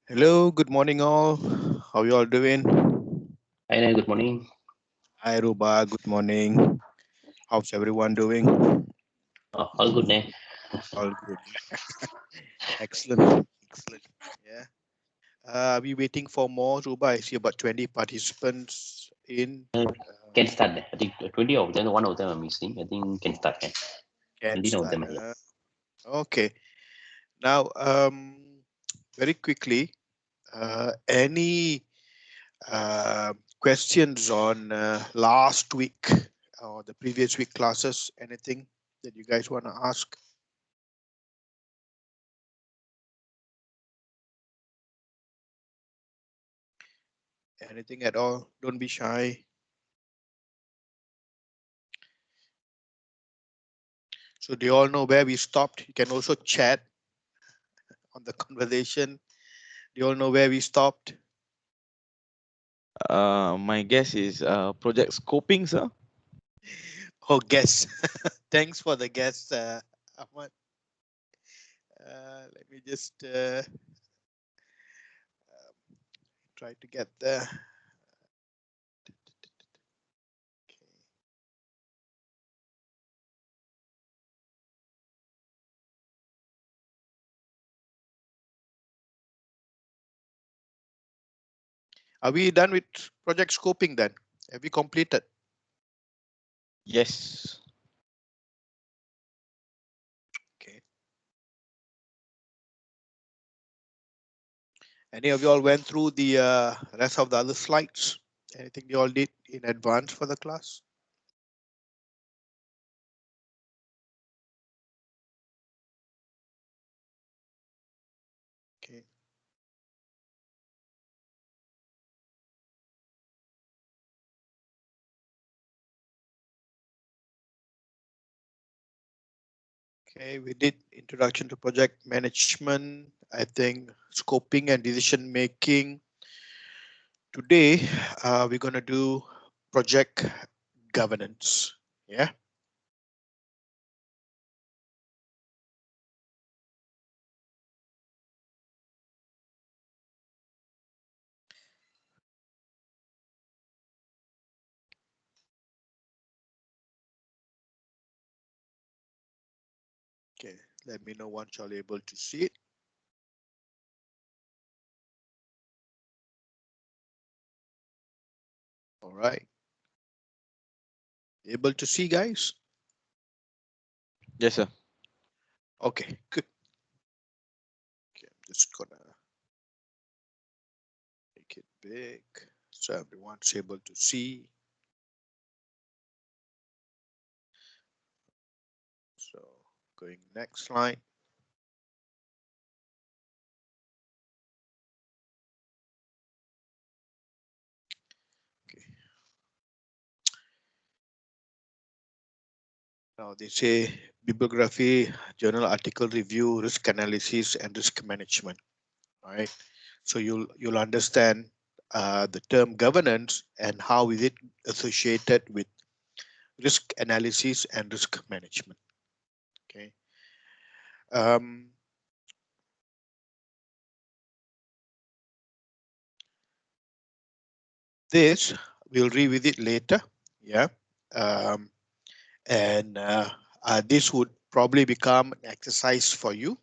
Hello, good morning all. How you all doing? Hi, Nai, good morning. Hi Ruba, good morning. How's everyone doing? All good, Nai. All good. Excellent. Excellent. Yeah. We waiting for more Ruba. I see about 20 participants in. Can start. I think 20 of them, one of them are missing. I think can start. Can 19 of start. them are here. Okay. Now, very quickly, any questions on last week or the previous week classes? Anything that you guys want to ask? Anything at all? Don't be shy. So do you all know where we stopped? You can also chat on the conversation. Do you all know where we stopped? My guess is project scoping, sir. Oh, guess. Thanks for the guess, Ahmad. Let me just try to get there. Okay. Are we done with project scoping then? Have we completed? Yes. Okay. Any of you all went through the rest of the other slides? Anything you all did in advance for the class? Okay. Okay, we did introduction to project management, I think scoping and decision making. Today, we're going to do project governance. Yeah. Okay, let me know once you're able to see it. All right. Able to see, guys? Yes, sir. Okay, good. Okay, I'm just gonna make it big so everyone's able to see. So going next slide. Okay. Now they say bibliography, journal article review, risk analysis, and risk management. All right. So you'll understand the term governance and how is it associated with risk analysis and risk management. Okay. Um, this we'll revisit later. Yeah. Um, and this would probably become an exercise for you.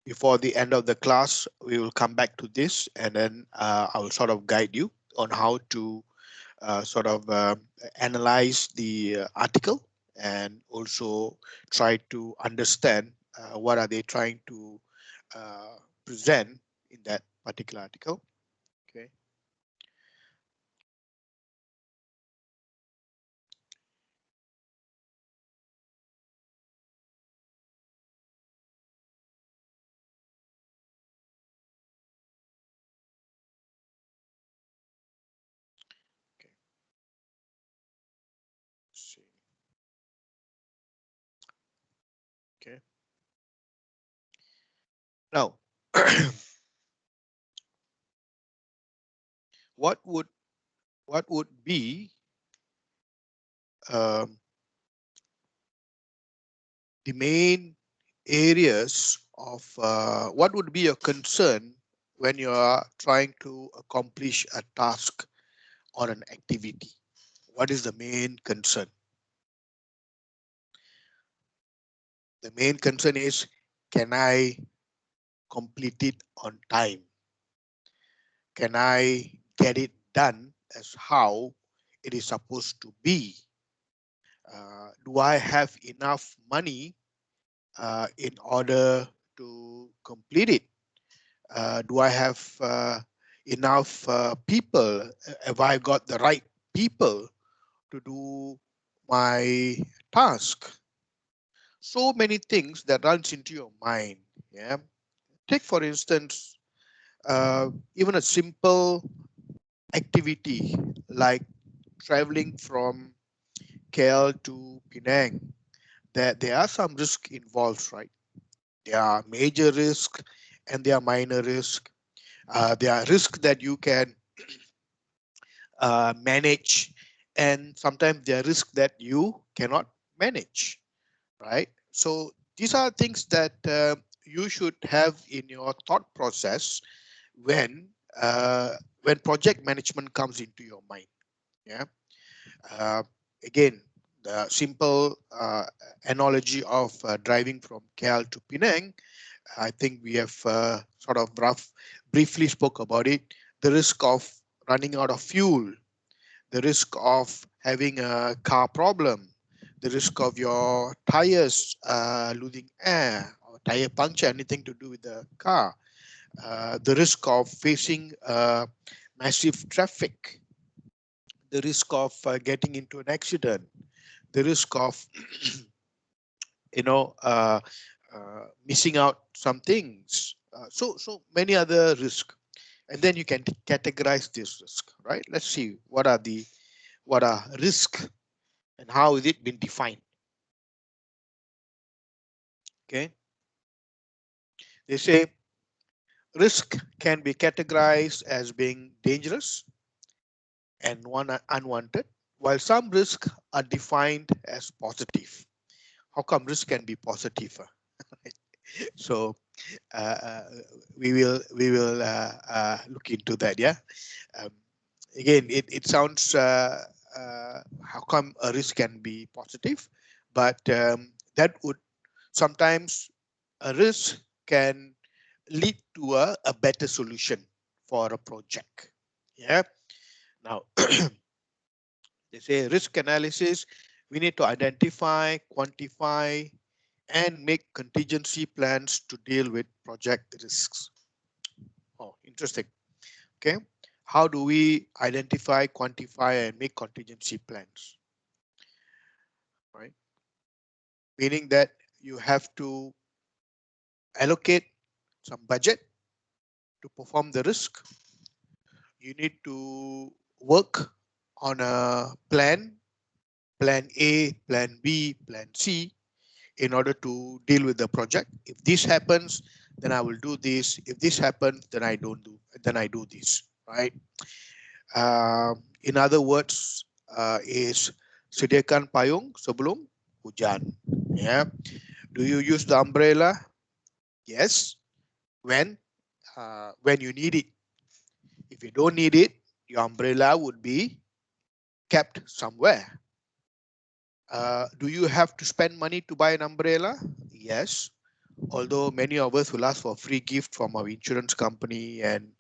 Before the end of the class, we will come back to this and then I will sort of guide you on how to sort of analyze the article and also try to understand what are they trying to present in that particular article. Okay. Okay. Let's see. Okay. Now, what would be um, the main areas of what would be your concern when you are trying to accomplish a task or an activity? What is the main concern? The main concern is, can I complete it on time? Can I get it done as how it is supposed to be? Do I have enough money in order to complete it? Do I have enough people? Have I got the right people to do my task? So many things that runs into your mind. Yeah. Take for instance, even a simple activity like traveling from KL to Penang. There are some risk involved, right? There are major risk and there are minor risk. There are risks that you can manage, and sometimes there are risks that you cannot manage, right? So these are things that you should have in your thought process when project management comes into your mind. Yeah. Uh, Again, the simple analogy of driving from KL to Penang, I think we have sort of briefly spoke about it. The risk of running out of fuel, the risk of having a car problem, the risk of your tires losing air or tire puncture, anything to do with the car, the risk of facing massive traffic, the risk of getting into an accident, the risk of missing out some things. So many other risks, and then you can categorize this risk, right? Let's see what are risk and how is it been defined. Okay, they say risk can be categorized as being dangerous and unwanted, while some risks are defined as positive. How come risk can be positive? So uh, we will look into that. Yeah. Um, Again, it sounds how come a risk can be positive, but that would sometimes a risk can lead to a better solution for a project. Yeah. Now they say risk analysis. We need to identify, quantify, and make contingency plans to deal with project risks. Oh, interesting. Okay. How do we identify, quantify, and make contingency plans? Right. Meaning that you have to allocate some budget to perform the risk. You need to work on a plan A, plan B, plan C, in order to deal with the project. If this happens, then I will do this. If this happens, then I do this, right? In other words, is sediakan payung sebelum hujan. Yeah. Do you use the umbrella? Yes. When you need it. If you don't need it, your umbrella would be kept somewhere. Do you have to spend money to buy an umbrella? Yes. Although many of us will ask for free gift from our insurance company and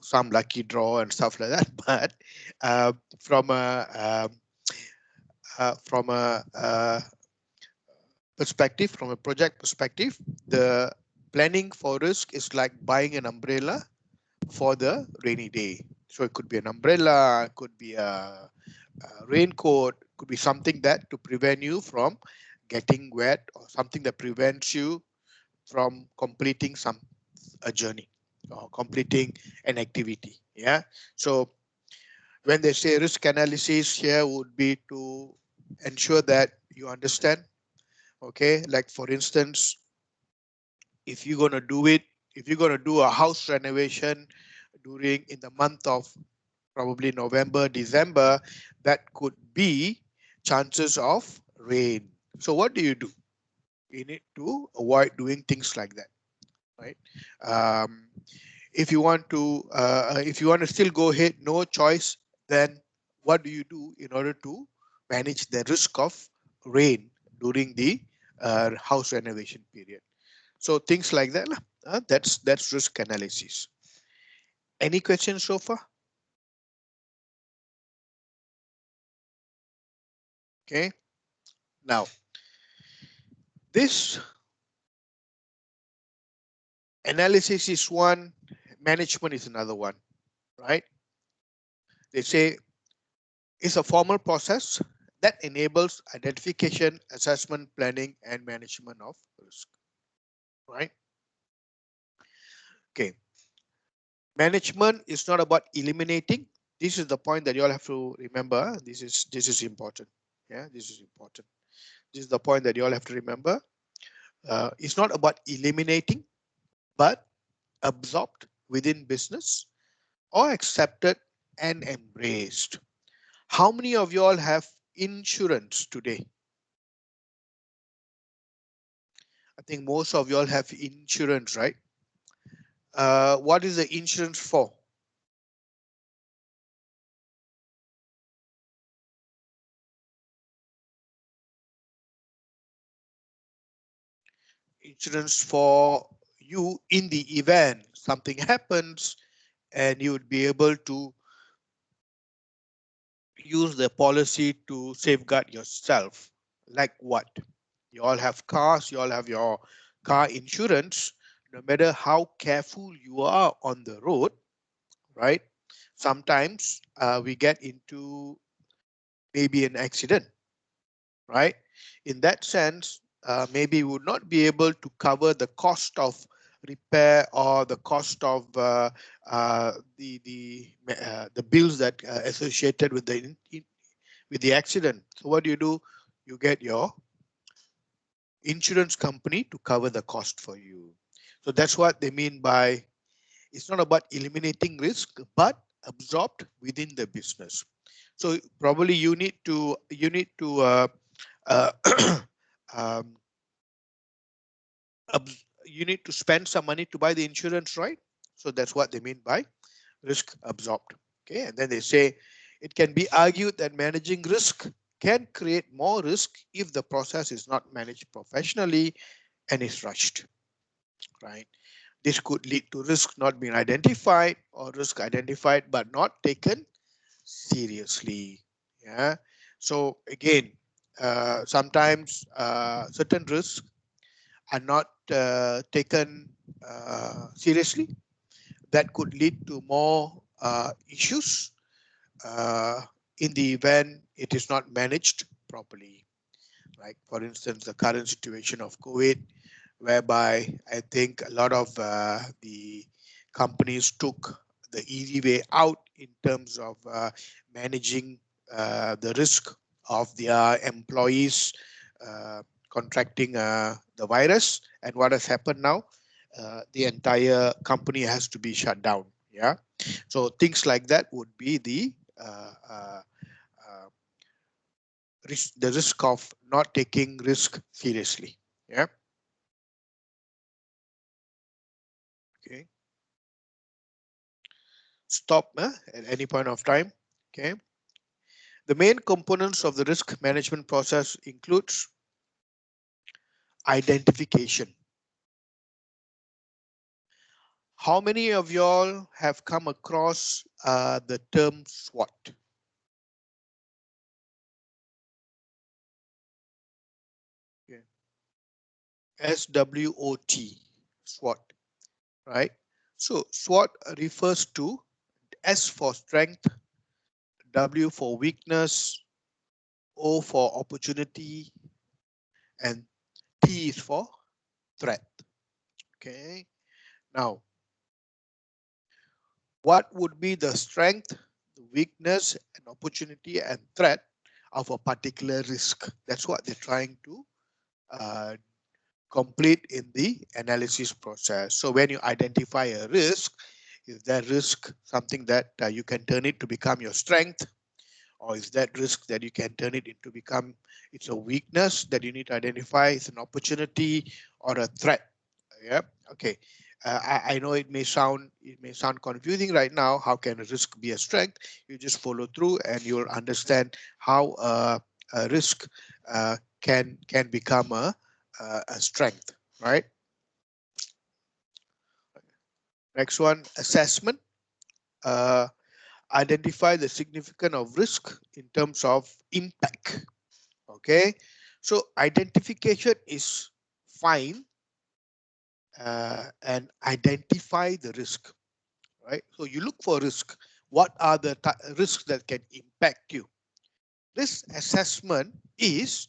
some lucky draw and stuff like that, but from a perspective, from a project perspective, the planning for risk is like buying an umbrella for the rainy day. So it could be an umbrella, it could be a raincoat, could be something that to prevent you from getting wet, or something that prevents you from completing a journey or completing an activity. Yeah. So when they say risk analysis here would be to ensure that you understand. Okay, like for instance, if you're going to do a house renovation in the month of probably November, December, that could be chances of rain. So what do? You need to avoid doing things like that, right? If you want to still go ahead, no choice, then what do you do in order to manage the risk of rain during the house renovation period? So things like that, lah. That's risk analysis. Any questions so far? Okay. Now, this analysis is one, management is another one, right? They say it's a formal process that enables identification, assessment, planning, and management of risk, right? Okay. Management is not about eliminating. This is the point that you all have to remember. This is important. Yeah, this is important. This is the point that you all have to remember. It's not about eliminating, but absorbed within business or accepted and embraced. How many of you all have insurance today? I think most of you all have insurance, right? What is the insurance for? Insurance for you in the event something happens, and you would be able to use the policy to safeguard yourself. Like what? You all have cars, you all have your car insurance. No matter how careful you are on the road, right? Sometimes we get into maybe an accident, right? In that sense, maybe we would not be able to cover the cost of repair or the cost of the bills that associated with the accident. So what do? You get your insurance company to cover the cost for you. So that's what they mean by it's not about eliminating risk, but absorbed within the business. So probably you need to uh, um, you need to spend some money to buy the insurance, right? So that's what they mean by risk absorbed. Okay, and then they say it can be argued that managing risk can create more risk if the process is not managed professionally and is rushed, right? This could lead to risk not being identified or risk identified but not taken seriously. Yeah. So again, sometimes certain risks are not taken seriously. That could lead to more issues in the event it is not managed properly. Like for instance, the current situation of COVID, whereby I think a lot of the companies took the easy way out in terms of managing the risk of their employees contracting the virus. And what has happened now? The entire company has to be shut down. Yeah. So things like that would be the risk of not taking risk seriously. Yeah. Okay. Stop at any point of time. Okay. The main components of the risk management process includes identification. How many of y'all have come across the term SWOT? Okay. SWOT, SWOT, right? So SWOT refers to S for strength, W for weakness, O for opportunity, and T is for threat. Okay. Now, what would be the strength, the weakness, and opportunity and threat of a particular risk? That's what they're trying to complete in the analysis process. So when you identify a risk, is that risk something that you can turn it to become your strength, or is that risk that you can turn it into become it's a weakness that you need to identify, it's an opportunity or a threat. Yeah, okay. I know it may sound confusing right now. How can a risk be a strength? You just follow through and you'll understand how a risk can become a strength, right? Next one, assessment. Identify the significance of risk in terms of impact. Okay, so identification is fine, and identify the risk, right? So you look for risk. What are the risks that can impact you? Risk assessment is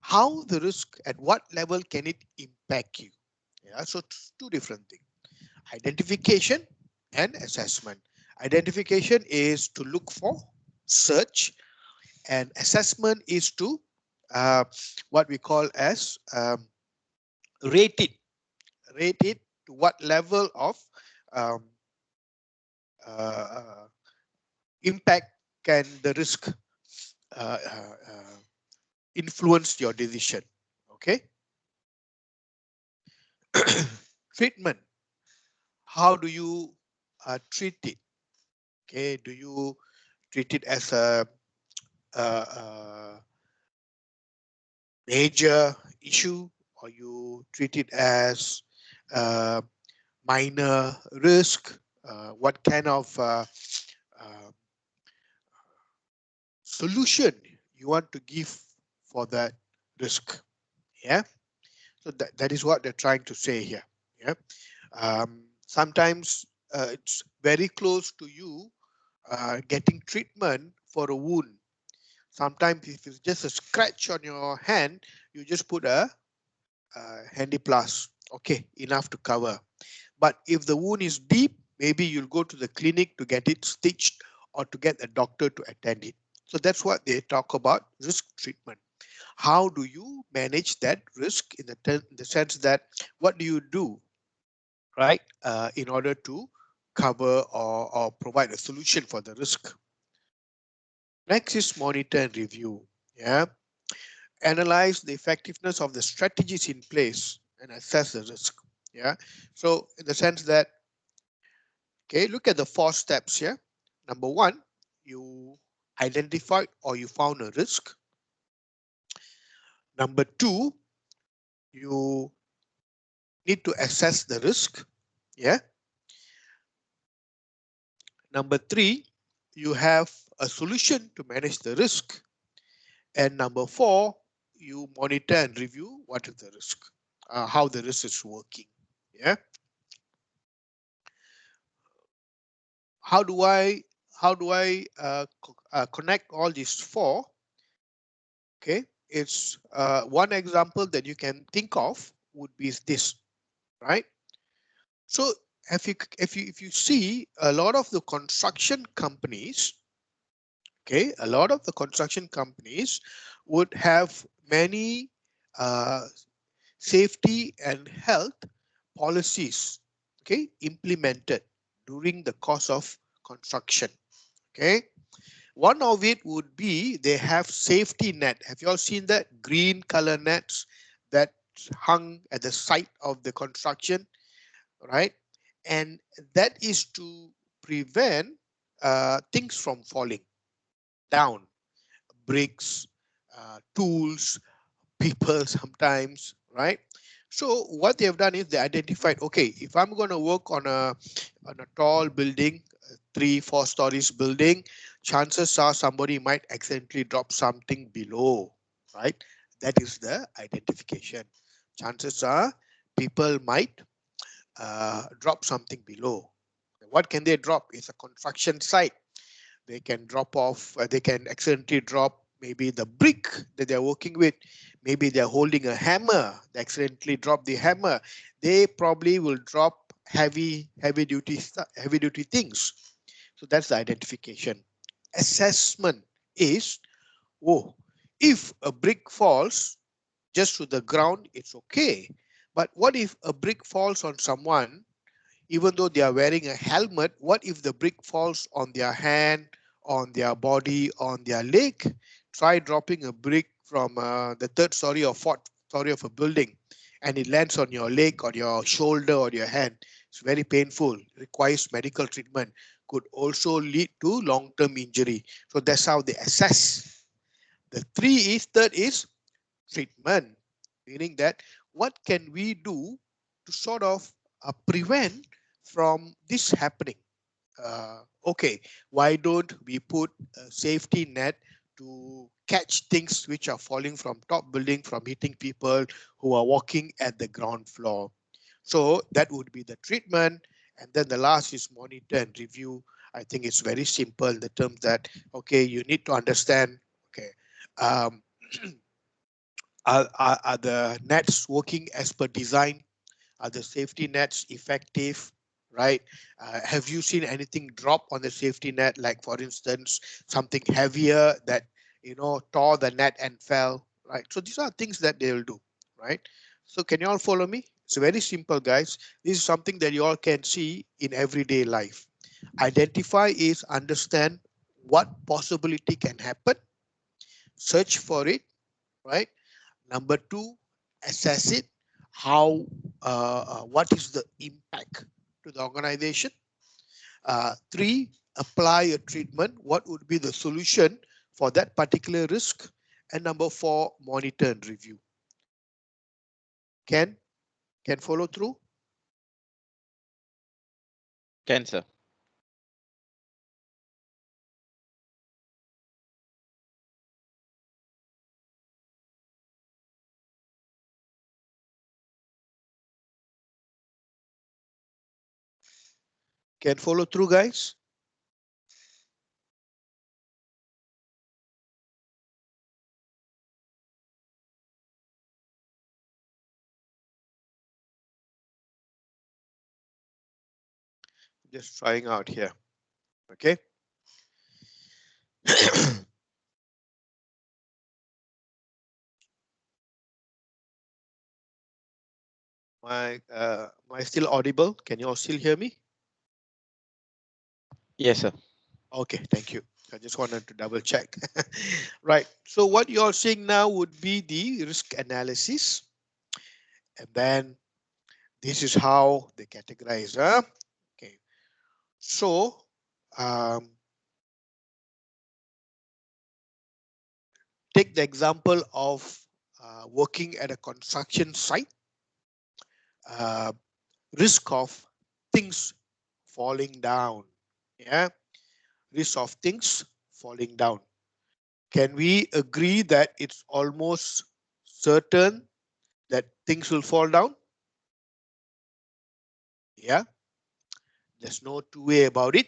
how the risk, at what level can it impact you? Yeah, so it's two different things. Identification and assessment. Identification is to look for, search, and assessment is to what we call as rate it. Rate it to what level of um, uh, impact can the risk influence your decision. Okay. Treatment. How do you treat it? Okay. Do you treat it as a major issue, or you treat it as a minor risk? What kind of uh, solution you want to give for that risk? Yeah. So that is what they're trying to say here. Yeah. Sometimes it's very close to you getting treatment for a wound. Sometimes if it's just a scratch on your hand, you just put a handy plus. Okay, enough to cover. But if the wound is deep, maybe you'll go to the clinic to get it stitched or to get a doctor to attend it. So that's what they talk about risk treatment. How do you manage that risk in the sense that what do you do, right, in order to cover or provide a solution for the risk? Next is monitor and review. Yeah, analyze the effectiveness of the strategies in place and assess the risk. Yeah, so in the sense that, okay, look at the 4 steps here. Number 1, you identified or you found a risk. Number 2, you need to assess the risk. Yeah. Number 3, you have a solution to manage the risk. And number 4, you monitor and review what is the risk, how the risk is working. Yeah. How do I connect all these 4? Okay, it's one example that you can think of would be this, right? So if you see a lot of the construction companies, okay, a lot of the construction companies would have many safety and health policies, okay, implemented during the course of construction. Okay, one of it would be they have safety net. Have you all seen that green color nets that hung at the site of the construction, right? And that is to prevent things from falling down, bricks, tools, people sometimes, right? So what they have done is they identified, okay, if I'm going to work on a tall building, 3-4 stories building, chances are somebody might accidentally drop something below, right? That is the identification. Chances are people might drop something below. What can they drop? It's a construction site. They can drop off, they can accidentally drop maybe the brick that they're working with. Maybe they're holding a hammer, they accidentally drop the hammer. They probably will drop heavy duty things. So that's the identification. Assessment is, oh, if a brick falls just to the ground, it's okay. But what if a brick falls on someone, even though they are wearing a helmet? What if the brick falls on their hand on their body, on their leg. Try dropping a brick from the third story or fourth story of a building, and it lands on your leg, on your shoulder, or your hand. It's very painful, requires medical treatment, could also lead to long-term injury. So that's how they assess. The third is treatment, meaning that what can we do to sort of prevent from this happening? Okay, why don't we put a safety net to catch things which are falling from top building from hitting people who are walking at the ground floor? So that would be the treatment. And then the last is monitor and review. I think it's very simple in the terms that, okay, you need to understand, okay, um, are the nets working as per design? Are the safety nets effective? Right? Have you seen anything drop on the safety net? Like, for instance, something heavier that, tore the net and fell, right? So these are things that they will do, right? So can you all follow me? It's very simple, guys. This is something that you all can see in everyday life. Identify is understand what possibility can happen, search for it, right? Number two, assess it. What is the impact to the organization? Three, apply a treatment. What would be the solution for that particular risk? And number four, monitor and review. Can follow through? Can, sir. Can follow through, guys? Just trying out here. Okay. Am I still audible? Can you all still hear me? Yes, sir. Okay, thank you. I just wanted to double check. Right. So what you're seeing now would be the risk analysis. And then this is how they categorize. Okay. So take the example of working at a construction site. Risk of things falling down. Yeah. Risk of things falling down. Can we agree that it's almost certain that things will fall down? Yeah. There's no two way about it.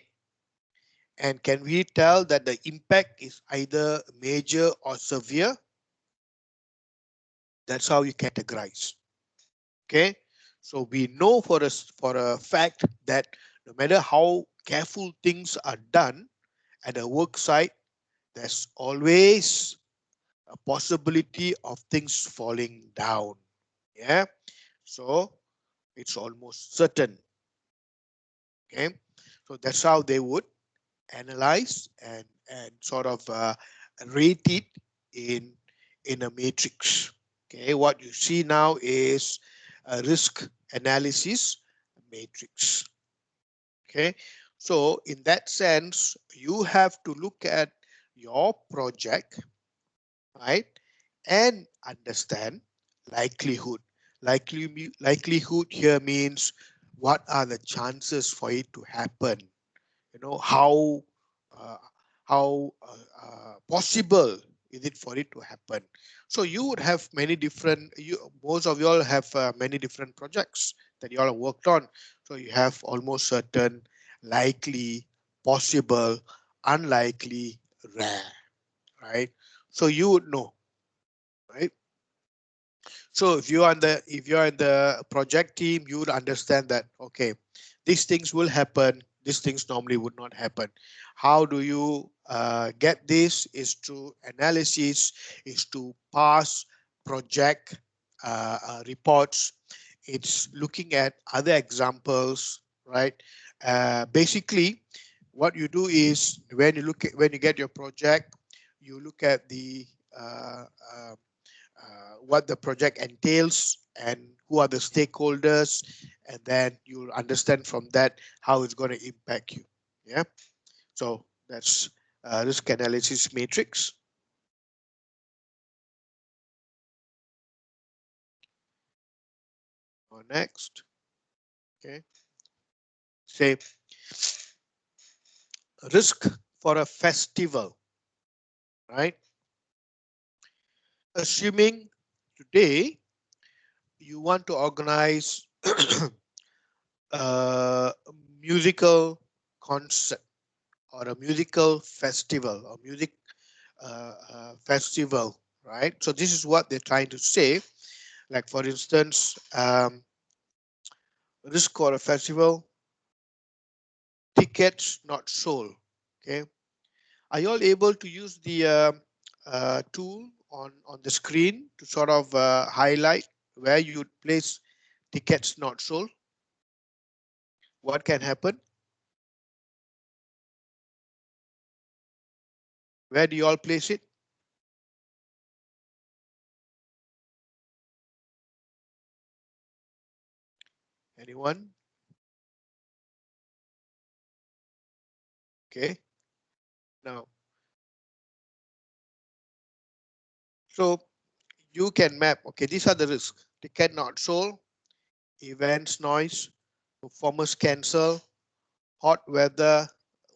And can we tell that the impact is either major or severe? That's how you categorize. Okay. So we know for a fact that no matter how careful things are done at a work site, there's always a possibility of things falling down. Yeah. So it's almost certain. Okay. So that's how they would analyze and sort of rate it in a matrix. Okay, what you see now is a risk analysis matrix. Okay, so in that sense, you have to look at your project, right, and understand likelihood. Likelihood here means what are the chances for it to happen. How uh, possible is it for it to happen. So you would have many different, most of you all have many different projects that you all have worked on. So you have almost certain, likely, possible, unlikely, rare, right? So you would know, right? So if you're in the project team, you would understand that, okay, these things will happen. These things normally would not happen. How do you get this? Is to analysis, is to pass project reports. It's looking at other examples, right? Basically, what you do is when you get your project, you look at the what the project entails and who are the stakeholders, and then you'll understand from that how it's going to impact you. Yeah, so that's risk analysis matrix. Or next, okay, say risk for a festival, right? Assuming today you want to organize a musical concert or a musical festival or music festival, right? So this is what they're trying to say. Like for instance, risk for a festival, tickets not sold. Okay, are you all able to use the tool on the screen to sort of highlight where you would place tickets not sold? What can happen? Where do you all place it? Anyone? Okay. Now, so you can map. Okay, these are the risks: ticket not sold, events noise, performers cancel, hot weather,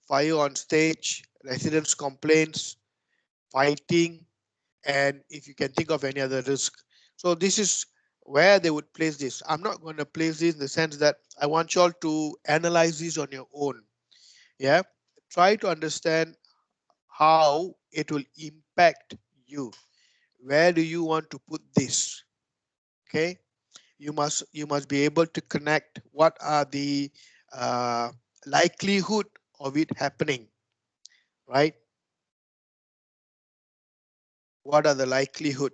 fire on stage, residents complaints, fighting, and if you can think of any other risk. So this is where they would place this. I'm not going to place this in the sense that I want you all to analyze this on your own. Yeah, try to understand how it will impact you. Where do you want to put this? Okay, you must be able to connect what are the likelihood of it happening, right? What are the likelihood?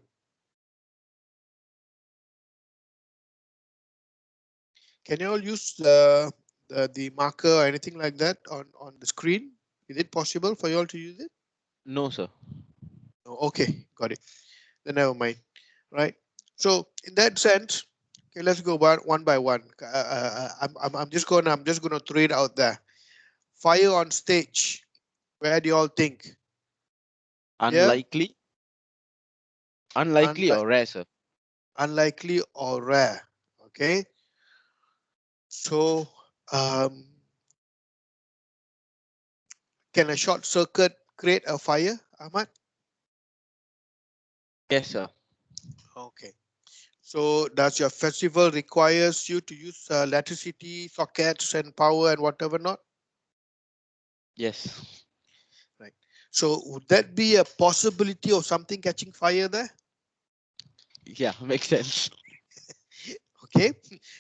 Can you all use the marker or anything like that on the screen? Is it possible for you all to use it? No, sir. No, okay, got it. Then never mind, right? So in that sense, okay, let's go one by one. I'm just gonna throw it out there. Fire on stage. Where do you all think? Yeah, Unlikely. Unlikely or rare, sir? unlikely or rare. Okay. So can a short circuit create a fire, Ahmad? Yes, sir. Okay. So does your festival requires you to use electricity, sockets and power and whatever not? Yes. Right. So would that be a possibility of something catching fire there? Yeah, makes sense. Okay.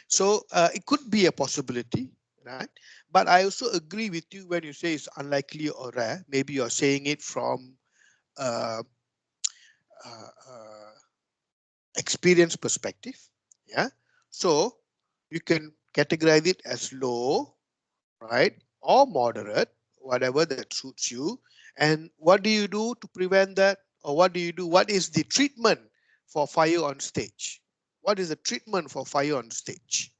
So it could be a possibility, right? But I also agree with you when you say it's unlikely or rare. Maybe you're saying it from uh, uh, uh, experience perspective. Yeah. So you can categorize it as low, right, or moderate, whatever that suits you. And what do you do to prevent that? Or what do you do? What is the treatment for fire on stage? What is the treatment for fire on stage?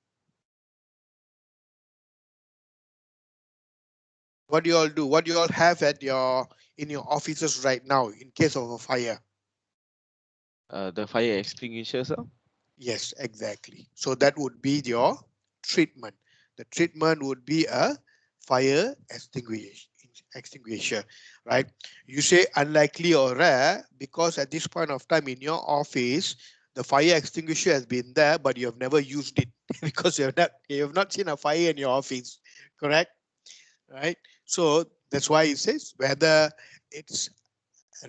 What do you all do? What do you all have at in your offices right now in case of a fire? The fire extinguisher, sir. Yes, exactly. So that would be your treatment. The treatment would be a fire extinguisher, right? You say unlikely or rare because at this point of time in your office, the fire extinguisher has been there, but you have never used it because you have not seen a fire in your office, correct? Right? So that's why it says whether it's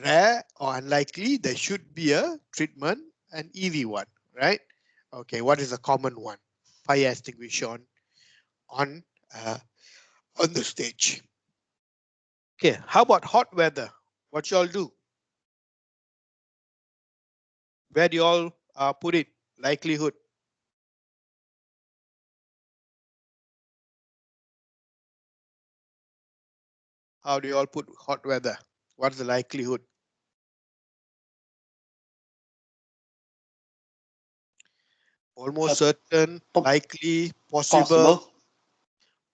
rare or unlikely, there should be a treatment, an easy one, right? Okay, what is a common one? Fire extinguisher on uh, on the stage. Okay, how about hot weather? What you all do? Where do you all put it? Likelihood. How do you all put hot weather? What's the likelihood? Almost certain, likely, possible,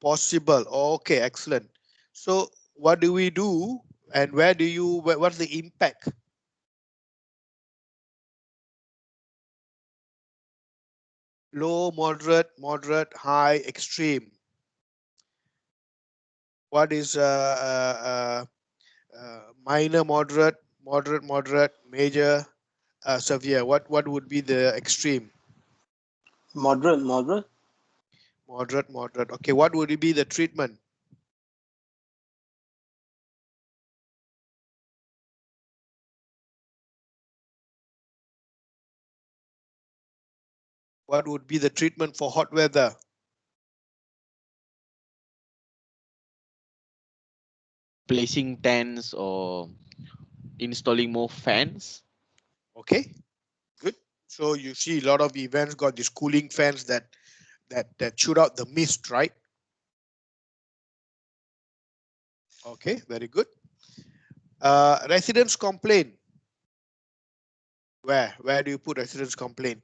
possible. Okay, excellent. So what do we do and what's the impact? Low, moderate, moderate, high, extreme. What is minor, moderate, moderate, moderate, major, severe? What would be the extreme? Moderate, moderate. Moderate, moderate. Okay, what would be the treatment? What would be the treatment for hot weather? Placing tents or installing more fans. Okay, good. So you see a lot of events got these cooling fans that shoot out the mist, right? Okay, very good. Residents complain. Where do you put residents complain?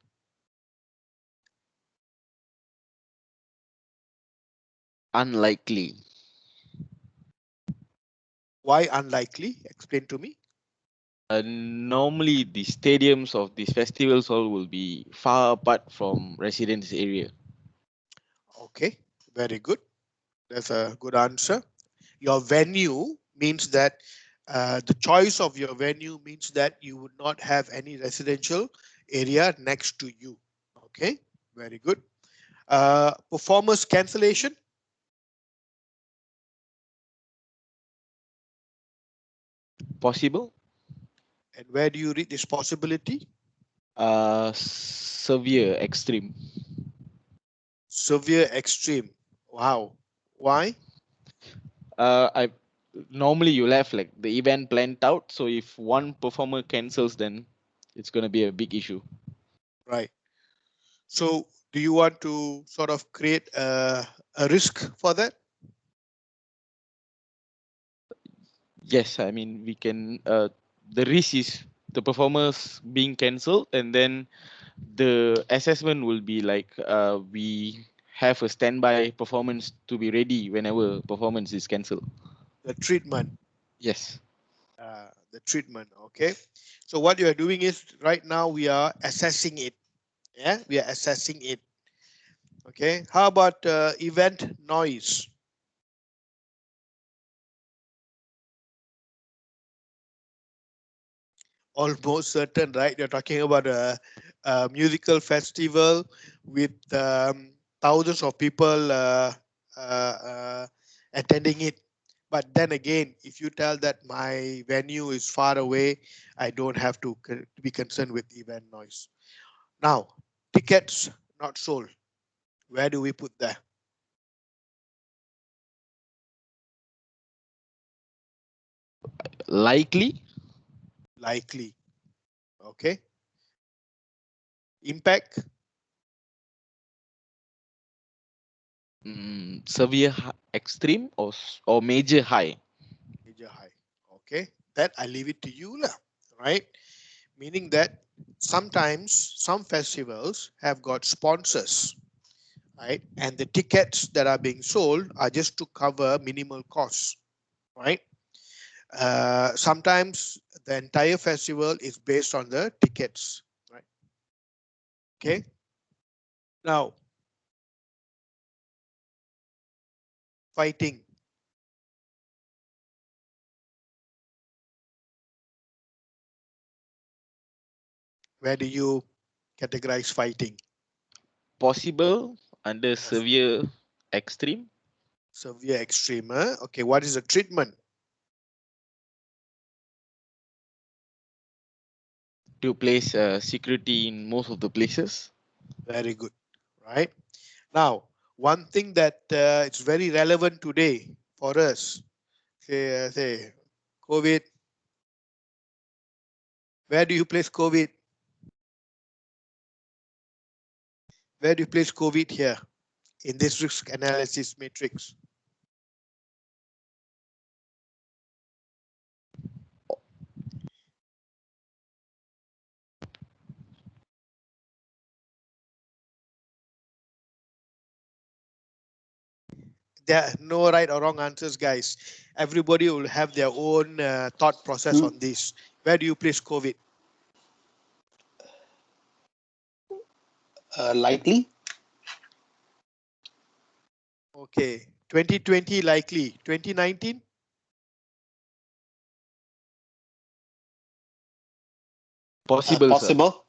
Unlikely. Why unlikely? Explain to me. Normally, the stadiums of these festivals all will be far apart from residence area. Okay, very good. That's a good answer. Your venue means that the choice of your venue means that you would not have any residential area next to you. Okay, very good. Performance cancellation. Possible. And where do you read this possibility? Severe, extreme. Severe, extreme. Wow. Why? I normally you'll have like the event planned out. So if one performer cancels, then it's going to be a big issue. Right. So do you want to sort of create a risk for that? Yes, I mean we can. The risk is the performers being cancelled, and then the assessment will be like we have a standby performance to be ready whenever performance is cancelled. The treatment. Yes. The treatment. Okay. So what you are doing is right now we are assessing it. Yeah, we are assessing it. Okay. How about event noise? Almost certain, right? You're talking about a musical festival with thousands of people attending it. But then again, if you tell that my venue is far away, I don't have to be concerned with event noise. Now, tickets not sold. Where do we put that? Likely. Likely. Okay. Impact. Severe, extreme, or major high. Major high. Okay. That I leave it to you, lah. Right? Meaning that sometimes some festivals have got sponsors, right? And the tickets that are being sold are just to cover minimal costs, right? Sometimes the entire festival is based on the tickets, right? Okay. Now, fighting. Where do you categorize fighting? Possible under severe, extreme. Severe, extreme. Okay, what is the treatment? To place security in most of the places. Very good, right? Now, one thing that it's very relevant today for us, say COVID. Where do you place COVID? Where do you place COVID here in this risk analysis matrix? There are no right or wrong answers, guys. Everybody will have their own thought process on this. Where do you place COVID? Likely. Okay, 2020 likely. 2019? Possible, sir. Possible.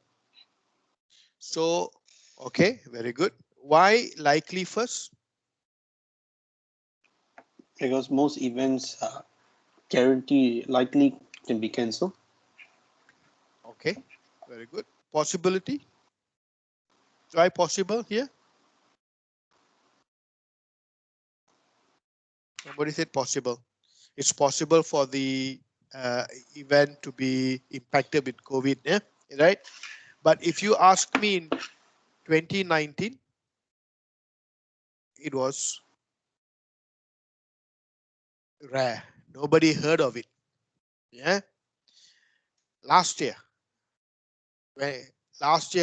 So, okay, very good. Why likely first? Because most events guarantee likely can be cancelled. Okay, very good. Possibility? Try possible here. Somebody said possible. It's possible for the event to be impacted with COVID, yeah? Right? But if you ask me in 2019, it was rare. Nobody heard of it. Yeah. Last year,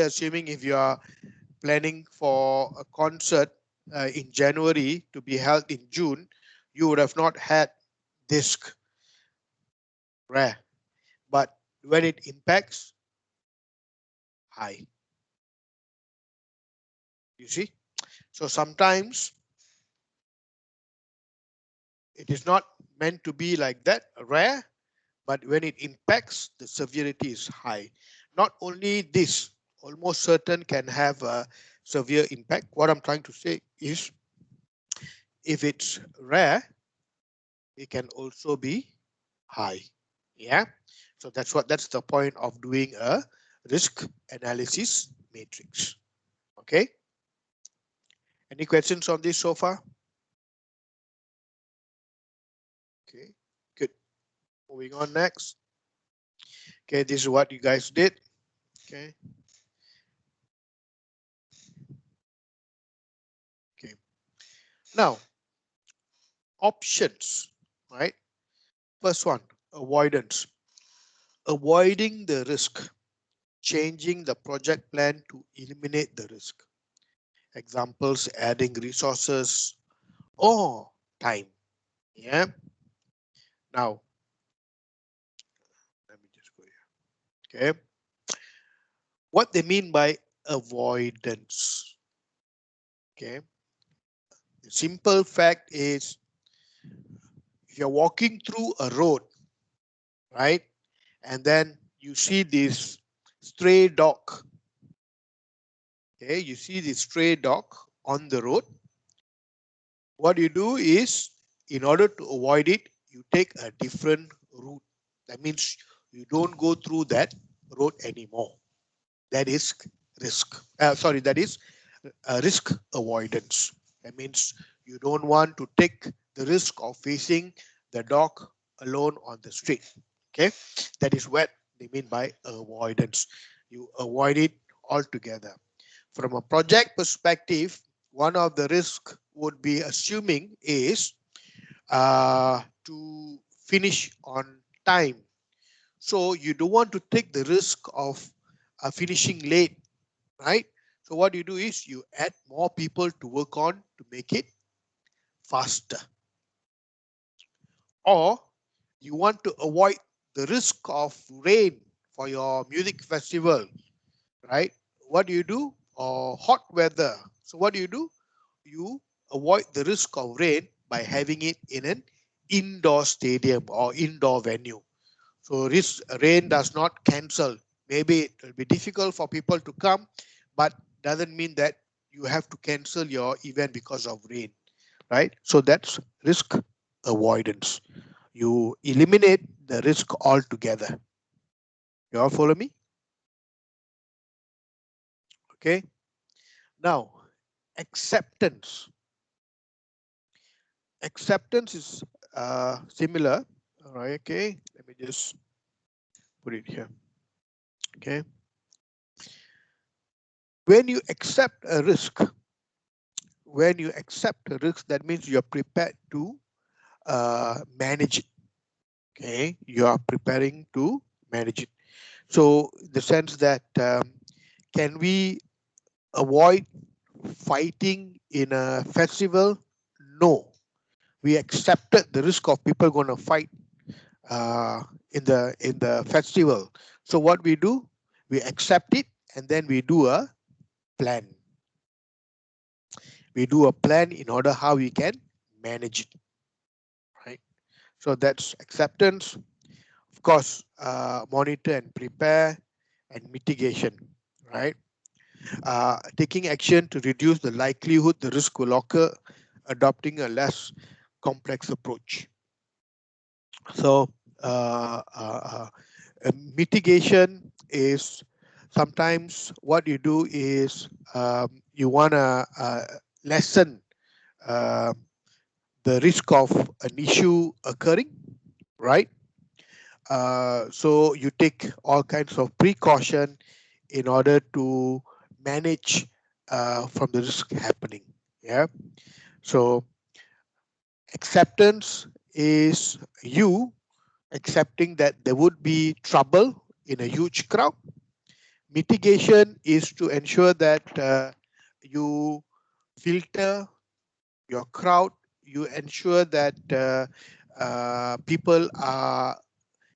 assuming if you are planning for a concert in January to be held in June, you would have not had this rare. But when it impacts, high. You see? So sometimes it is not meant to be like that, rare, but when it impacts, the severity is high. Not only this, almost certain can have a severe impact. What I'm trying to say is, if it's rare, it can also be high. Yeah. So that's the point of doing a risk analysis matrix. Okay. Any questions on this so far? Okay, good. Moving on next. Okay, this is what you guys did. Okay. Okay. Now, options, right? First one, avoidance. Avoiding the risk. Changing the project plan to eliminate the risk. Examples, adding resources or time. Yeah. Now, let me just go here. Okay. What they mean by avoidance. Okay. The simple fact is, if you're walking through a road, right, and then you see this stray dog. Okay, you see this stray dog on the road. What you do is, in order to avoid it, you take a different route. That means you don't go through that road anymore. That is risk. That is risk avoidance. That means you don't want to take the risk of facing the dog alone on the street. Okay, that is what they mean by avoidance. You avoid it altogether. From a project perspective, one of the risks would be assuming is to finish on time. So you don't want to take the risk of finishing late, right? So what you do is you add more people to work on to make it faster. Or you want to avoid the risk of rain for your music festival, right? What do you do? Or hot weather. So what do? You avoid the risk of rain by having it in an indoor stadium or indoor venue. So rain does not cancel. Maybe it will be difficult for people to come, but doesn't mean that you have to cancel your event because of rain, right? So that's risk avoidance. You eliminate the risk altogether. You all follow me? Okay. Now, acceptance. Acceptance is similar. All right. Okay. Let me just put it here. Okay. When you accept a risk, that means you're prepared to manage it. Okay. You are preparing to manage it. So the sense that can we avoid fighting in a festival? No. we accepted the risk of people going to fight in the festival. So what we do, we accept it, and then we do a plan. We do a plan in order how we can manage it, right? So that's acceptance. Of course, monitor and prepare, and mitigation, right? Taking action to reduce the likelihood the risk will occur, adopting a less complex approach. So mitigation is sometimes what you do is you want to lessen uh, the risk of an issue occurring, right? So you take all kinds of precaution in order to manage from the risk happening. Yeah. So acceptance is you accepting that there would be trouble in a huge crowd. Mitigation is to ensure that you filter your crowd, you ensure that people are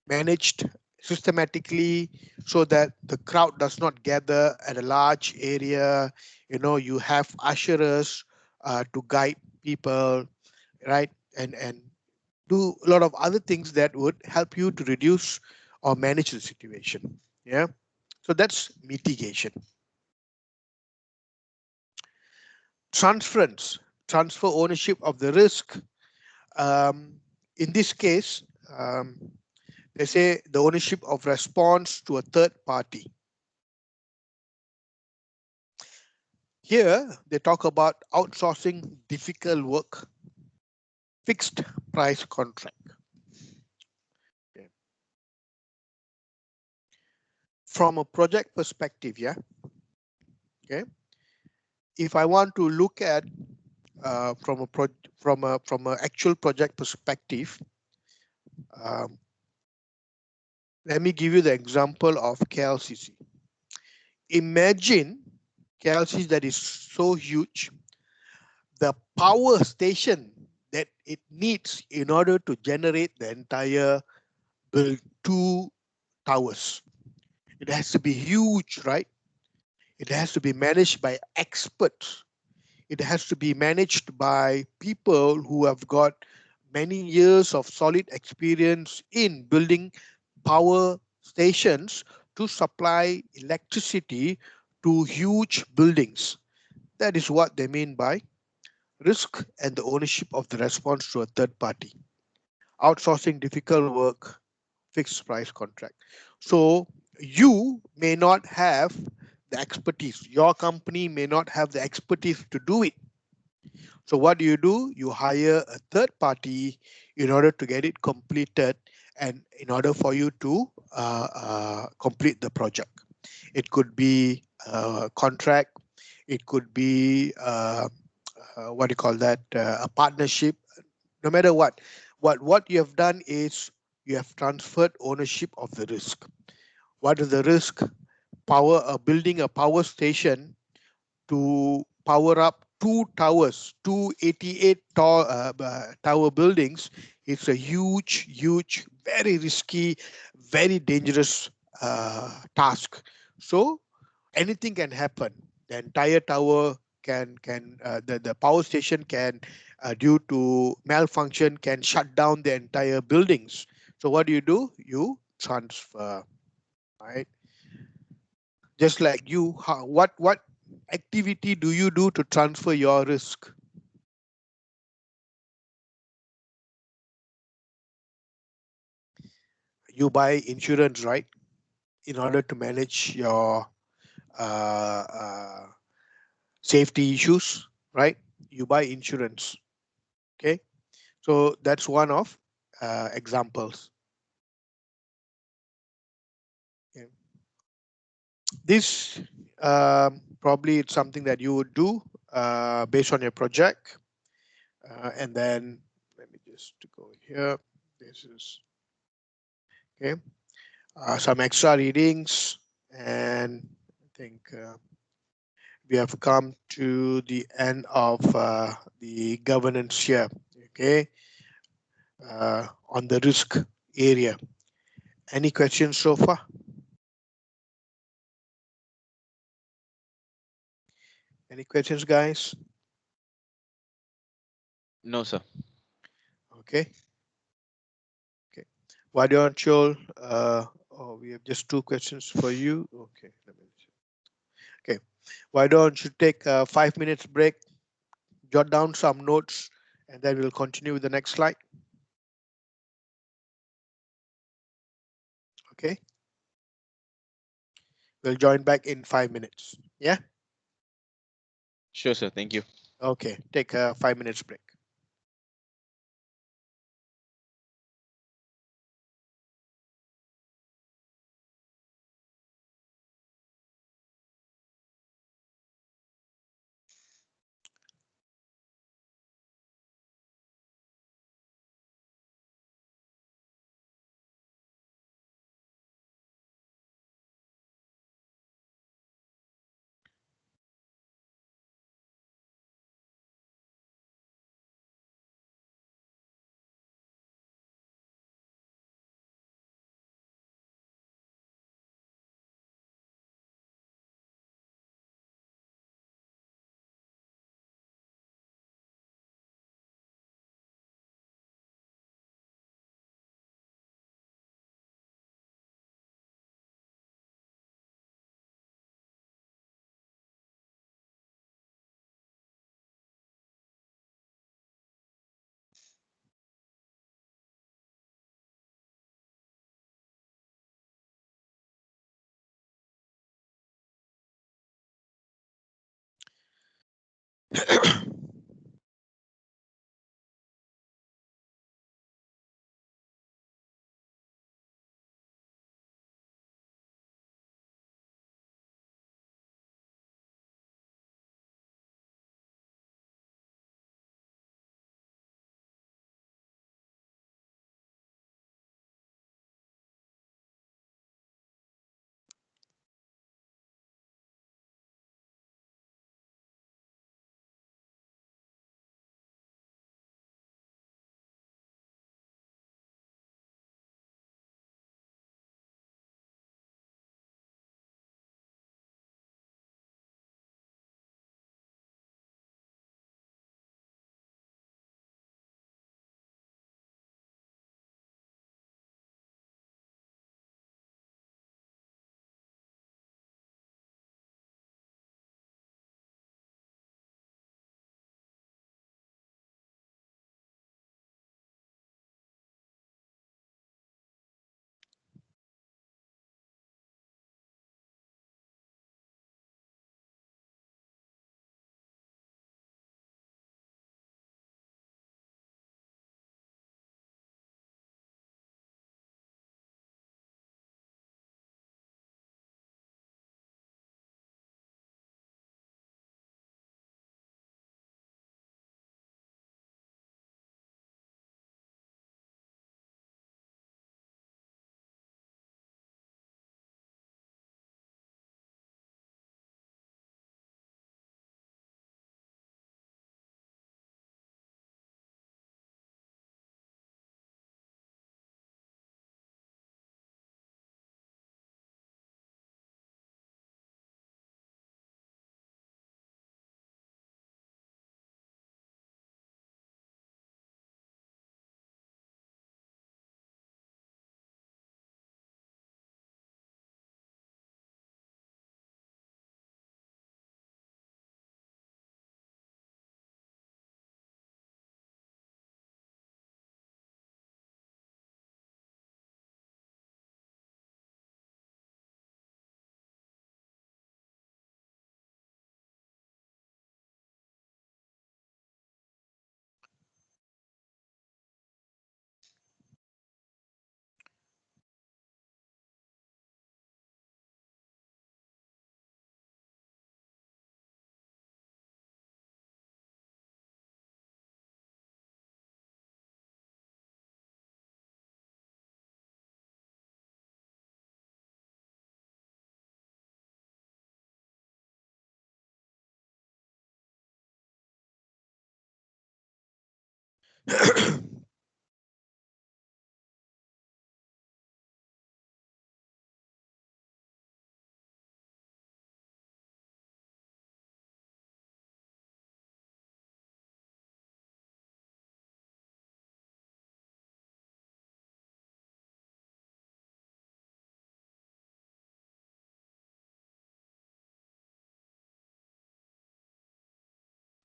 managed systematically so that the crowd does not gather at a large area. You know, you have usherers to guide people, right? And do a lot of other things that would help you to reduce or manage the situation. Yeah. So that's mitigation. Transference, transfer ownership of the risk. In this case, they say the ownership of response to a third party. Here, they talk about outsourcing difficult work, fixed price contract. Okay. From a project perspective, yeah. Okay. If I want to look at from a actual project perspective, let me give you the example of KLCC. Imagine KLCC that is so huge, the power station that it needs in order to generate the entire build 2 towers. It has to be huge, right? It has to be managed by experts. It has to be managed by people who have got many years of solid experience in building power stations to supply electricity to huge buildings. That is what they mean by risk and the ownership of the response to a third party. Outsourcing difficult work, fixed price contract. So you may not have the expertise. Your company may not have the expertise to do it. So what do? You hire a third party in order to get it completed and in order for you to complete the project. It could be a contract. It could be what do you call that? A partnership. No matter what you have done is you have transferred ownership of the risk. What is the risk? Building a power station to power up 2 towers, 288 tower buildings. It's a huge, very risky, very dangerous task. So anything can happen. The entire tower the power station can, due to malfunction, can shut down the entire buildings. So what do? You transfer, right? Just like you, what activity do you do to transfer your risk? You buy insurance, right? In order to manage your safety issues, right? You buy insurance. Okay, so that's one of examples. Okay. This probably it's something that you would do based on your project, and then let me just go here. This is okay. Some extra readings, and I think we have come to the end of the governance here. Okay, on the risk area. Any questions so far? Any questions, guys? No, sir. Okay. Okay. Why don't you all? Oh, we have just 2 questions for you. Okay. Okay. Why don't you take a 5 minutes break, jot down some notes, and then we'll continue with the next slide. Okay. We'll join back in 5 minutes. Yeah. Sure, sir. Thank you. Okay. Take a 5 minutes break.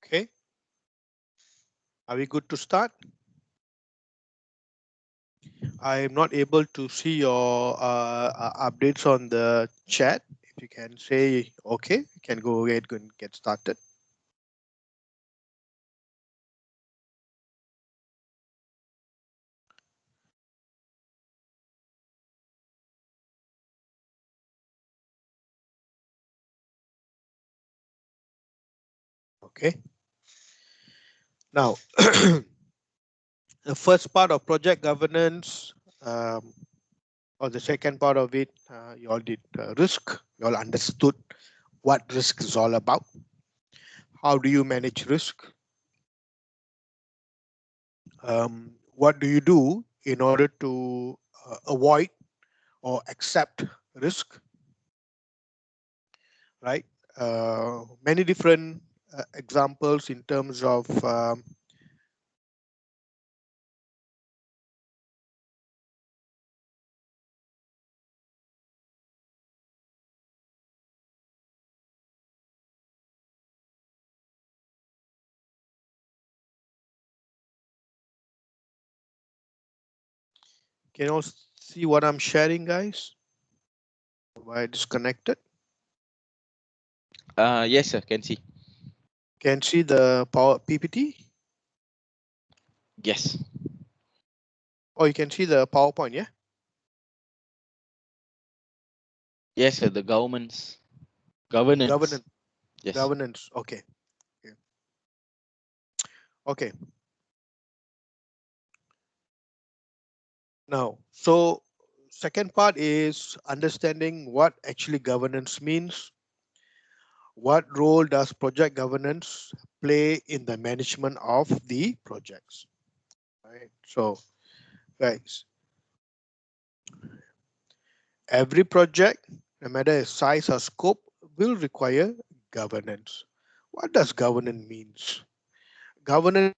Okay. Are we good to start? I'm not able to see your updates on the chat. If you can say okay, you can go ahead and get started. Okay. Now, the first part of project governance, or the second part of it, you all did risk. You all understood what risk is all about. How do you manage risk? What do you do in order to avoid or accept risk? Right? Many different examples in terms of can you all see what I'm sharing, guys? Why disconnected? Yes, sir. Can see. Can see the power PPT? Yes. Oh, you can see the PowerPoint, yeah? Yes, sir. The governance. Governance. Governance. Yes. Governance. Okay. Okay. Okay. Now, so second part is understanding what actually governance means. What role does project governance play in the management of the projects? Right. So, guys, every project, no matter its size or scope, will require governance. What does governance means? Governance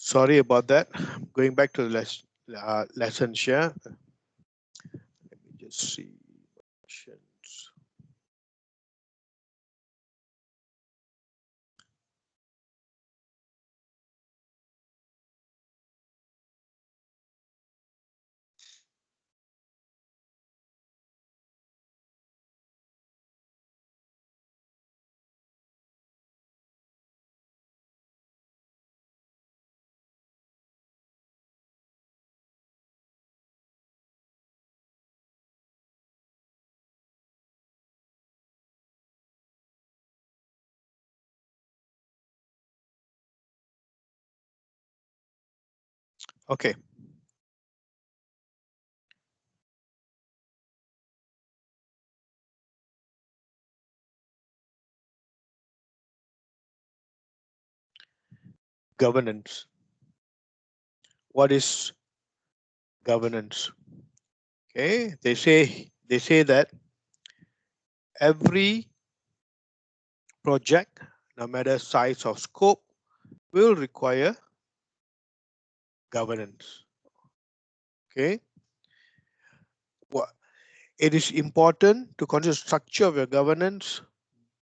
Sorry about that. Going back to the lesson share. Let me just see. Questions. Okay. Governance. What is governance? Okay, they say that every project, no matter size or scope, will require governance. Okay, what it is important to consider structure of your governance.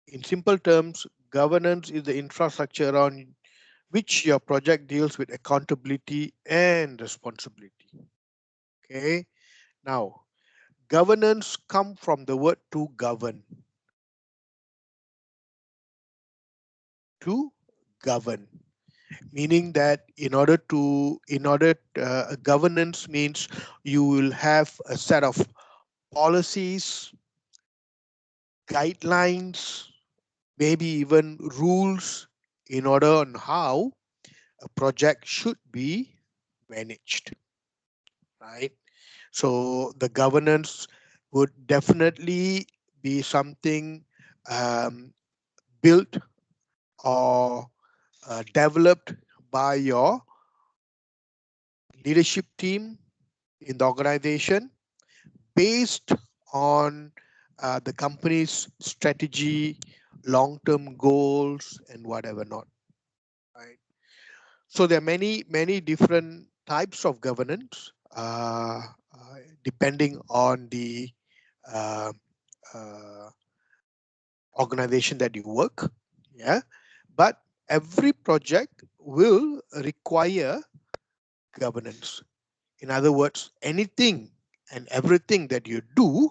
In simple terms, governance is the infrastructure around which your project deals with accountability and responsibility. Okay, now governance come from the word to govern. To govern, meaning that governance means you will have a set of policies, guidelines, maybe even rules in order on how a project should be managed, right? So the governance would definitely be something built or developed by your leadership team in the organization based on the company's strategy, long-term goals, and whatever not, right? So there are many different types of governance depending on the uh, uh, organization that you work, yeah. But every project will require governance. In other words, anything and everything that you do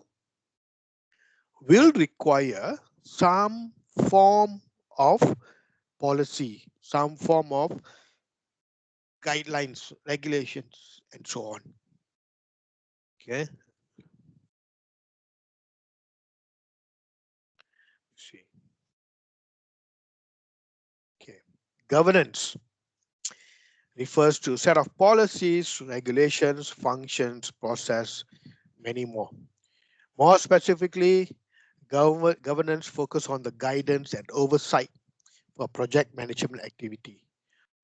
will require some form of policy, some form of guidelines, regulations, and so on. Okay. See. Okay. Governance refers to a set of policies, regulations, functions, process, many more. More specifically, governance focus on the guidance and oversight for project management activity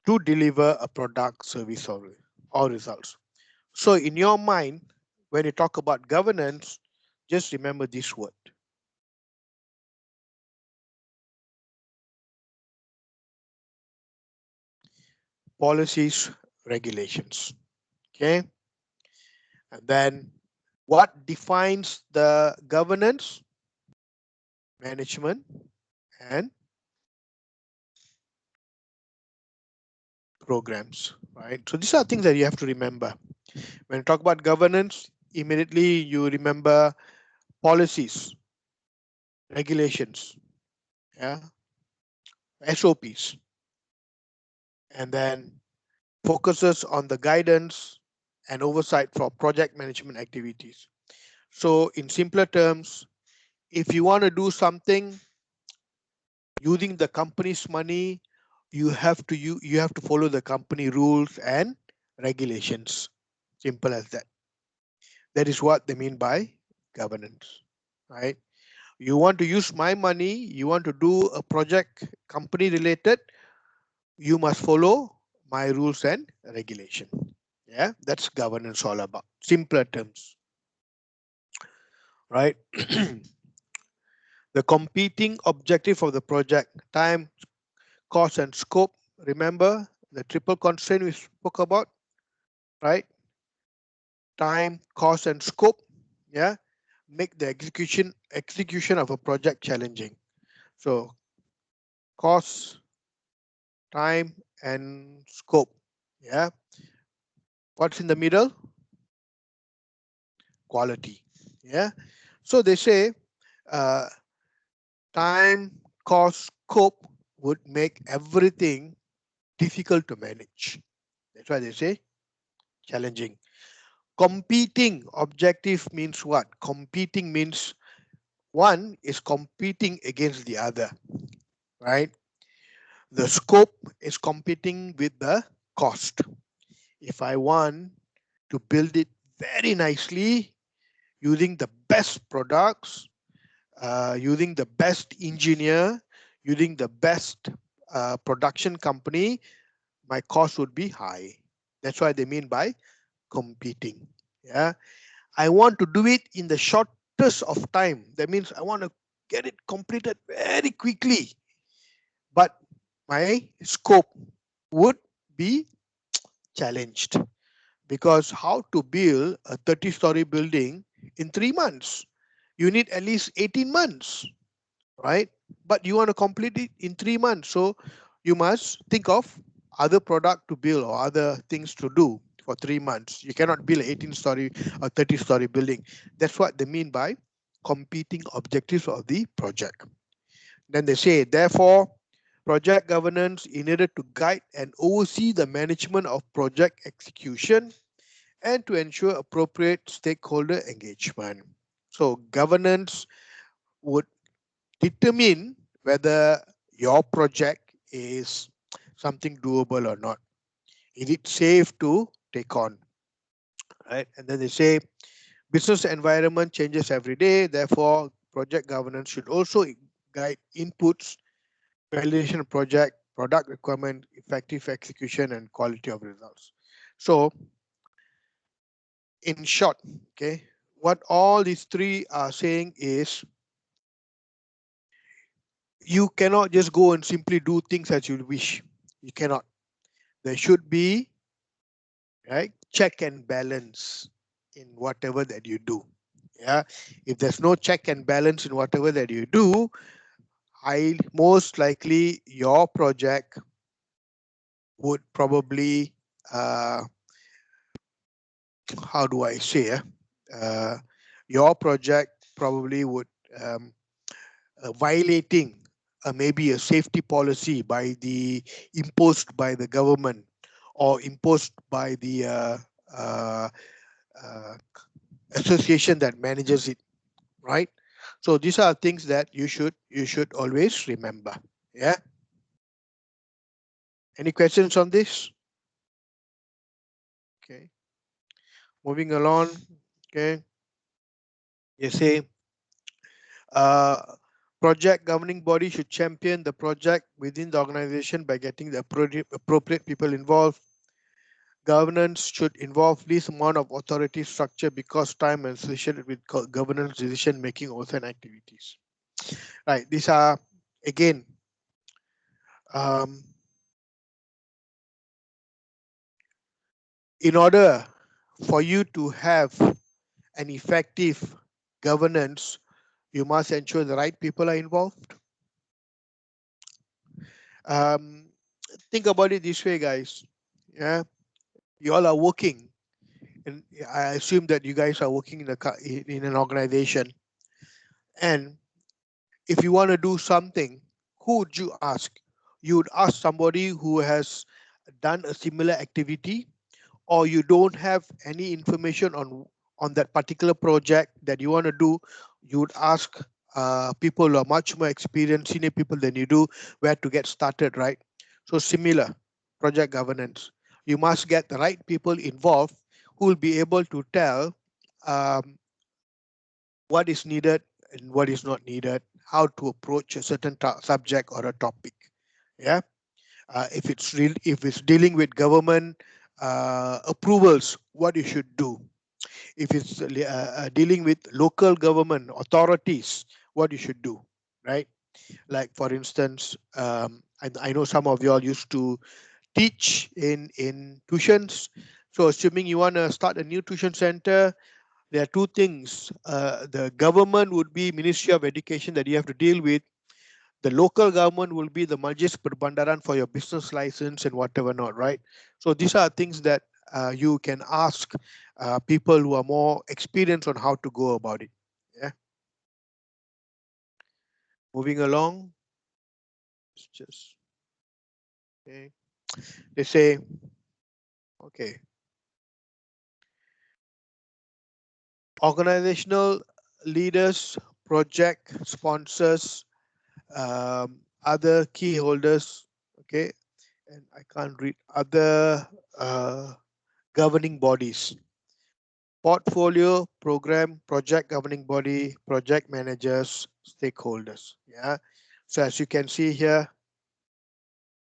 to deliver a product, service, or results. So in your mind, when you talk about governance, just remember this word. Policies, regulations. Okay. And then what defines the governance? Management and programs, right? So these are things that you have to remember. When you talk about governance, immediately you remember policies, regulations, yeah, SOPs, and then focuses on the guidance and oversight for project management activities. So in simpler terms, if you want to do something using the company's money, you have to follow the company rules and regulations. Simple as that. That is what they mean by governance, right? You want to use my money, you want to do a project company related, you must follow my rules and regulation. Yeah, that's governance all about. Simpler terms, right? The competing objective of the project, time, cost, and scope. Remember the triple constraint we spoke about, right? Time, cost, and scope. Yeah, make the execution of a project challenging. So cost, time, and scope. Yeah. What's in the middle? Quality. Yeah. So they say time, cost, scope would make everything difficult to manage. That's why they say challenging. Competing objective means what? Competing means one is competing against the other, right? The scope is competing with the cost. if I want to build it very nicely using the best products, using the best engineer, using the best production company, my cost would be high. That's what they mean by competing. Yeah, I want to do it in the shortest of time. That means I want to get it completed very quickly, but my scope would be challenged, because how to build a 30-story building in 3 months? You need at least 18 months, right? But you want to complete it in 3 months. So you must think of other product to build or other things to do for 3 months. You cannot build an 18-story or 30-story building. That's what they mean by competing objectives of the project. Then they say, therefore, project governance is needed to guide and oversee the management of project execution and to ensure appropriate stakeholder engagement. So governance would determine whether your project is something doable or not. Is it safe to take on? Right? And then they say business environment changes every day, therefore project governance should also guide inputs, validation of project, product requirement, effective execution, and quality of results. So in short, okay, what all these three are saying is you cannot just go and simply do things as you wish. You cannot. There should be, right, check and balance in whatever that you do. Yeah, if there's no check and balance in whatever that you do, most likely your project would probably how do I say your project probably would violating maybe a safety policy by the imposed by the government or imposed by the uh, uh, association that manages it, right? So these are things that you should always remember. Yeah. Any questions on this? Okay. Moving along. Okay. You say project governing body should champion the project within the organization by getting the appropriate people involved. Governance should involve least amount of authority structure because time associated with governance decision making also and activities. Right. These are again in order for you to have an effective governance, you must ensure the right people are involved. Think about it this way, guys. Yeah, you all are working, and I assume that you guys are working in an organization. And if you want to do something, who would you ask? You would ask somebody who has done a similar activity, or you don't have any information on that particular project that you want to do. You would ask people who are much more experienced, senior people than you do, where to get started, right? So similar project governance, you must get the right people involved who will be able to tell what is needed and what is not needed, how to approach a certain subject or a topic. Yeah, if it's dealing with government approvals, what you should do. If it's dealing with local government authorities, what you should do, right? Like for instance, I know some of you all used to teach in tuitions. So assuming you want to start a new tuition center, there are two things. The government would be Ministry of Education that you have to deal with. The local government will be the Majlis Perbandaran for your business license and whatever not, right? So these are things that you can ask people who are more experienced on how to go about it. Yeah. Moving along. Just okay. They say, okay. Organizational leaders, project sponsors, other key holders, okay, and I can't read other governing bodies. Portfolio, program, project governing body, project managers, stakeholders. Yeah. So as you can see here,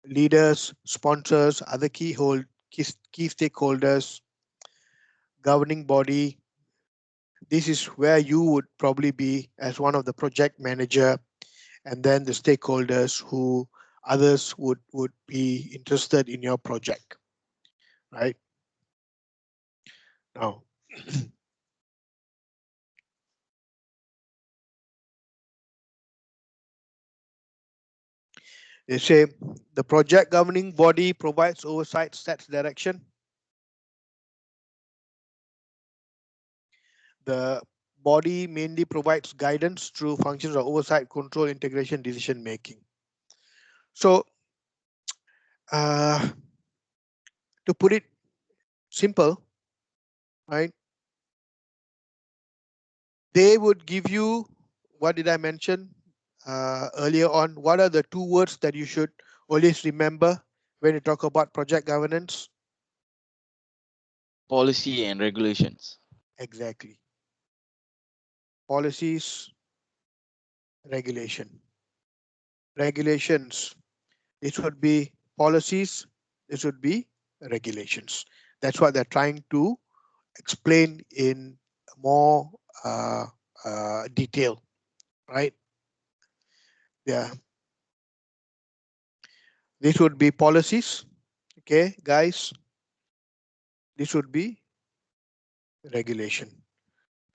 leaders, sponsors, other key stakeholders, governing body. This is where you would probably be as one of the project manager, and then the stakeholders who others would be interested in your project, right? Now, they say the project governing body provides oversight, sets direction. The body mainly provides guidance through functions of oversight, control, integration, decision making. So, to put it simple, right? They would give you, what did I mention earlier on? What are the two words that you should always remember when you talk about project governance? Policy and regulations. Exactly. Policies, regulation. Regulations. This would be policies. This would be regulations. That's what they're trying to explain in more detail, right? Yeah. This would be policies. Okay, guys. This would be regulation.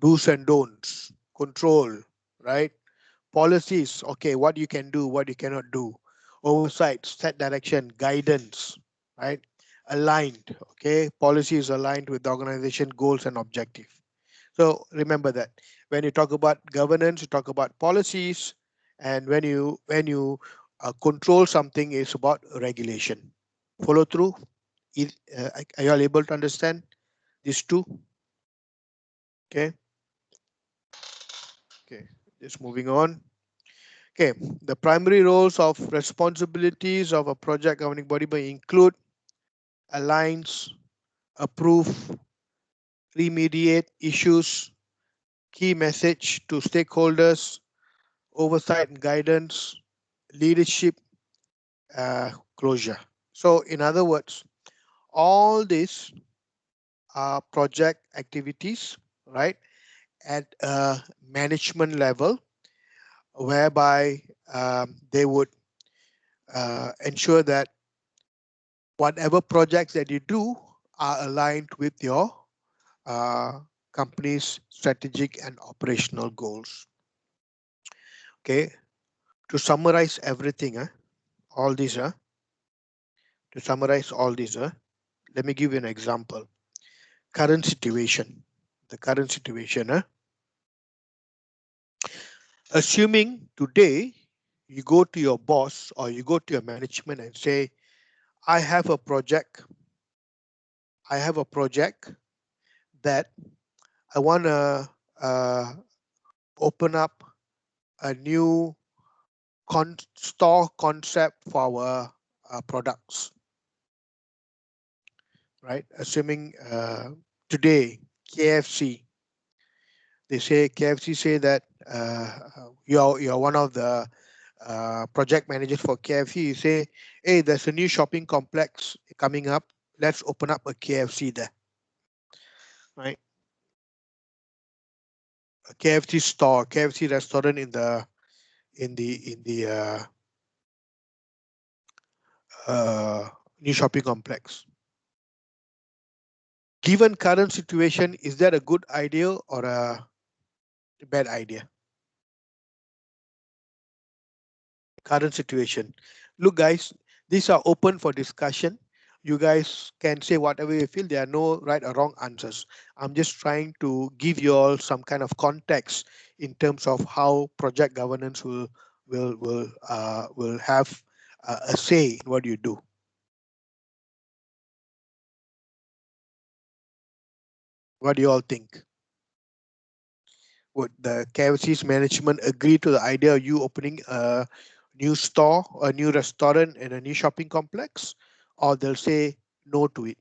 Do's and don'ts. Control, right? Policies. Okay, what you can do, what you cannot do. Oversight, set direction, guidance, right? Aligned. Okay, policy is aligned with the organization goals and objective. So remember that when you talk about governance, you talk about policies, and when you control something, it's about regulation. Follow through. Are you all able to understand these two? Okay. Okay. Just moving on. Okay. The primary roles of responsibilities of a project governing body may include aligns, approve, remediate issues, key message to stakeholders, oversight and guidance, leadership, closure. So in other words, all these are project activities, right, at a management level, whereby they would ensure that whatever projects that you do are aligned with your company's strategic and operational goals. Okay, to summarize everything, all these, to summarize all these, let me give you an example. Current situation, the current situation. Assuming today you go to your boss or you go to your management and say, I have a project that I want to open up a new store concept for our products, right? Assuming today KFC, they say KFC say that you're one of the project managers for KFC. You say, hey, there's a new shopping complex coming up. Let's open up a KFC there, right? A KFC store, KFC restaurant in the new shopping complex. Given current situation, is that a good idea or a bad idea? Current situation. Look, guys, these are open for discussion. You guys can say whatever you feel. There are no right or wrong answers. I'm just trying to give you all some kind of context in terms of how project governance will have a say in what you do. What do you all think? Would the KFC's management agree to the idea of you opening a new store, a new restaurant, and a new shopping complex, or they'll say no to it?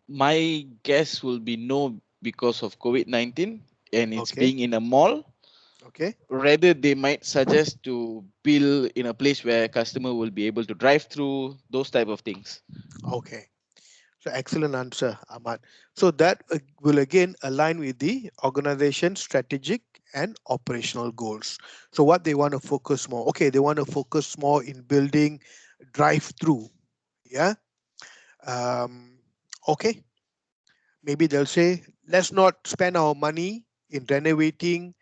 My guess will be no because of COVID-19 and it's Okay. being in a mall. Okay. Rather, they might suggest to build in a place where customer will be able to drive through those type of things. Okay. So excellent answer, Ahmad. So that will again align with the organization strategic and operational goals. So what they want to focus more. Okay, they want to focus more in building drive-through. Yeah. Um, okay. Maybe they'll say, let's not spend our money in renovating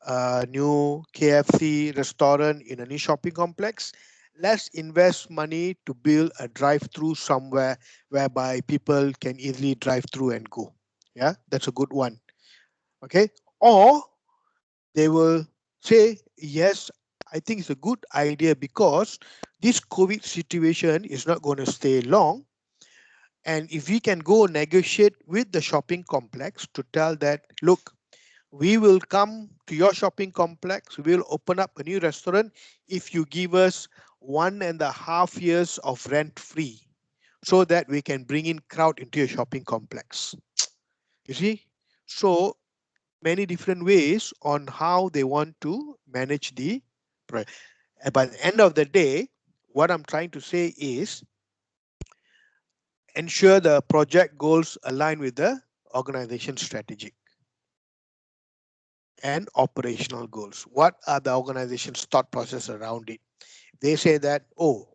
a new KFC restaurant in a new shopping complex. Let's invest money to build a drive-through somewhere whereby people can easily drive through and go. Yeah, that's a good one. Okay. Or they will say, yes, I think it's a good idea because this COVID situation is not going to stay long. And if we can go negotiate with the shopping complex to tell that, look, we will come to your shopping complex, we will open up a new restaurant if you give us 1.5 years of rent free so that we can bring in crowd into your shopping complex. You see? So many different ways on how they want to manage the project. By the end of the day, what I'm trying to say is ensure the project goals align with the organization strategic and operational goals. What are the organization's thought process around it? They say that, oh,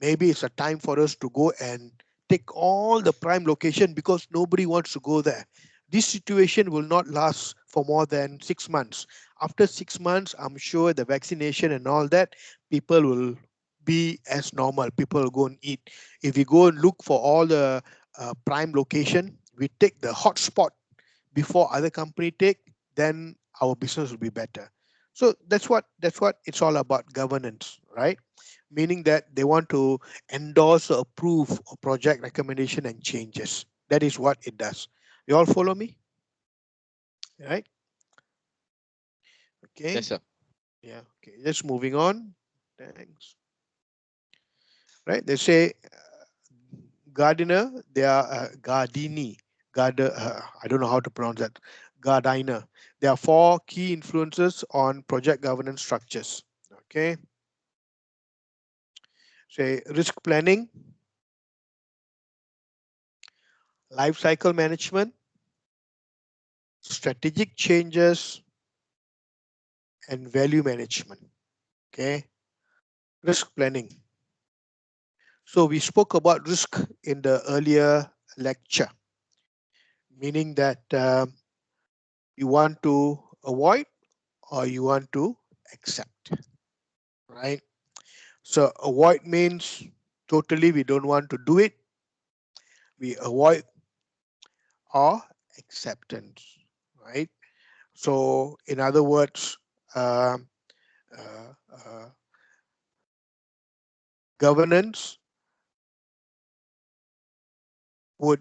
maybe it's a time for us to go and take all the prime location because nobody wants to go there. This situation will not last for more than 6 months. After 6 months, I'm sure the vaccination and all that, people will be as normal. People will go and eat. If we go and look for all the prime location, we take the hot spot before other company take, then our business will be better. So that's what it's all about, governance, right? Meaning that they want to endorse or approve a project recommendation and changes. That is what it does. You all follow me? Right? Okay. Yes, sir. Yeah. Okay. Just moving on. Thanks. Right. They say Gardiner, they are Gardini. I don't know how to pronounce that. Gardiner. There are 4 key influences on project governance structures. Okay. Say risk planning, life cycle management, strategic changes, and value management. Okay. Risk planning. So we spoke about risk in the earlier lecture, meaning that you want to avoid or you want to accept, right? So avoid means totally we don't want to do it. We avoid or acceptance, right? So in other words, um, uh, uh, governance would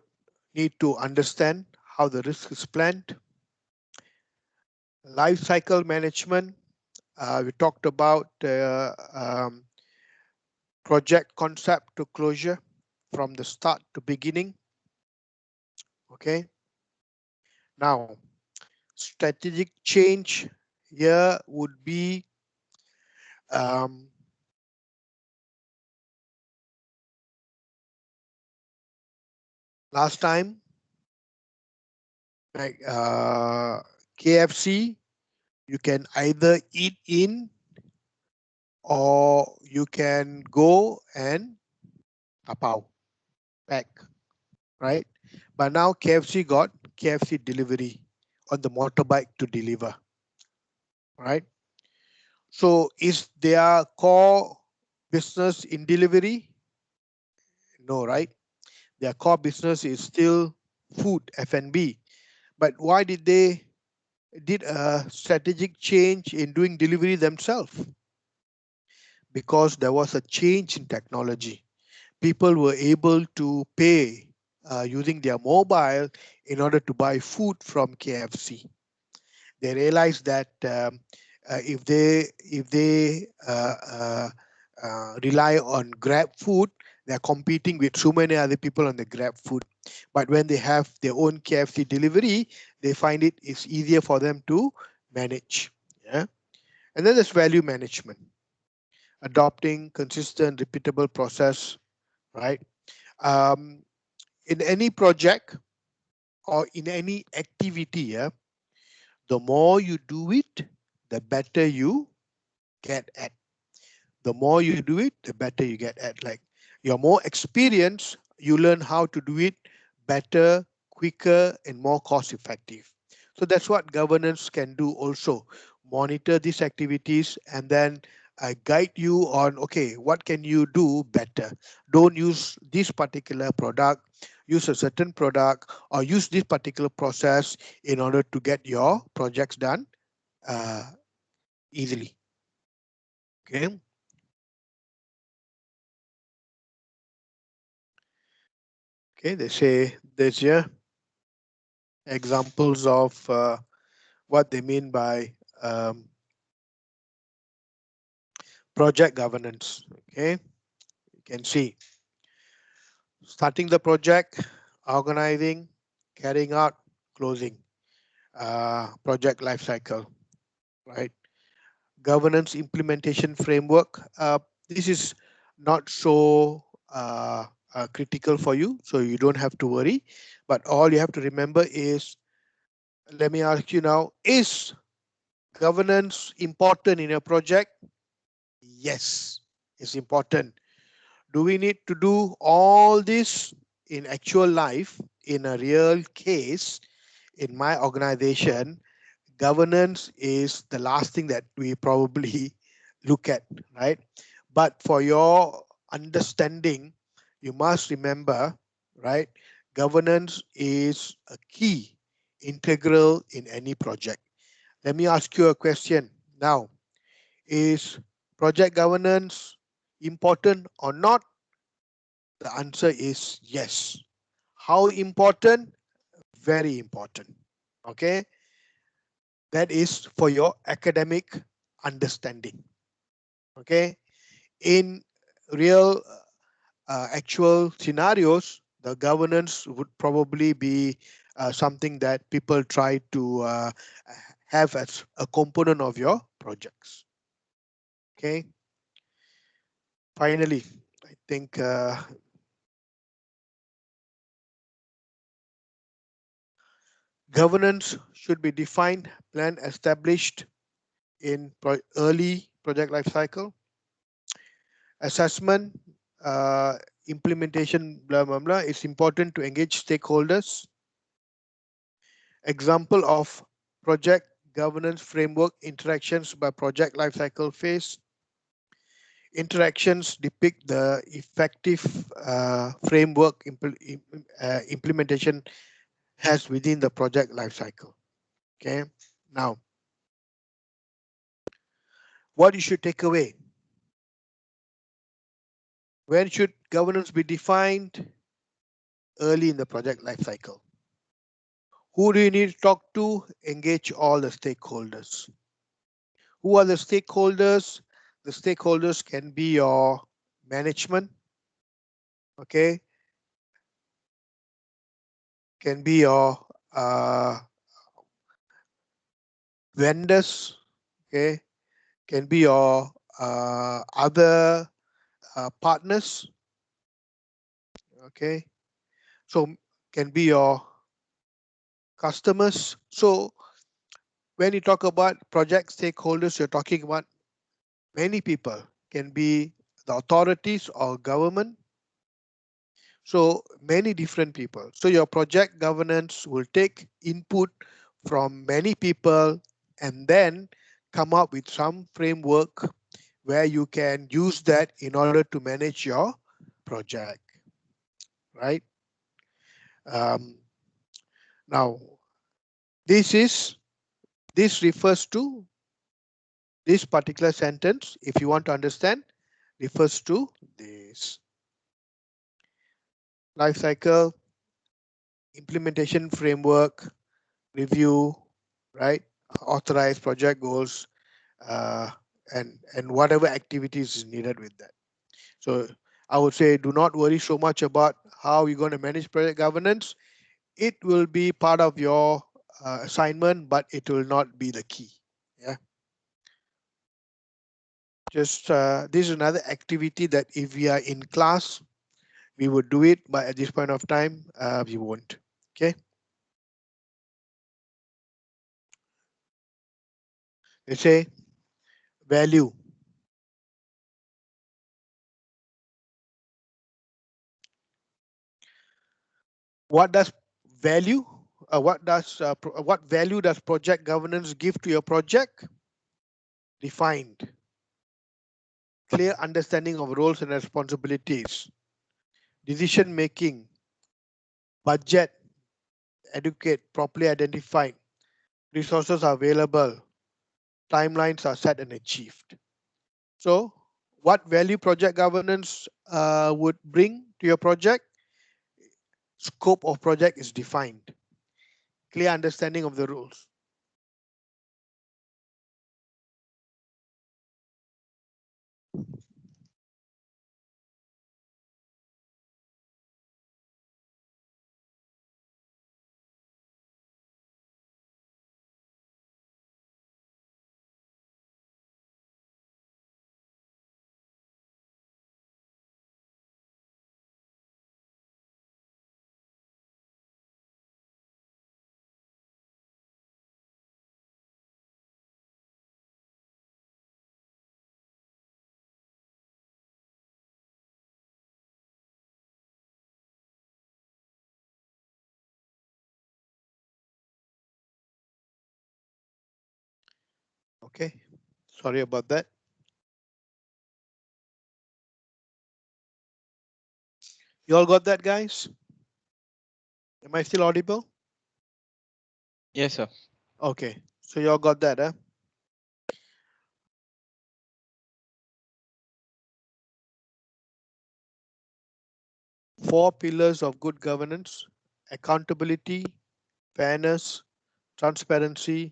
need to understand how the risk is planned. Life cycle management, we talked about project concept to closure from the start to beginning. Okay. Now, strategic change here would be um, last time, like KFC, you can either eat in or you can go and tapao, pack, right? But now KFC got KFC delivery on the motorbike to deliver, right? So is their core business in delivery? No, right? Their core business is still food, F&B. But why did they did a strategic change in doing delivery themselves? Because there was a change in technology. People were able to pay using their mobile in order to buy food from KFC. They realized that if they rely on Grab food, They're competing with so many other people on the Grab food. But when they have their own KFC delivery, they find it's easier for them to manage. Yeah. And then there's value management, adopting consistent, repeatable process, right? In any project or in any activity, yeah, the more you do it, the better you get at. The more you do it, the better you get at. Like you're more experienced, you learn how to do it better, quicker, and more cost effective. So that's what governance can do also. Monitor these activities and then guide you on, okay, what can you do better? Don't use this particular product, use a certain product, or use this particular process in order to get your projects done easily. Okay. Okay, they say there's here examples of what they mean by project governance. Okay, you can see starting the project, organizing, carrying out, closing, project life cycle, right? Governance implementation framework. This is not so critical for you, so you don't have to worry. But all you have to remember is, let me ask you now, is governance important in a project? Yes, it's important. Do we need to do all this in actual life, in a real case? In my organization, governance is the last thing that we probably look at, right? But for your understanding, you must remember, right? Governance is a key, integral in any project. Let me ask you a question now. Is project governance important or not? The answer is yes. How important? Very important. Okay. That is for your academic understanding. Okay. In real actual scenarios, the governance would probably be something that people try to have as a component of your projects. Okay. Finally, I think governance should be defined, planned, established in early project life cycle. Assessment, implementation, blah, blah, blah. It's important to engage stakeholders. Example of project governance framework interactions by project lifecycle phase. Interactions depict the effective framework implementation has within the project lifecycle. Okay, now what you should take away? When should governance be defined? Early in the project lifecycle. Who do you need to talk to? Engage all the stakeholders. Who are the stakeholders? The stakeholders can be your management, okay? Can be your vendors, okay? Can be your other partners, okay? So can be your customers. So when you talk about project stakeholders, you're talking about many people. Can be the authorities or government. So many different people. So your project governance will take input from many people and then come up with some framework where you can use that in order to manage your project, right? Now, this refers to this particular sentence. If you want to understand, refers to this life cycle, implementation framework, review, right? Authorize project goals, and whatever activities is needed with that. So I would say do not worry so much about how you're going to manage project governance. It will be part of your assignment, but it will not be the key. Yeah. Just this is another activity that if we are in class, we would do it, but at this point of time, we won't. Okay. They say value. What does value? What value does project governance give to your project? Defined. Clear understanding of roles and responsibilities. Decision making. Budget. Educate. Properly identified. Resources are available. Timelines are set and achieved. So, what value project governance would bring to your project? Scope of project is defined. Clear understanding of the rules. Okay, sorry about that. You all got that, guys? Am I still audible? Yes, sir. Okay, so you all got that, huh? Four pillars of good governance: accountability, fairness, transparency,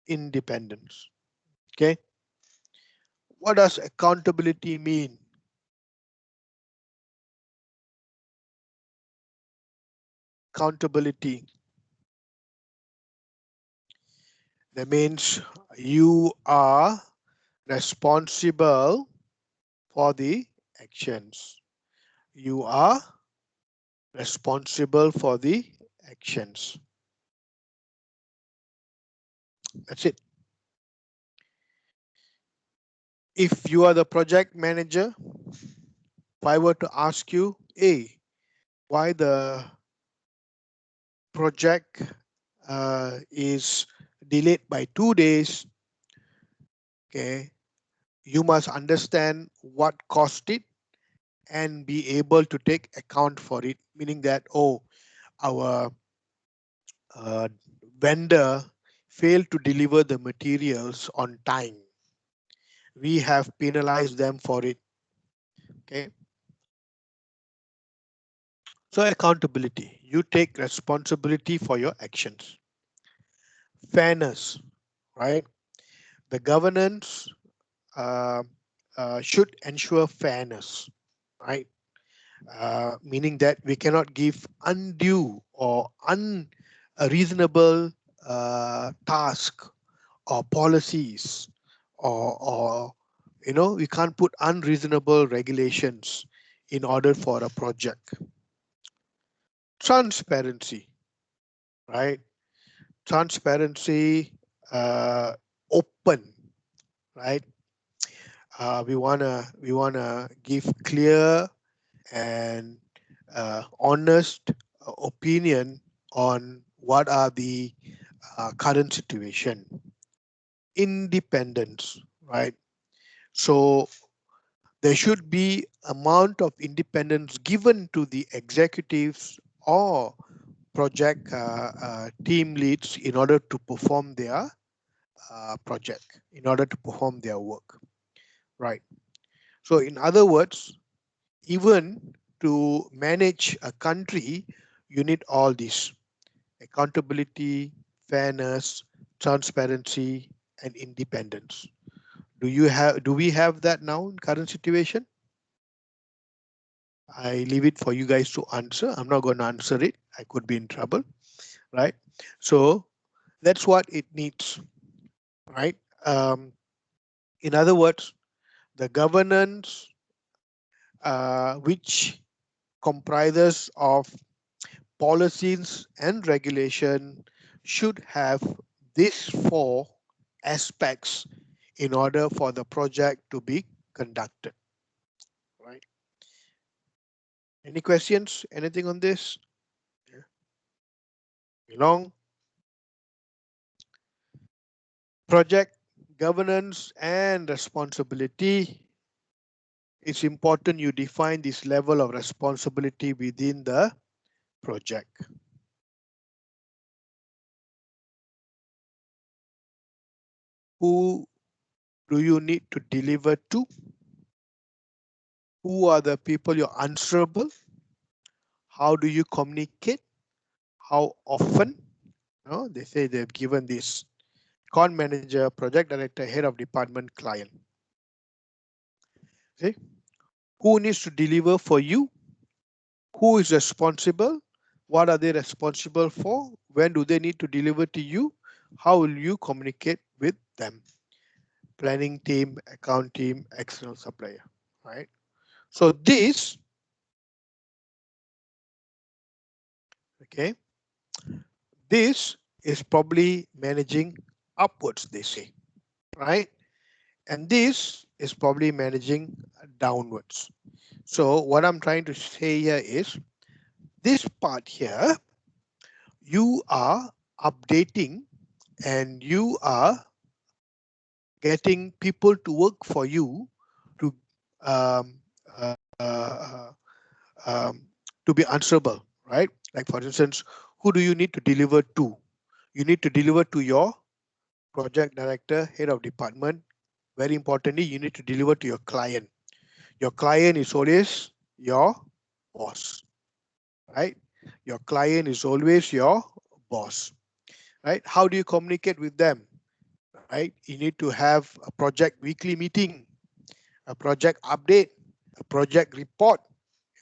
independence. Okay. What does accountability mean? Accountability. That means you are responsible for the actions. You are responsible for the actions. That's it. If you are the project manager, if I were to ask you, hey, why the project is delayed by 2 days, okay, you must understand what caused it and be able to take account for it, meaning that, oh, our uh, vendor failed to deliver the materials on time. We have penalized them for it. Okay. So accountability, you take responsibility for your actions. Fairness, right? The governance uh, should ensure fairness, right? Meaning that we cannot give undue or unreasonable task or policies, or we can't put unreasonable regulations in order for a project. Transparency, right? Transparency, open, right? We wanna give clear and honest opinion on what are the current situation. Independence, right? So there should be amount of independence given to the executives or project team leads in order to perform their project, in order to perform their work, right? So in other words, even to manage a country, you need all this: accountability, fairness, transparency, and independence. Do we have that now in current situation? I leave it for you guys to answer. I'm not going to answer it. I could be in trouble, right? So that's what it needs, right? In other words, the governance, which comprises of policies and regulation, should have these four aspects in order for the project to be conducted, right? Any questions? Anything on this? Long project governance and responsibility. It's important you define this level of responsibility within the project. Who do you need to deliver to? Who are the people you're answerable? How do you communicate? How often? No, they say they've given this account manager, project director, head of department, client. See, who needs to deliver for you? Who is responsible? What are they responsible for? When do they need to deliver to you? How will you communicate with them? Planning team, account team, external supplier, right? So this, okay, this is probably managing upwards, they say, right? And this is probably managing downwards. So what I'm trying to say here is this part here, you are updating and you are getting people to work for you to um, uh, uh, um, to be answerable, right? Like for instance, who do you need to deliver to? You need to deliver to your project director, head of department. Very importantly, you need to deliver to your client. Your client is always your boss, right? Your client is always your boss, right? How do you communicate with them, right? You need to have a project weekly meeting, a project update, a project report.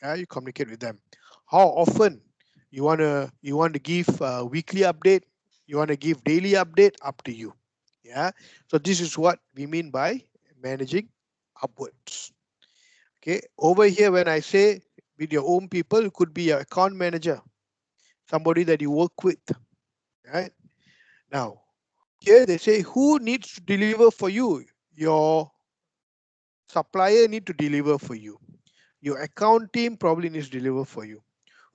Yeah, you communicate with them. How often you want to give a weekly update? You want to give daily update? Up to you. Yeah. So this is what we mean by managing upwards. Okay. Over here, when I say with your own people, it could be your account manager, somebody that you work with. Right. Now, here they say who needs to deliver for you? Your supplier need to deliver for you. Your account team probably needs to deliver for you.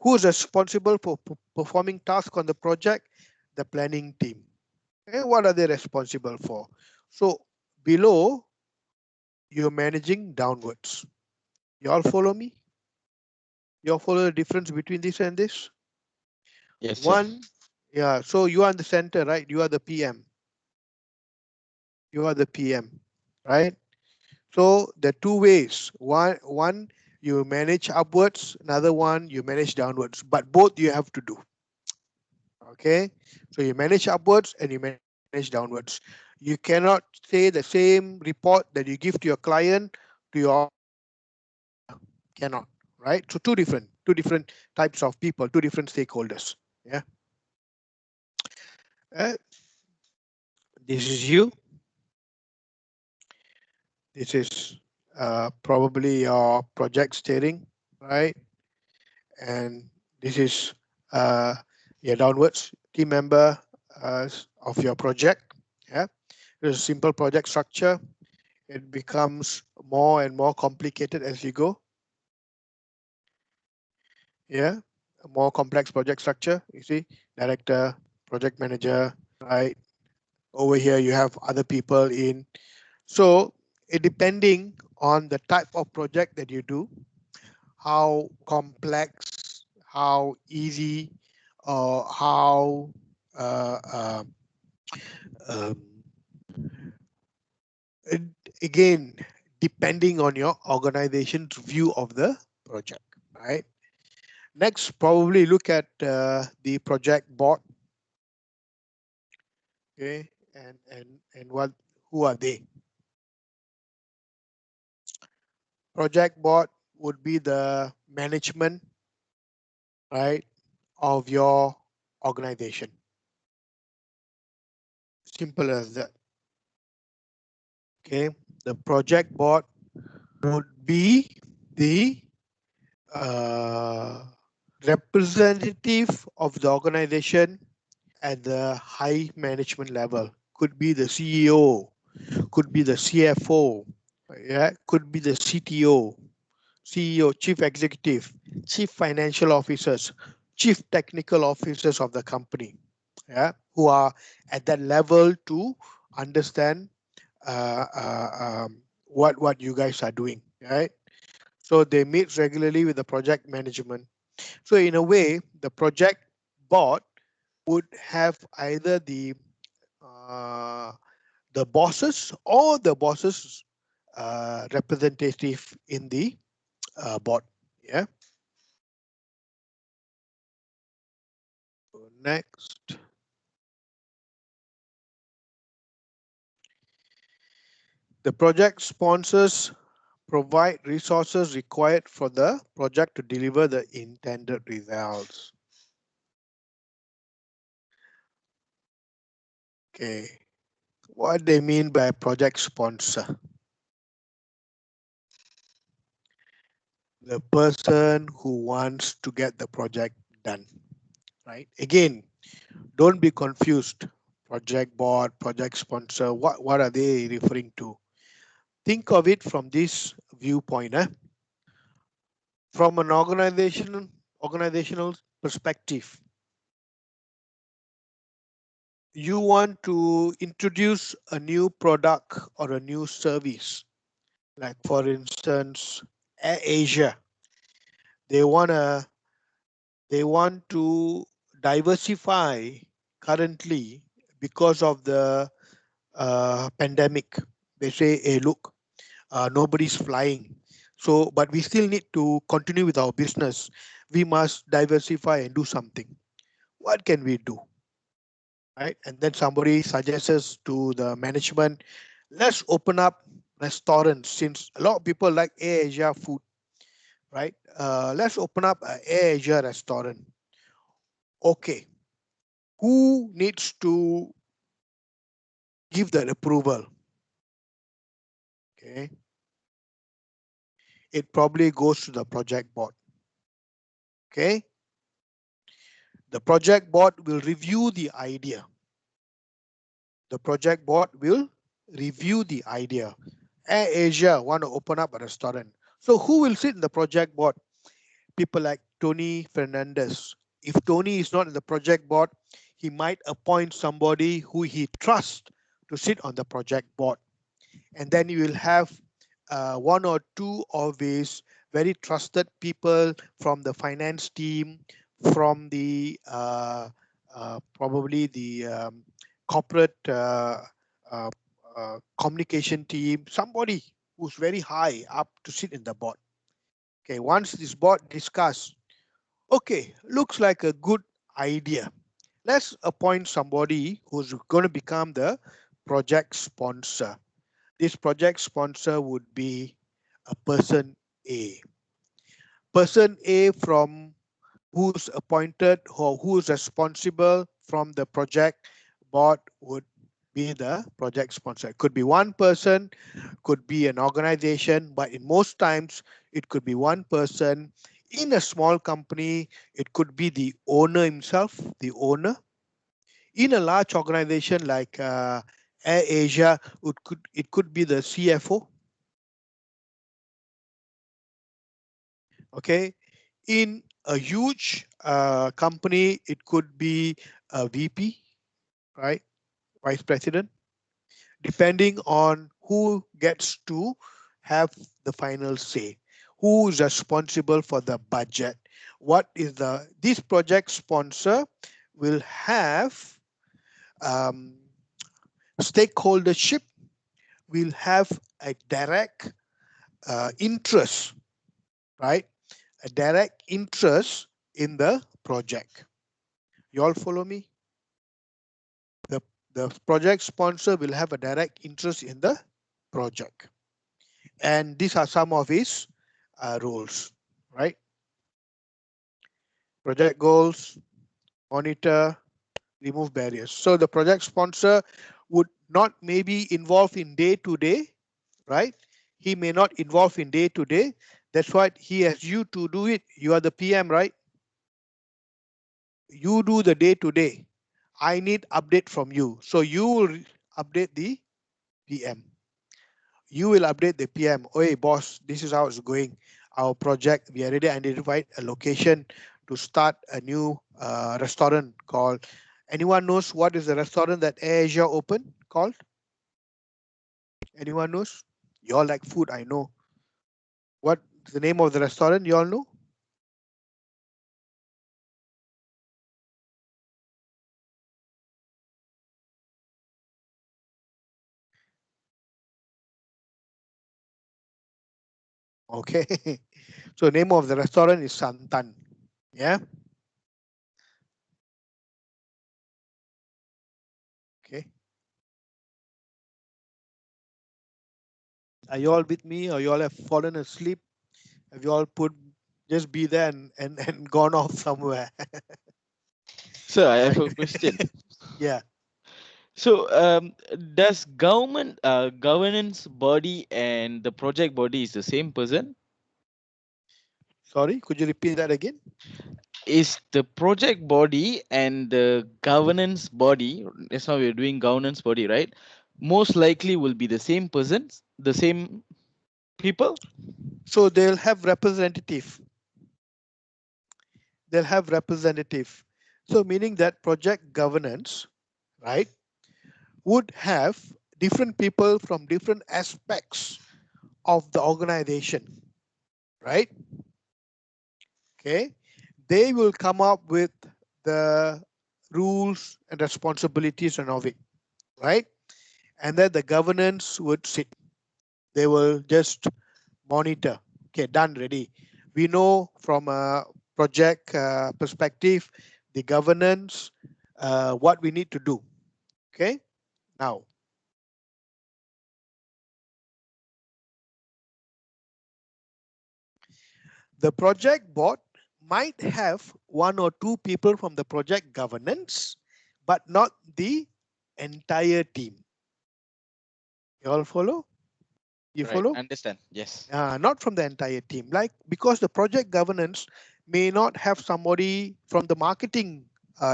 Who is responsible for performing tasks on the project? The planning team. And what are they responsible for? So below, you're managing downwards. You all follow me? You all follow the difference between this and this? Yes, sir. One, yeah, so you are in the center, right? You are the PM. You are the PM, right? So there are two ways. One you manage upwards, another one you manage downwards, but both you have to do. Okay, so you manage upwards and you manage downwards. You cannot say the same report that you give to your client to your cannot, right? So two different types of people, two different stakeholders. Yeah. This is you. This is probably your project steering, right? And this is your downwards team member of your project. Yeah, there's a simple project structure. It becomes more and more complicated as you go. Yeah, a more complex project structure. You see, director, project manager, right? Over here you have other people in. So it depending on the type of project that you do, how complex, how easy, or how um, again, depending on your organization's view of the project, right? Next, probably look at the project board. Okay, and who are they? Project board would be the management, right, of your organization. Simple as that. Okay, the project board would be the representative of the organization at the high management level. Could be the CEO, could be the CFO, yeah, could be the CTO, CEO, Chief Executive, Chief Financial Officers, Chief Technical Officers of the company, yeah, who are at that level to understand what you guys are doing, right? So they meet regularly with the project management. So in a way, the project board would have either the bosses or the bosses representative in the board. Yeah. Next. The project sponsors provide resources required for the project to deliver the intended results. Okay. What they mean by project sponsor? The person who wants to get the project done, right? Again, don't be confused. Project board, project sponsor, what are they referring to? Think of it from this viewpoint. From an organizational perspective, you want to introduce a new product or a new service. Like for instance, AirAsia. They want to diversify currently because of the pandemic. They say, hey, look, nobody's flying. So, but we still need to continue with our business. We must diversify and do something. What can we do? Right? And then somebody suggests to the management, let's open up restaurants since a lot of people like AirAsia food, right? Let's open up an AirAsia restaurant. Okay. Who needs to give that approval? Okay. It probably goes to the project board. Okay. The project board will review the idea. The project board will review the idea. AirAsia want to open up a restaurant. So who will sit in the project board? People like Tony Fernandez. If Tony is not in the project board, he might appoint somebody who he trusts to sit on the project board. And then you will have one or two of his very trusted people from the finance team, from the probably the corporate communication team, somebody who's very high up to sit in the board. Okay, once this board discuss, okay, looks like a good idea. Let's appoint somebody who's going to become the project sponsor. This project sponsor would be a person A. Person A from who's appointed or who's responsible from the project board would be the project sponsor. It could be one person, could be an organization, but in most times it could be one person. In a small company, it could be the owner himself, the owner. In a large organization like AirAsia, it could be the CFO. Okay, in a huge company, it could be a VP, right? Vice President, depending on who gets to have the final say, who is responsible for the budget. What is this project sponsor will have stakeholdership, will have a direct interest, right? A direct interest in the project. You all follow me? The project sponsor will have a direct interest in the project. And these are some of his roles, right? Project goals, monitor, remove barriers. So the project sponsor would not maybe involve in day to day, right? He may not involve in day to day. That's why he has you to do it. You are the PM, right? You do the day to day. I need update from you. So you will update the PM. You will update the PM. Oh, hey, boss, this is how it's going. Our project, we already identified a location to start a new restaurant called. Anyone knows what is the restaurant that Air Asia opened called? Anyone knows? You all like food, I know. What's the name of the restaurant? You all know? Okay. So name of the restaurant is Santan. Yeah. Okay. Are you all with me, or you all have fallen asleep? Have you all put just be there and gone off somewhere? Sir, I have a question. Yeah. So, does governance body and the project body is the same person? Sorry, could you repeat that again? Is the project body and the governance body, that's how we're doing governance body, right? Most likely will be the same persons, the same people? So they'll have representative. They'll have representative. So meaning that project governance, right, would have different people from different aspects of the organization, right? Okay. They will come up with the rules and responsibilities and of it, right? And then the governance would sit. They will just monitor. Okay, done, ready. We know from a project perspective, the governance, what we need to do. Okay, now the project board might have one or two people from the project governance, but not the entire team. You all follow? You Right, follow? understand, yes. Not from the entire team. Like, because the project governance may not have somebody from the marketing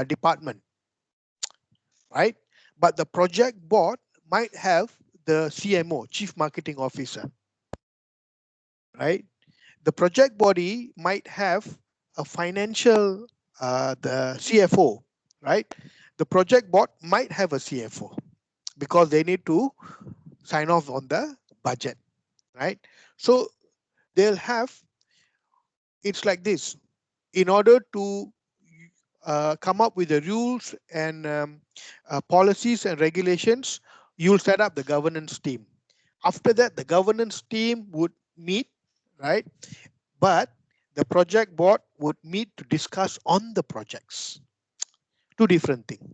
department, right? But the project board might have the CMO, Chief Marketing Officer, right? The project body might have a financial, the CFO, right? The project board might have a CFO because they need to sign off on the budget, right? So they'll have, it's like this. In order to come up with the rules and policies and regulations, you'll set up the governance team. After that, the governance team would meet, right? But the project board would meet to discuss on the projects. Two different things.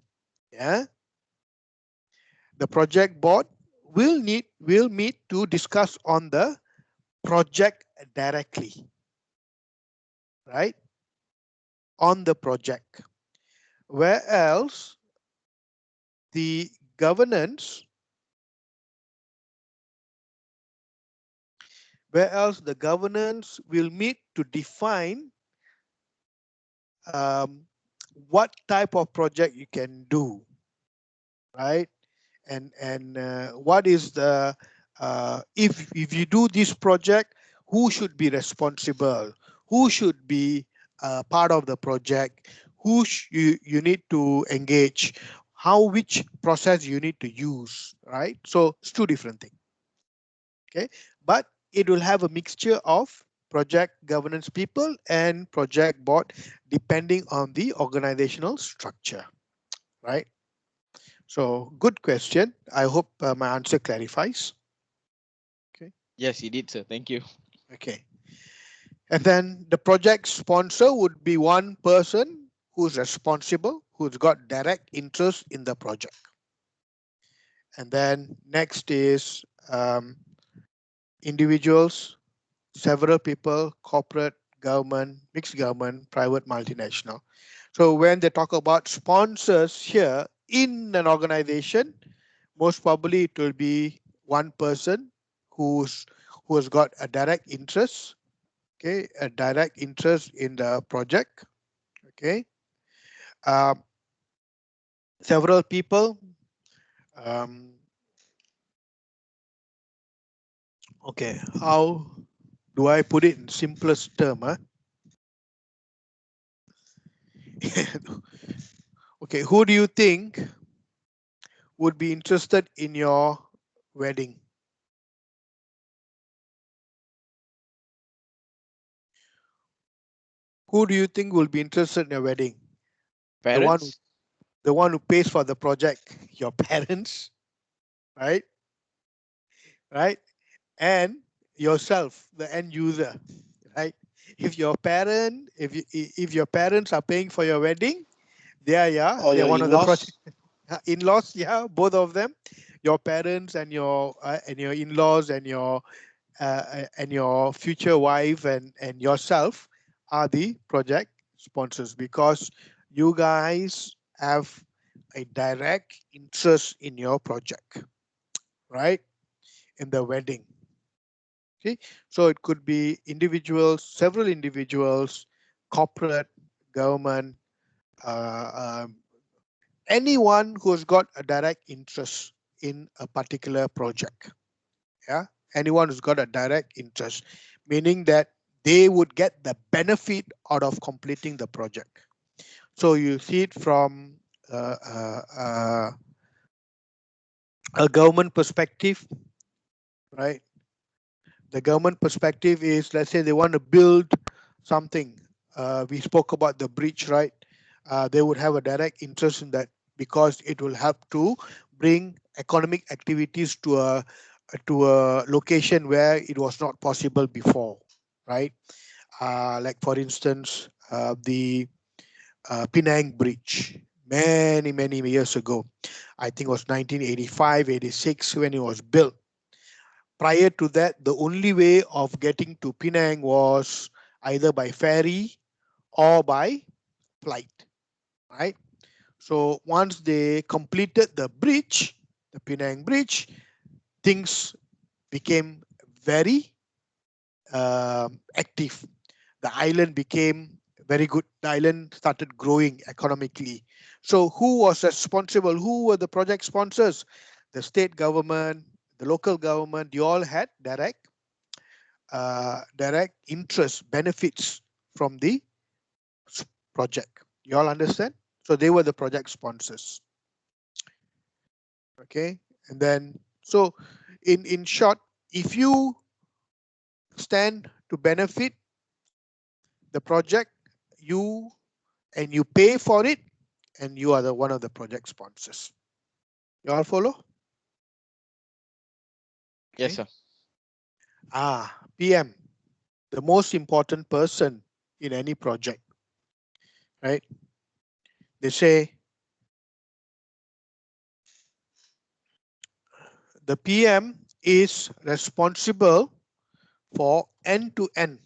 Yeah. The project board will meet to discuss on the project directly, right? On the project. Where else the governance, will meet to define what type of project you can do, right? And what is the if you do this project, who should be responsible, who should be part of the project, who you need to engage, which process you need to use, right? So it's two different things. Okay, but it will have a mixture of project governance people and project board depending on the organizational structure, right? So good question. I hope my answer clarifies. Okay. Yes, he did, sir. Thank you. Okay. And then the project sponsor would be one person who's responsible, who's got direct interest in the project. And then next is individuals several people, corporate, government, mixed government, private, multinational. So when they talk about sponsors here in an organization, most probably it will be one person who has got a direct interest, okay, a direct interest in the project, okay. Um, Several people, um, okay, how do I put it in simplest term? Huh? Okay, who do you think would be interested in your wedding? Who do you think will be interested in your wedding? The one, Parents? the one who pays for the project, your parents, right? Right? And yourself, the end user, right? If your parents are paying for your wedding, Or they're your one of the project in-laws. in-laws, yeah, both of them, your parents and your in-laws and your future wife and yourself are the project sponsors because you guys have a direct interest in your project, right? In the wedding. Okay, so it could be individuals, several individuals, corporate, government, uh, um, anyone who's got a direct interest in a particular project. Yeah, anyone who's got a direct interest, meaning that they would get the benefit out of completing the project. So you see it from uh, uh, uh, a government perspective, right? The government perspective is, let's say they want to build something. We spoke about the bridge, right? They would have a direct interest in that because it will help to bring economic activities to a location where it was not possible before, right? Like for instance, the Penang Bridge, many years ago. I think it was 1985, 86 when it was built. Prior to that, the only way of getting to Penang was either by ferry or by flight, right? So once they completed the bridge, the Penang Bridge, things became very active. The island became very good. The island started growing economically. So who was responsible? Who were the project sponsors? The state government, the local government, they all had direct interest benefits from the project. You all understand? So they were the project sponsors. Okay, and then so in short, if you stand to benefit the project, you and you pay for it, and you are the one of the project sponsors. You all follow? Yes, Okay. sir. PM, the most important person in any project, right? They say the PM is responsible for end to end.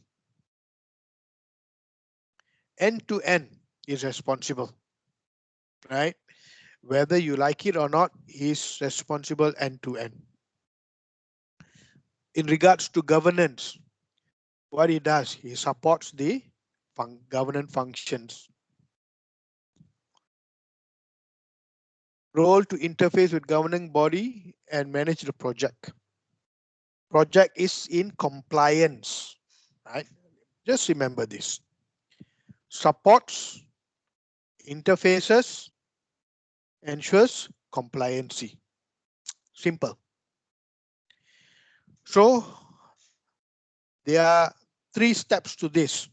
End to end is responsible, right? Whether you like it or not, he's responsible end to end. In regards to governance, what he does, he supports the governance functions. Role to interface with governing body and manage the project. Project is in compliance, right? Just remember this. Supports, interfaces, ensures compliancy. Simple. So there are 3 steps to this.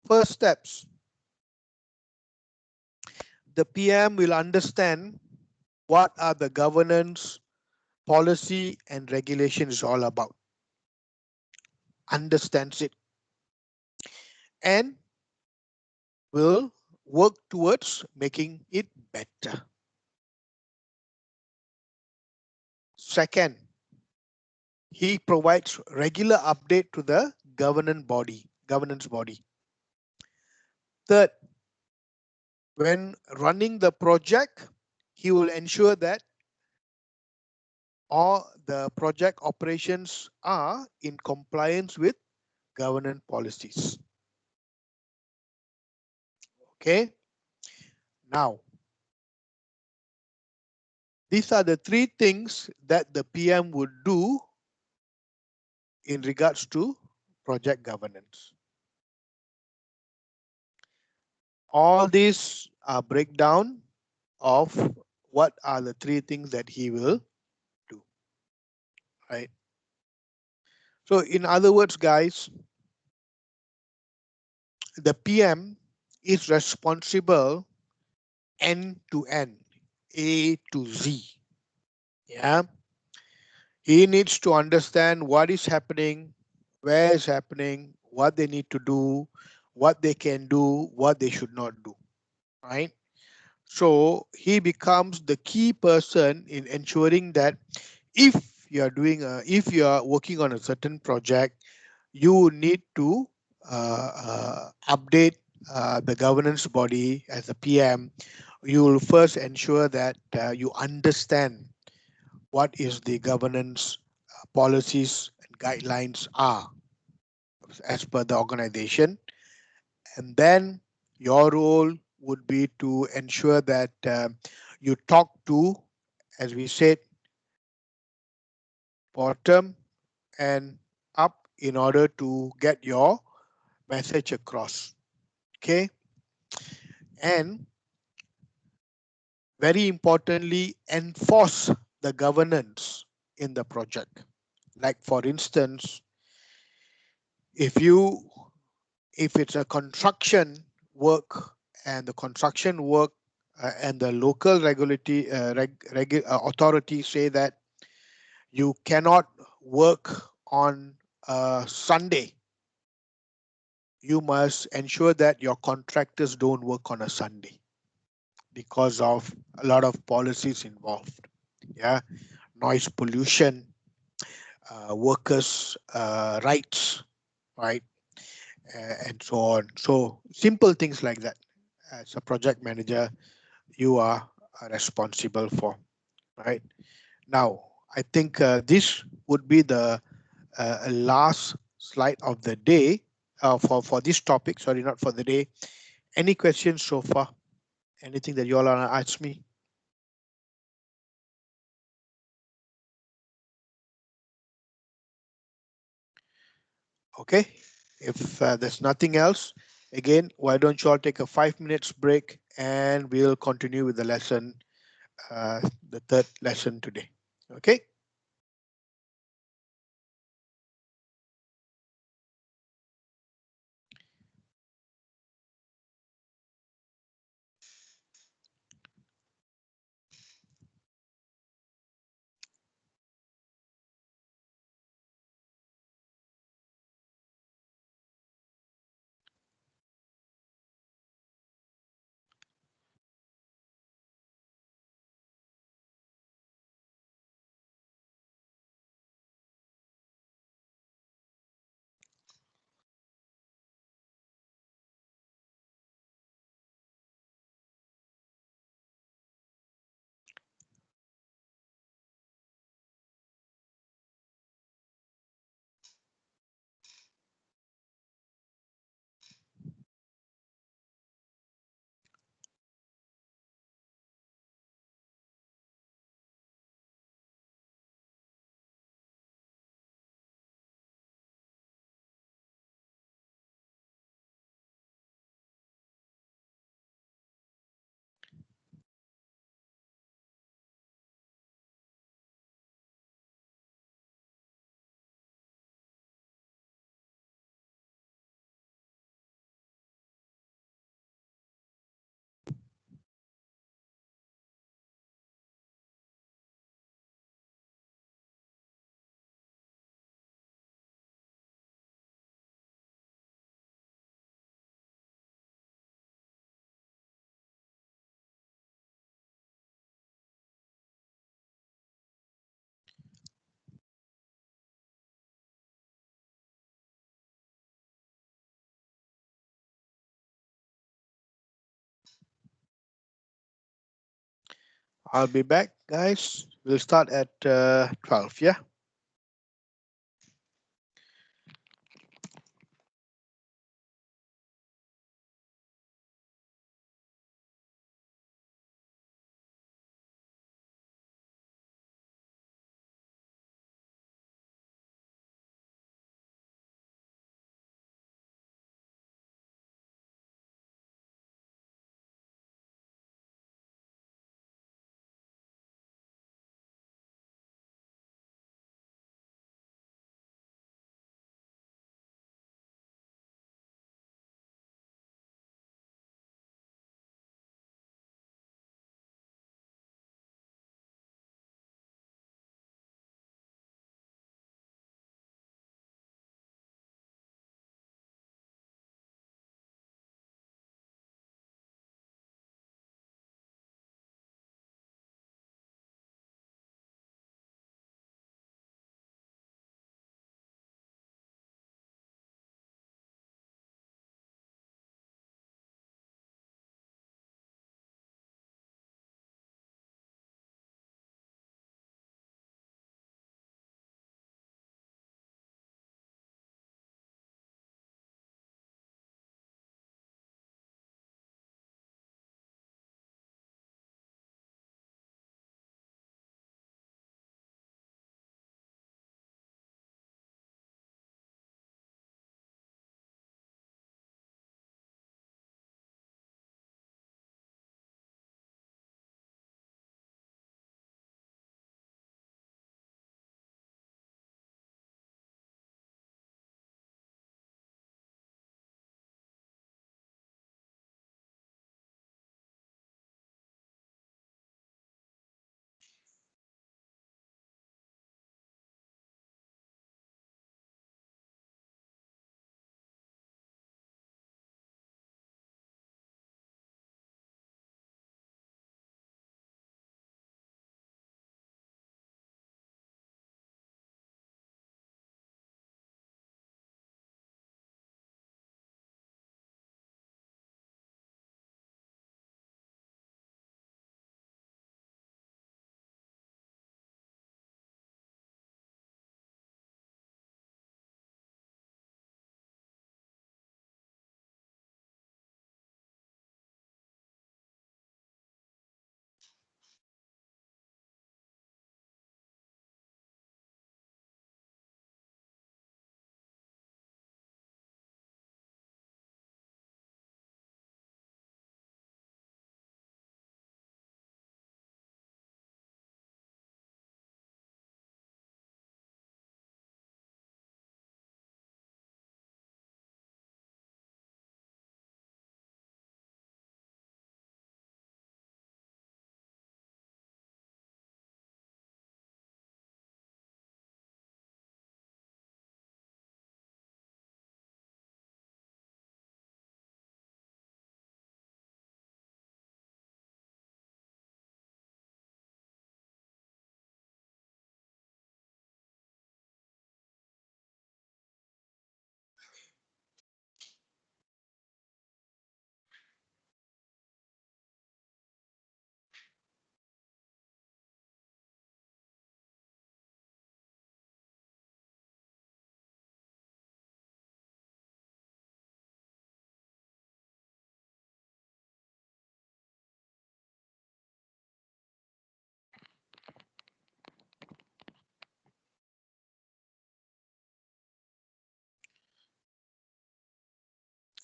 First steps, the PM will understand what are the governance, policy and regulations all about. Understands it and will work towards making it better. Second, he provides regular update to the governance body. Third, when running the project, he will ensure that all the project operations are in compliance with governance policies. Okay. Now, these are the three things that the PM would do in regards to project governance. All these are breakdown of what are the three things that he will do, right? So in other words, guys, the PM is responsible end to end, A to Z. Yeah. He needs to understand what is happening, where is happening, what they need to do, what they can do, what they should not do, right? So he becomes the key person in ensuring that if if you are working on a certain project, you need to update the governance body as a PM. You will first ensure that you understand what is the governance policies and guidelines are as per the organization, and then your role would be to ensure that you talk to, as we said, bottom and up in order to get your message across. Okay. And very importantly, enforce the governance in the project. Like for instance, if it's a construction work and the construction work and the local regulatory authority say that you cannot work on Sunday, you must ensure that your contractors don't work on a Sunday because of a lot of policies involved. Yeah, noise pollution, workers' rights, right, and so on. So simple things like that. As a project manager, you are responsible for, right? Now, I think this would be the last slide of the day for this topic. Sorry, not for the day. Any questions so far? Anything that you all want to ask me? Okay, if there's nothing else, again, why don't you all take a 5 minutes break and we'll continue with the lesson, the third lesson today. Okay. I'll be back, guys. We'll start at 12, yeah?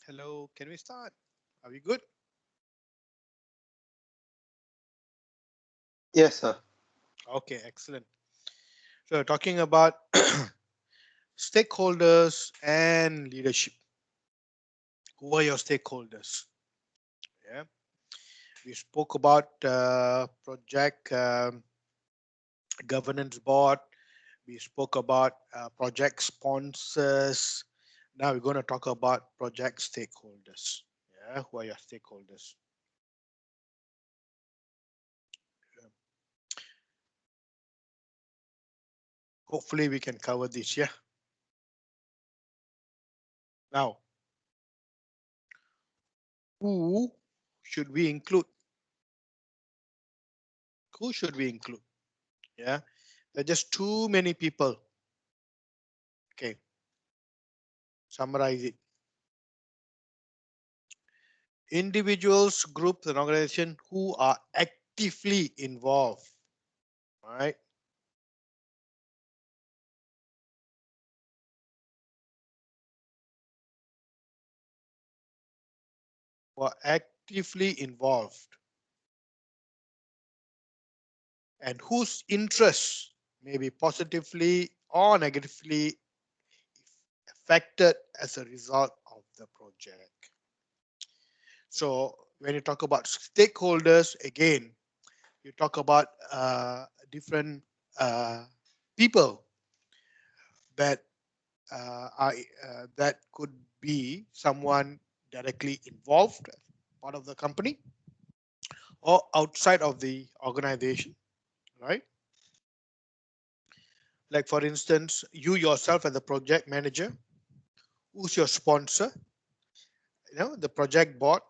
Hello, can we start? Are we good? Yes, sir. Okay, excellent. So, talking about stakeholders and leadership. Who are your stakeholders? Yeah, we spoke about project governance board. We spoke about project sponsors. Now we're going to talk about project stakeholders. Yeah, who are your stakeholders? Yeah. Hopefully, we can cover this. Yeah. Now, who should we include? Who should we include? Yeah, there are just too many people. Okay, summarize it. Individuals, groups, and organizations who are actively involved. All right. Who are actively involved and whose interests may be positively or negatively affected as a result of the project. So when you talk about stakeholders, again, you talk about different people that that could be someone directly involved, part of the company, or outside of the organization, right? Like for instance, you yourself as a project manager, who's your sponsor? You know, the project board,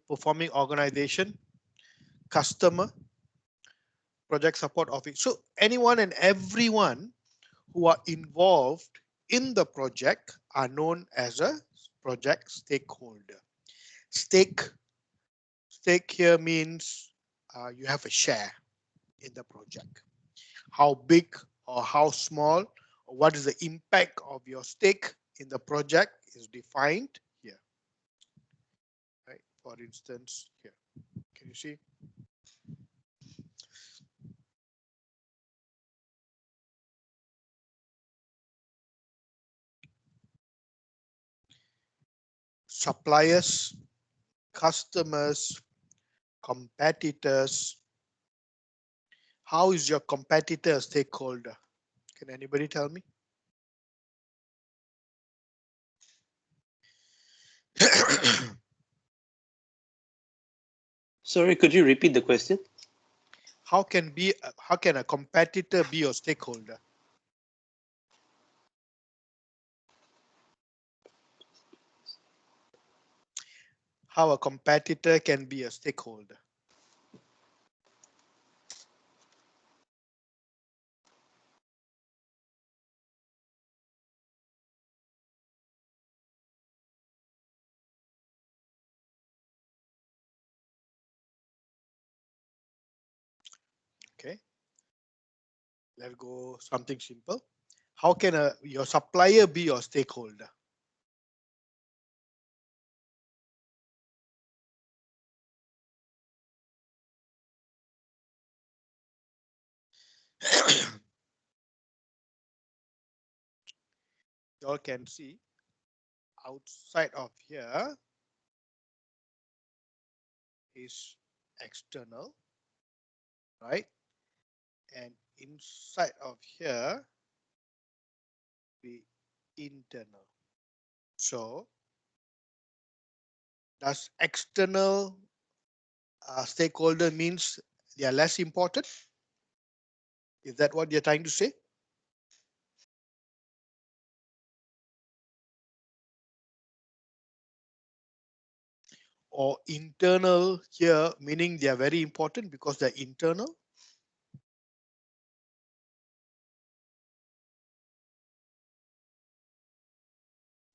performing organization, customer, project support office. So anyone and everyone who are involved in the project are known as a project stakeholder. Stake here means you have a share in the project. How big or how small, or what is the impact of your stake in the project is defined here. Right? For instance, here, can you see? Suppliers, customers, competitors. How is your competitor a stakeholder? Can anybody tell me? Sorry, could you repeat the question? How can a competitor be your stakeholder? How a competitor can be a stakeholder? Okay, let's go something simple. How can your supplier be your stakeholder? You all can see outside of here is external, right? And inside of here be internal. So does external stakeholder means they are less important? Is that what you're trying to say? Or internal here meaning they are very important because they're internal?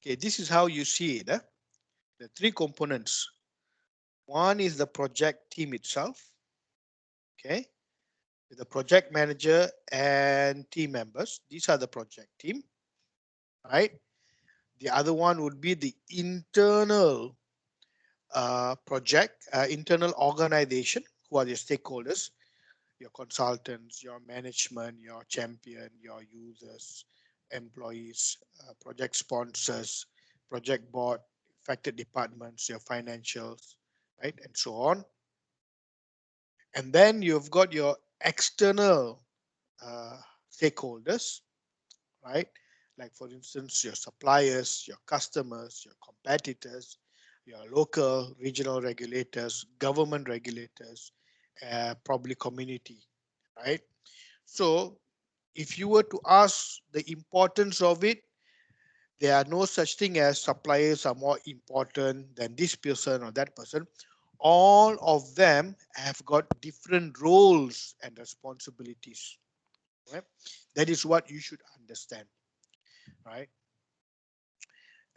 Okay, this is how you see it. The three components. One is the project team itself. Okay, the project manager and team members. These are the project team, right? The other one would be the internal internal organization, who are the stakeholders, your consultants, your management, your champion, your users, employees, project sponsors, project board, affected departments, your financials, right, and so on. And then you've got your external stakeholders, right? Like for instance, your suppliers, your customers, your competitors, your local, regional regulators, government regulators, probably community, right? So if you were to ask the importance of it, there are no such thing as suppliers are more important than this person or that person. all of them have got different roles and responsibilities. Right? That is what you should understand. Right?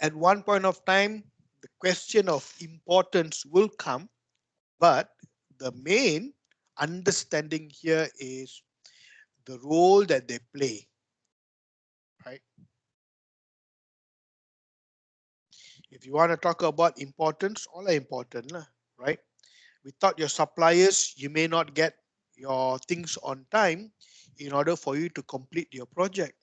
At one point of time, the question of importance will come, but the main understanding here is the role that they play. Right? If you want to talk about importance, all are important, right? Without your suppliers, you may not get your things on time in order for you to complete your project.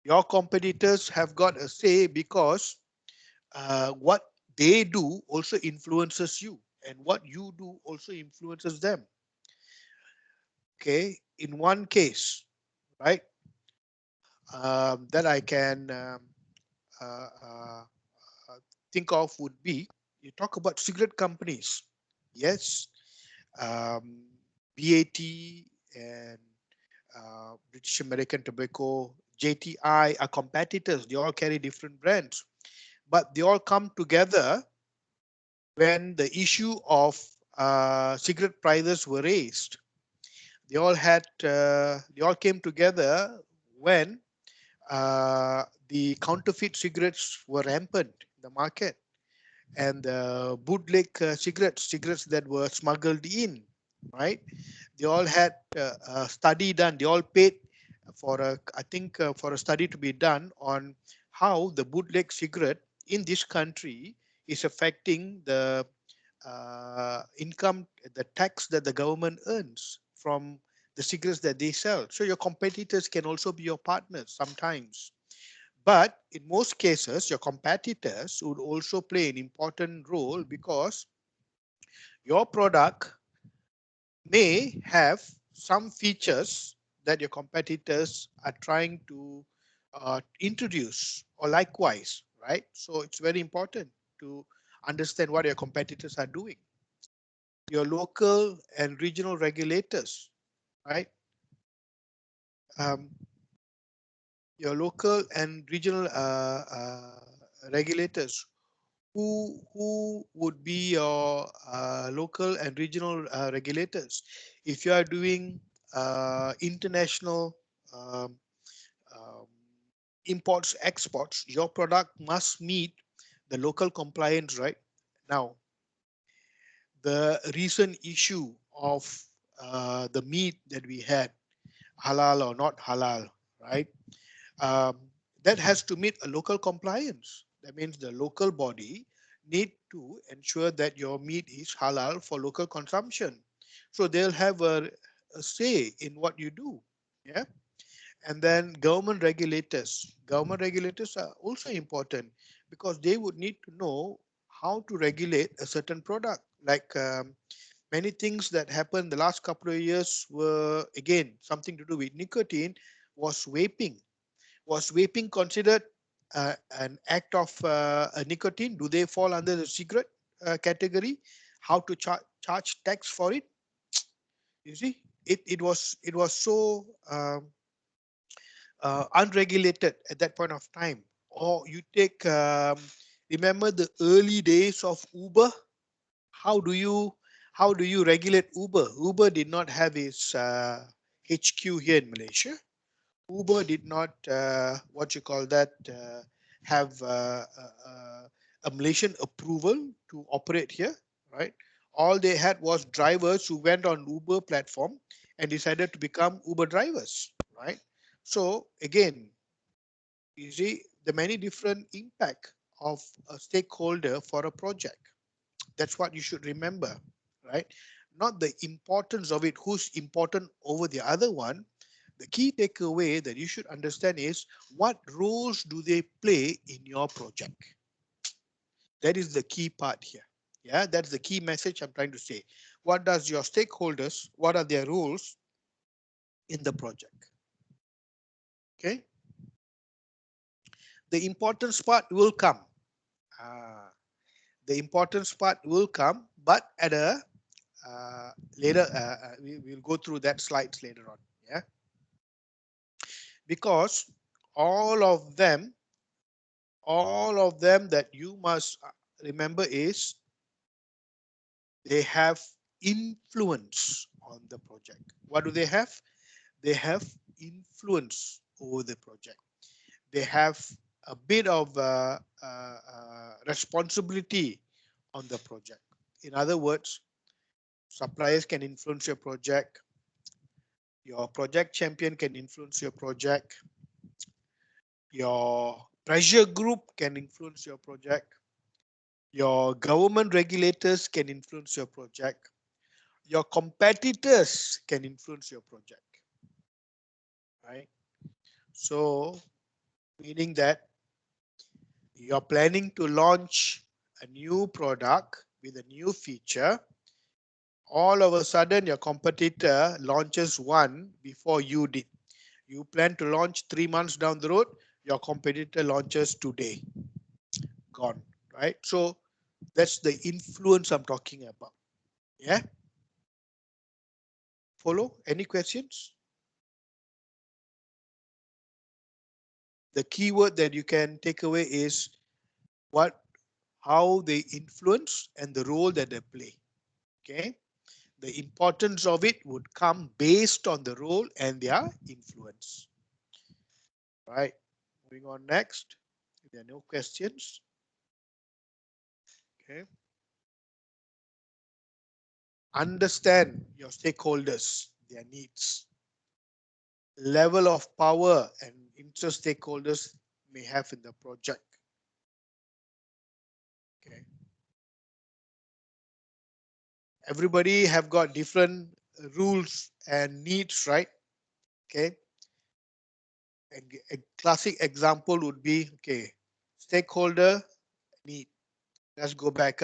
Your competitors have got a say because what they do also influences you, and what you do also influences them. Okay, in one case, right, that I can uh, uh, think of would be, you talk about cigarette companies. Yes, um, BAT and British American Tobacco, JTI are competitors. They all carry different brands, but they all come together when the issue of cigarette prices were raised. They all came together when the counterfeit cigarettes were rampant in the market, and the bootleg cigarettes that were smuggled in, right? They all had a study done. They all paid for I think, for a study to be done on how the bootleg cigarette in this country is affecting the income, the tax that the government earns from the cigarettes that they sell. So your competitors can also be your partners sometimes. But in most cases, your competitors would also play an important role because your product may have some features that your competitors are trying to introduce, or likewise, right? So it's very important to understand what your competitors are doing. Your local and regional regulators, right? Um, your local and regional regulators, who would be your local and regional regulators. If you are doing international um, um, imports, exports, your product must meet the local compliance, right? Now, the recent issue of the meat that we had, halal or not halal, right? Um, that has to meet a local compliance. That means the local body need to ensure that your meat is halal for local consumption. So they'll have a say in what you do. Yeah. And then government regulators are also important because they would need to know how to regulate a certain product. Like many things that happened the last couple of years were, again, something to do with nicotine. Was vaping. Was vaping considered an act of a nicotine? Do they fall under the cigarette category? How to charge tax for it? You see, it was so unregulated at that point of time. Or you take, remember the early days of Uber? How do you regulate Uber? Uber did not have its HQ here in Malaysia. Uber did not, what you call that, have a Malaysian approval to operate here, right? All they had was drivers who went on Uber platform and decided to become Uber drivers, right? So again, you see the many different impact of a stakeholder for a project. That's what you should remember, right? Not the importance of it, who's important over the other one. The key takeaway that you should understand is what roles do they play in your project? That is the key part here. Yeah, that's the key message I'm trying to say. What does your stakeholders, what are their roles in the project? Okay. The importance part will come. The importance part will come, but at a later, we'll go through that slides later on. Yeah. Because all of them that you must remember, is they have influence on the project. What do they have? They have influence over the project. They have a bit of responsibility on the project. In other words, suppliers can influence your project. Your project champion can influence your project. Your pressure group can influence your project. Your government regulators can influence your project. Your competitors can influence your project. Right? So, meaning that you're planning to launch a new product with a new feature. All of a sudden, your competitor launches one before you did. You plan to launch 3 months down the road, your competitor launches today. Gone, right? So that's the influence I'm talking about. Yeah? Follow? Any questions? The keyword that you can take away is how they influence and the role that they play. Okay? The importance of it would come based on the role and their influence. Right? Moving on next. If there are no questions. Okay. Understand your stakeholders, their needs, level of power and interest stakeholders may have in the project. Okay. Everybody have got different rules and needs, right? Okay. A classic example would be, okay, stakeholder need. Let's go back.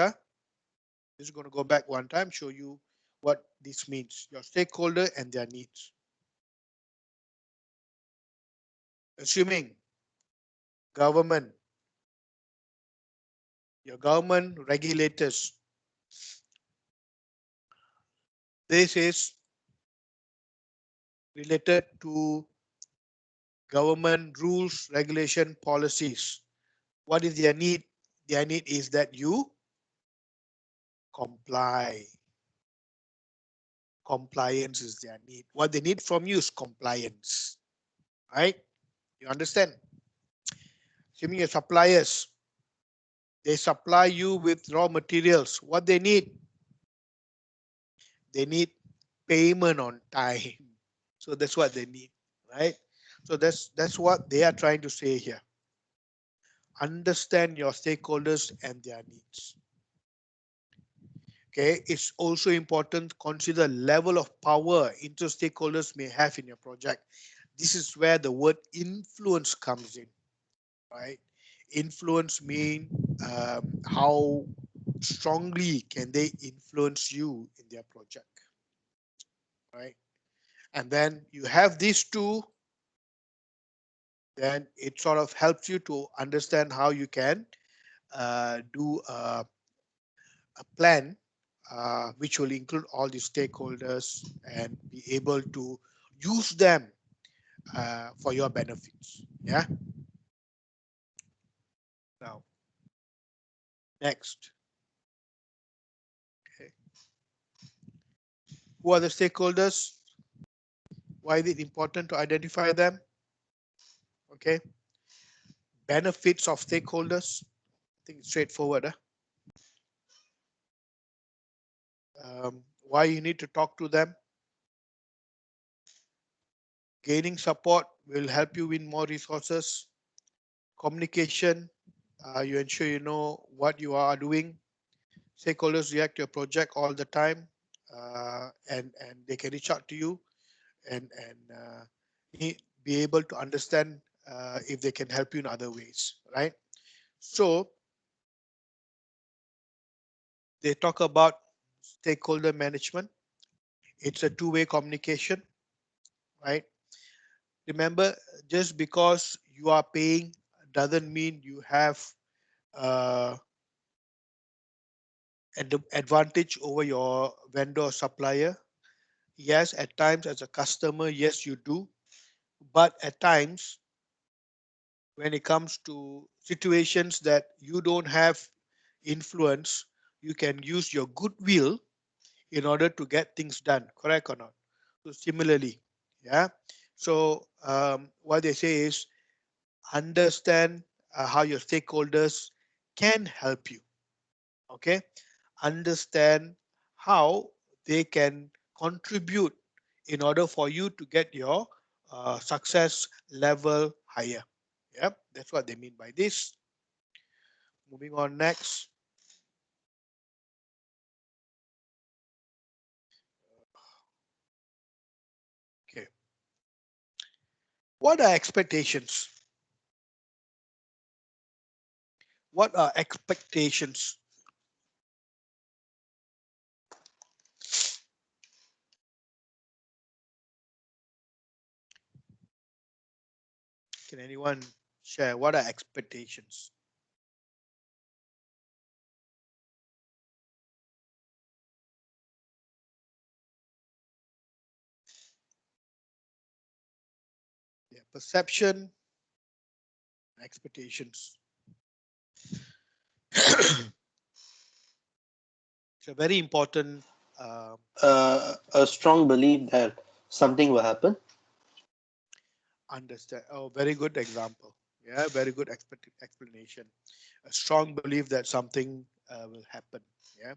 Just going to go back one time, show you what this means. Your stakeholder and their needs. Assuming government, your government regulators. This is related to government rules, regulation, policies. What is their need? Their need is that you comply. Compliance is their need. What they need from you is compliance. Right? You understand? Assuming your suppliers, they supply you with raw materials. What they need? They need payment on time. So that's what they need, right? So that's what they are trying to say here. Understand your stakeholders and their needs. Okay, it's also important to consider level of power inter stakeholders may have in your project. This is where the word influence comes in, right? Influence mean how strongly can they influence you in their project, right? And then you have these two, then it sort of helps you to understand how you can do a plan which will include all the stakeholders and be able to use them for your benefits. Yeah. Now, next. Okay. Who are the stakeholders? Why is it important to identify them? Okay. Benefits of stakeholders. I think it's straightforward. Why you need to talk to them? Gaining support will help you win more resources. Communication, you ensure you know what you are doing. Stakeholders react to your project all the time, and they can reach out to you and be able to understand if they can help you in other ways, right? So they talk about stakeholder management. It's a two-way communication, right? Remember, just because you are paying doesn't mean you have an advantage over your vendor or supplier. Yes, at times as a customer, yes, you do. But at times, when it comes to situations that you don't have influence, you can use your goodwill in order to get things done, correct or not? So similarly, yeah. So what they say is understand how your stakeholders can help you. Okay, understand how they can contribute in order for you to get your success level higher. Yep, that's what they mean by this. Moving on next. Okay. What are expectations? What are expectations? Can anyone share what are expectations? Yeah, perception, expectations. It's a very important A strong belief that something will happen. understand. Oh, very good example. Yeah, very good explanation. A strong belief that something will happen. Yeah.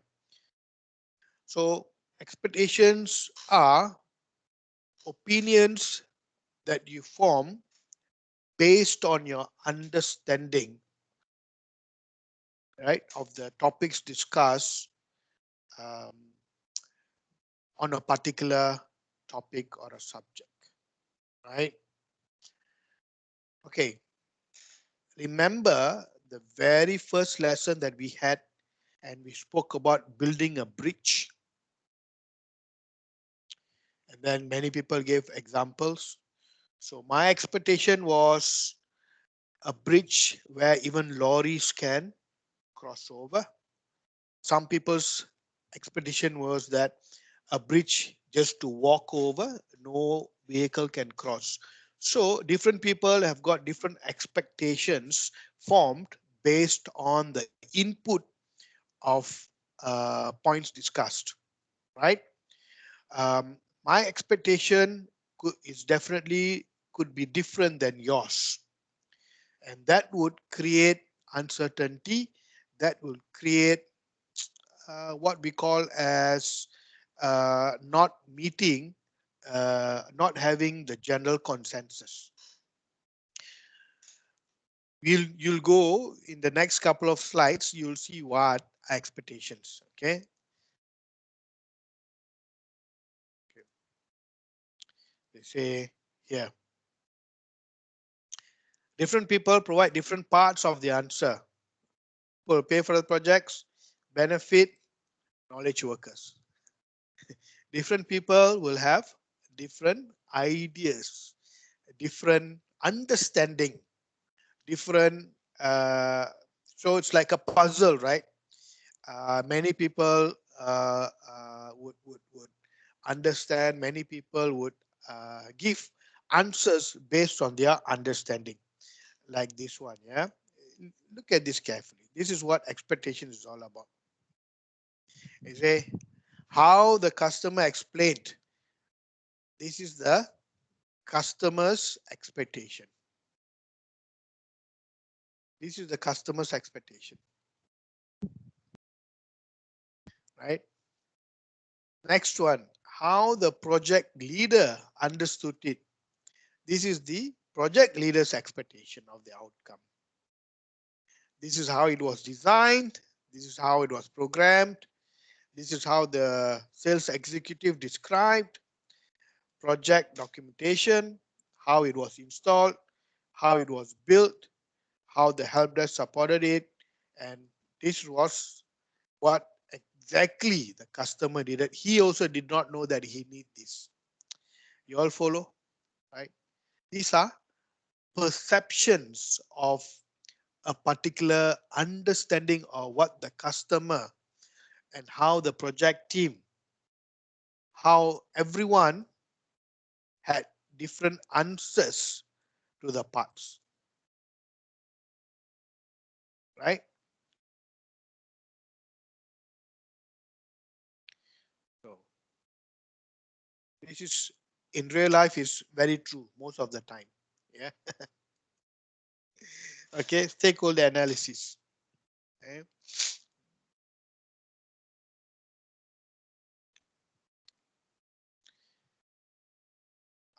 So expectations are opinions that you form based on your understanding, right, of the topics discussed um, on a particular topic or a subject, right? Okay. Remember the very first lesson that we had, and we spoke about building a bridge. And then many people gave examples. So my expectation was a bridge where even lorries can cross over. Some people's expectation was that a bridge just to walk over, no vehicle can cross. So different people have got different expectations formed based on the input of points discussed, right? My expectation is definitely could be different than yours, and that would create uncertainty. That will create what we call as not meeting, not having the general consensus. You'll go in the next couple of slides. You'll see what are expectations. Okay. They say here, different people provide different parts of the answer. Will pay for the projects, benefit, knowledge workers. Different people will have different ideas, different understanding, different. So it's like a puzzle, right? Many people would understand. Many people would give answers based on their understanding, like this one. Yeah, look at this carefully. This is what expectation is all about. You say how the customer explained. This is the customer's expectation. This is the customer's expectation, right? Next one, how the project leader understood it. This is the project leader's expectation of the outcome. This is how it was designed. This is how it was programmed. This is how the sales executive described project documentation, how it was installed, how it was built, how the help desk supported it, and this was what exactly the customer did. He also did not know that he need this. You all follow, right? These are perceptions of a particular understanding of what the customer and how the project team, how everyone had different answers to the parts, right? This is in real life is very true most of the time. Yeah. Okay. Stakeholder analysis. Okay.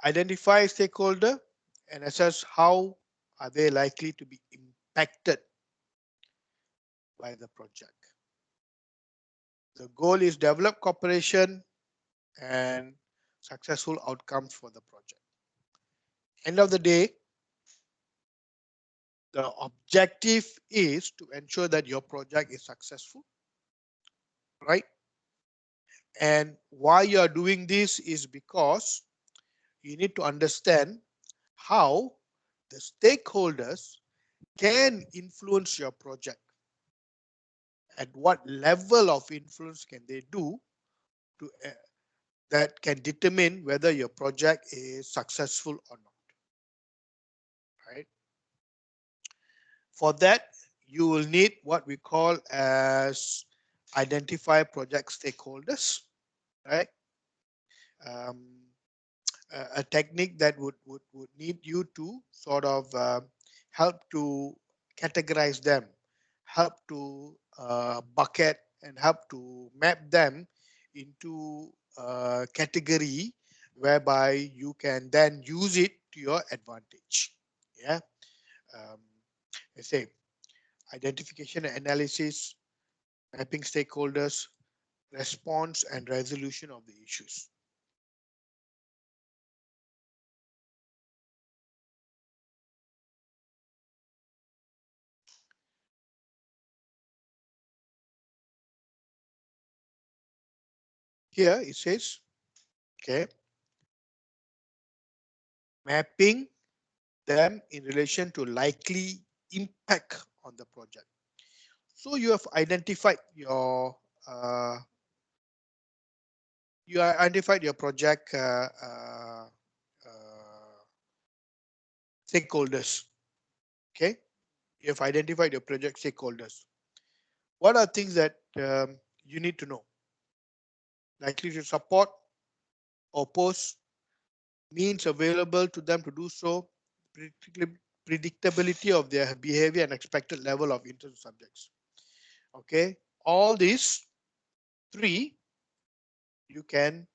Identify stakeholder and assess how are they likely to be impacted by the project. The goal is develop cooperation and successful outcomes for the project. End of the day, the objective is to ensure that your project is successful, right? And why you are doing this is because you need to understand how the stakeholders can influence your project. At what level of influence can they do to that can determine whether your project is successful or not, right? For that, you will need what we call as identify project stakeholders, right? Um, a technique that would need you to sort of help to categorize them, help to bucket and help to map them into a category whereby you can then use it to your advantage. Yeah. Um, I say identification and analysis, mapping stakeholders, response and resolution of the issues. Here it says, okay, mapping them in relation to likely impact on the project. So you have identified your project stakeholders. Okay, you have identified your project stakeholders. What are things that you need to know? Likely to support, oppose, means available to them to do so, predictability of their behavior and expected level of interest subjects. Okay, all these three you can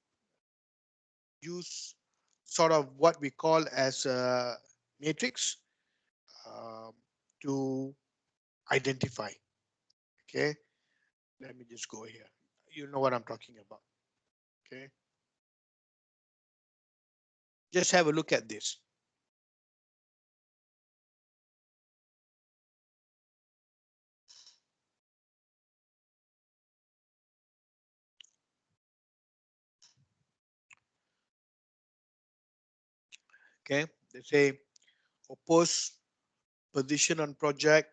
use sort of what we call as a matrix um, to identify. Okay, let me just go here. You know what I'm talking about. Okay, just have a look at this. Okay, they say oppose, position on project,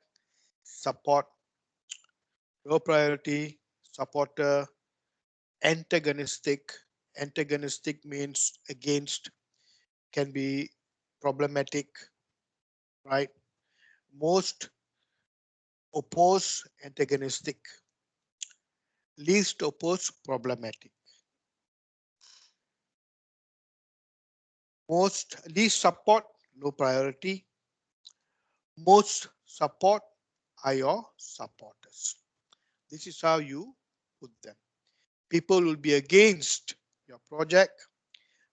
support, low priority, supporter, antagonistic. Antagonistic means against, can be problematic, right? Most oppose, antagonistic. Least oppose, problematic. Most least support, low priority. Most support are your supporters. This is how you put them. People will be against your project.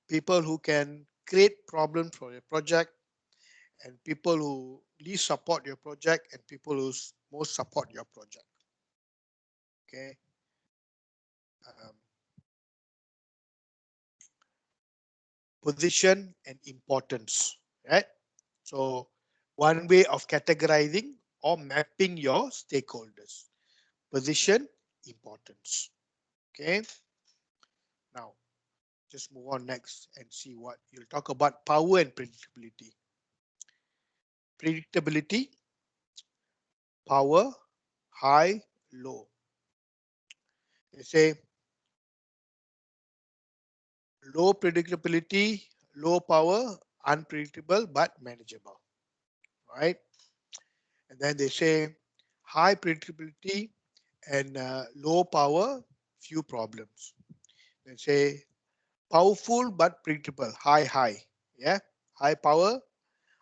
People who can create problems for your project, and people who least support your project, and people who most support your project. Okay. Position and importance, right? So one way of categorizing or mapping your stakeholders: position, importance. Okay. Now just move on next and see what you'll talk about: power and predictability. Predictability, power, high, low. They say low predictability, low power, unpredictable but manageable, right? And then they say high predictability and low power, few problems. They say powerful but predictable. High. Yeah, high power,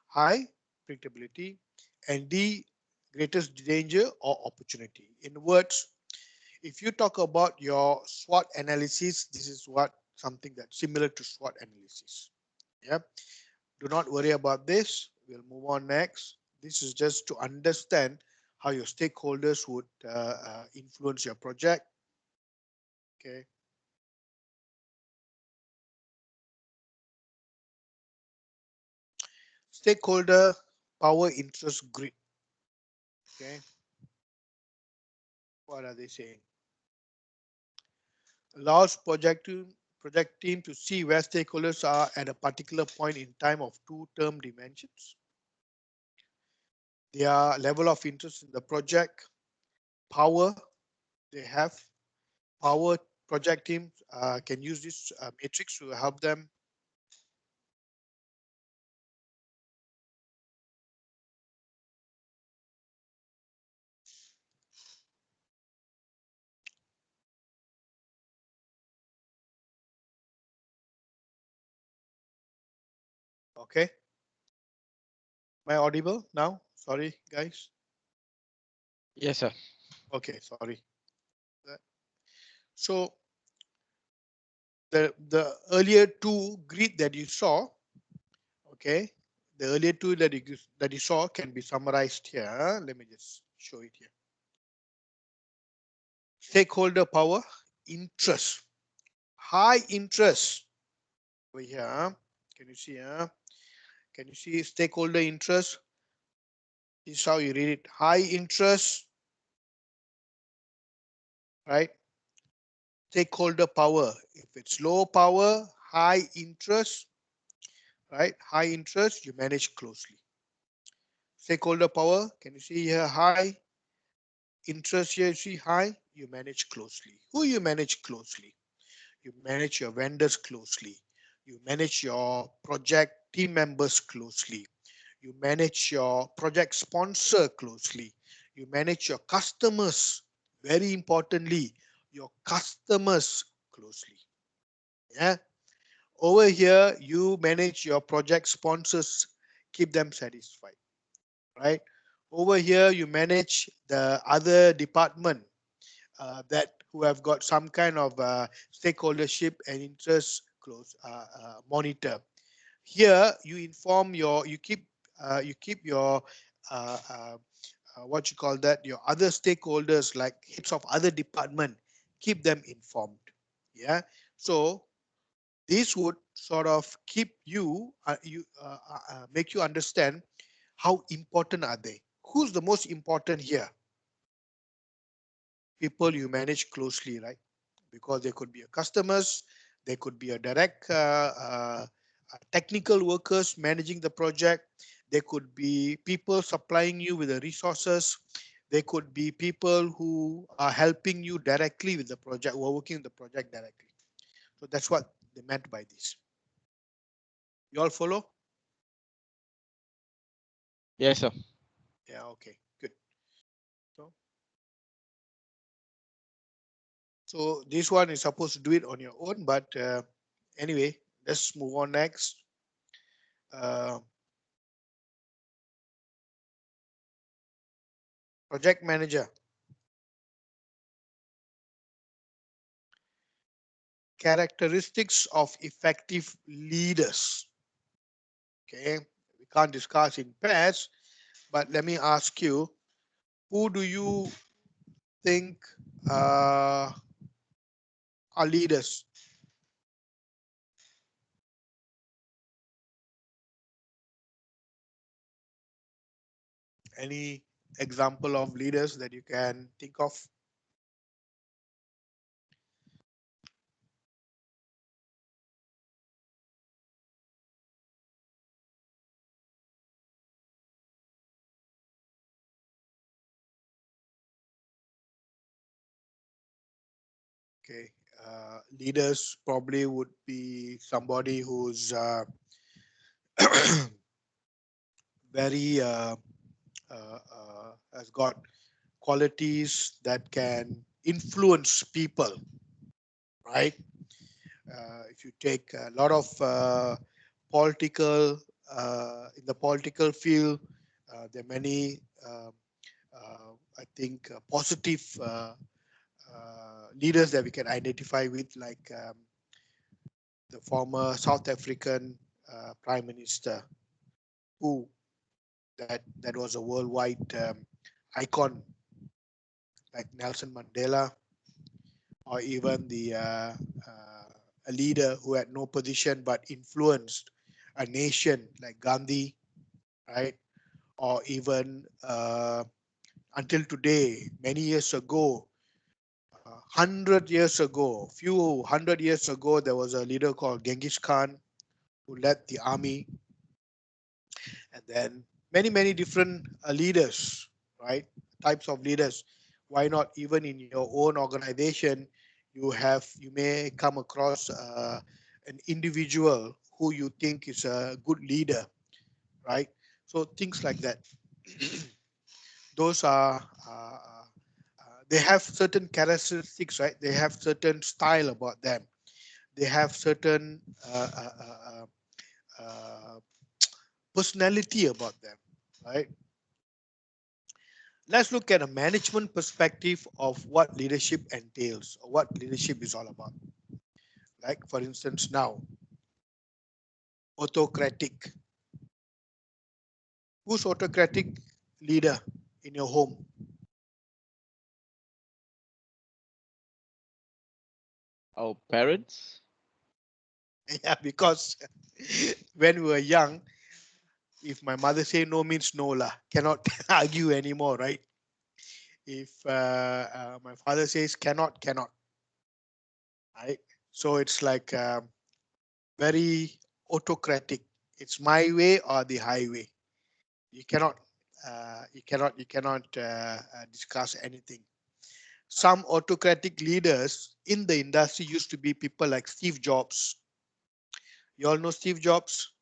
high predictability. And D, greatest danger or opportunity. In words, if you talk about your SWOT analysis, this is what something that's similar to SWOT analysis. Yeah, do not worry about this. We'll move on next. This is just to understand how your stakeholders would influence your project. Okay. Stakeholder power interest grid. Okay. What are they saying? Allows project team to see where stakeholders are at a particular point in time of two term dimensions. Their level of interest in the project, power they have, power project team can use this matrix to help them. Okay. Am I audible now? Sorry, guys. Yes, sir. Okay, sorry. So the earlier two grid that you saw, okay, the earlier two that you saw can be summarized here. Let me just show it here. Stakeholder power, interest, high interest over here. Can you see? Can you see stakeholder interest? This is how you read it. High interest, right? Stakeholder power. If it's low power, high interest, right? High interest, you manage closely. Stakeholder power, can you see here? High interest here, you see high, you manage closely. Who you manage closely? You manage your vendors closely. You manage your project team members closely. You manage your project sponsor closely. You manage your customers, very importantly, your customers closely. Yeah. Over here, you manage your project sponsors, keep them satisfied, right? Over here, you manage the other department that who have got some kind of stakeholdership and interest close monitor. Here, you inform you keep your what you call that, your other stakeholders like heads of other department, keep them informed. Yeah. So this would sort of keep you make you understand how important are they. Who's the most important here? People you manage closely, right? Because they could be your customers, they could be a direct technical workers managing the project, they could be people supplying you with the resources, they could be people who are helping you directly with the project, who are working on the project directly. So that's what they meant by this. You all follow? Yes, sir. Yeah, okay, good. So this one is supposed to do it on your own, but anyway, let's move on next. Project manager. Characteristics of effective leaders. Okay, we can't discuss in pairs, but let me ask you, who do you think are leaders? Any example of leaders that you can think of? Okay, leaders probably would be somebody who's very has got qualities that can influence people, right? if you take a lot of political, in the political field, there are many, I think, positive leaders that we can identify with, like the former South African Prime Minister, who that was a worldwide icon, like Nelson Mandela, or even a leader who had no position but influenced a nation like Gandhi, right? Or even until today, many years ago, 100 years ago, few 100 years ago, there was a leader called Genghis Khan who led the army, and then many different leaders, right? Types of leaders. Why not even in your own organization, you may come across an individual who you think is a good leader, right? So things like that. Those are they have certain characteristics, right? They have certain style about them. They have certain personality about them, right? Let's look at a management perspective of what leadership entails, or what leadership is all about. Like, for instance, now, autocratic. Who's autocratic leader in your home? Our parents. Yeah, because when we were young, if my mother say no means no lah, cannot argue anymore, right? If my father says cannot, right? So it's like very autocratic. It's my way or the highway. You cannot discuss anything. Some autocratic leaders in the industry used to be people like Steve Jobs. You all know Steve Jobs?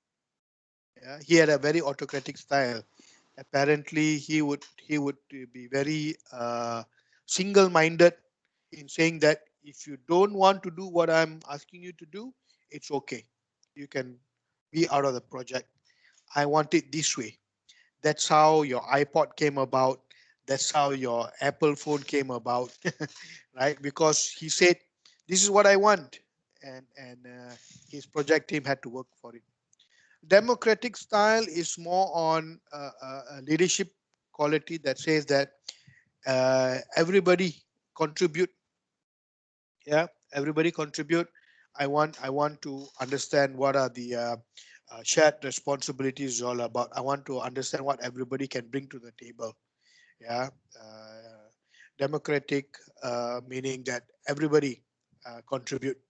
Yeah, he had a very autocratic style. Apparently, he would be very single-minded in saying that if you don't want to do what I'm asking you to do, it's okay. You can be out of the project. I want it this way. That's how your iPod came about. That's how your Apple phone came about, right? Because he said, "This is what I want," and his project team had to work for it. Democratic style is more on a leadership quality that says that everybody contribute. Yeah, everybody contribute. I want to understand what are the shared responsibilities all about. I want to understand what everybody can bring to the table. Yeah, democratic meaning that everybody contribute,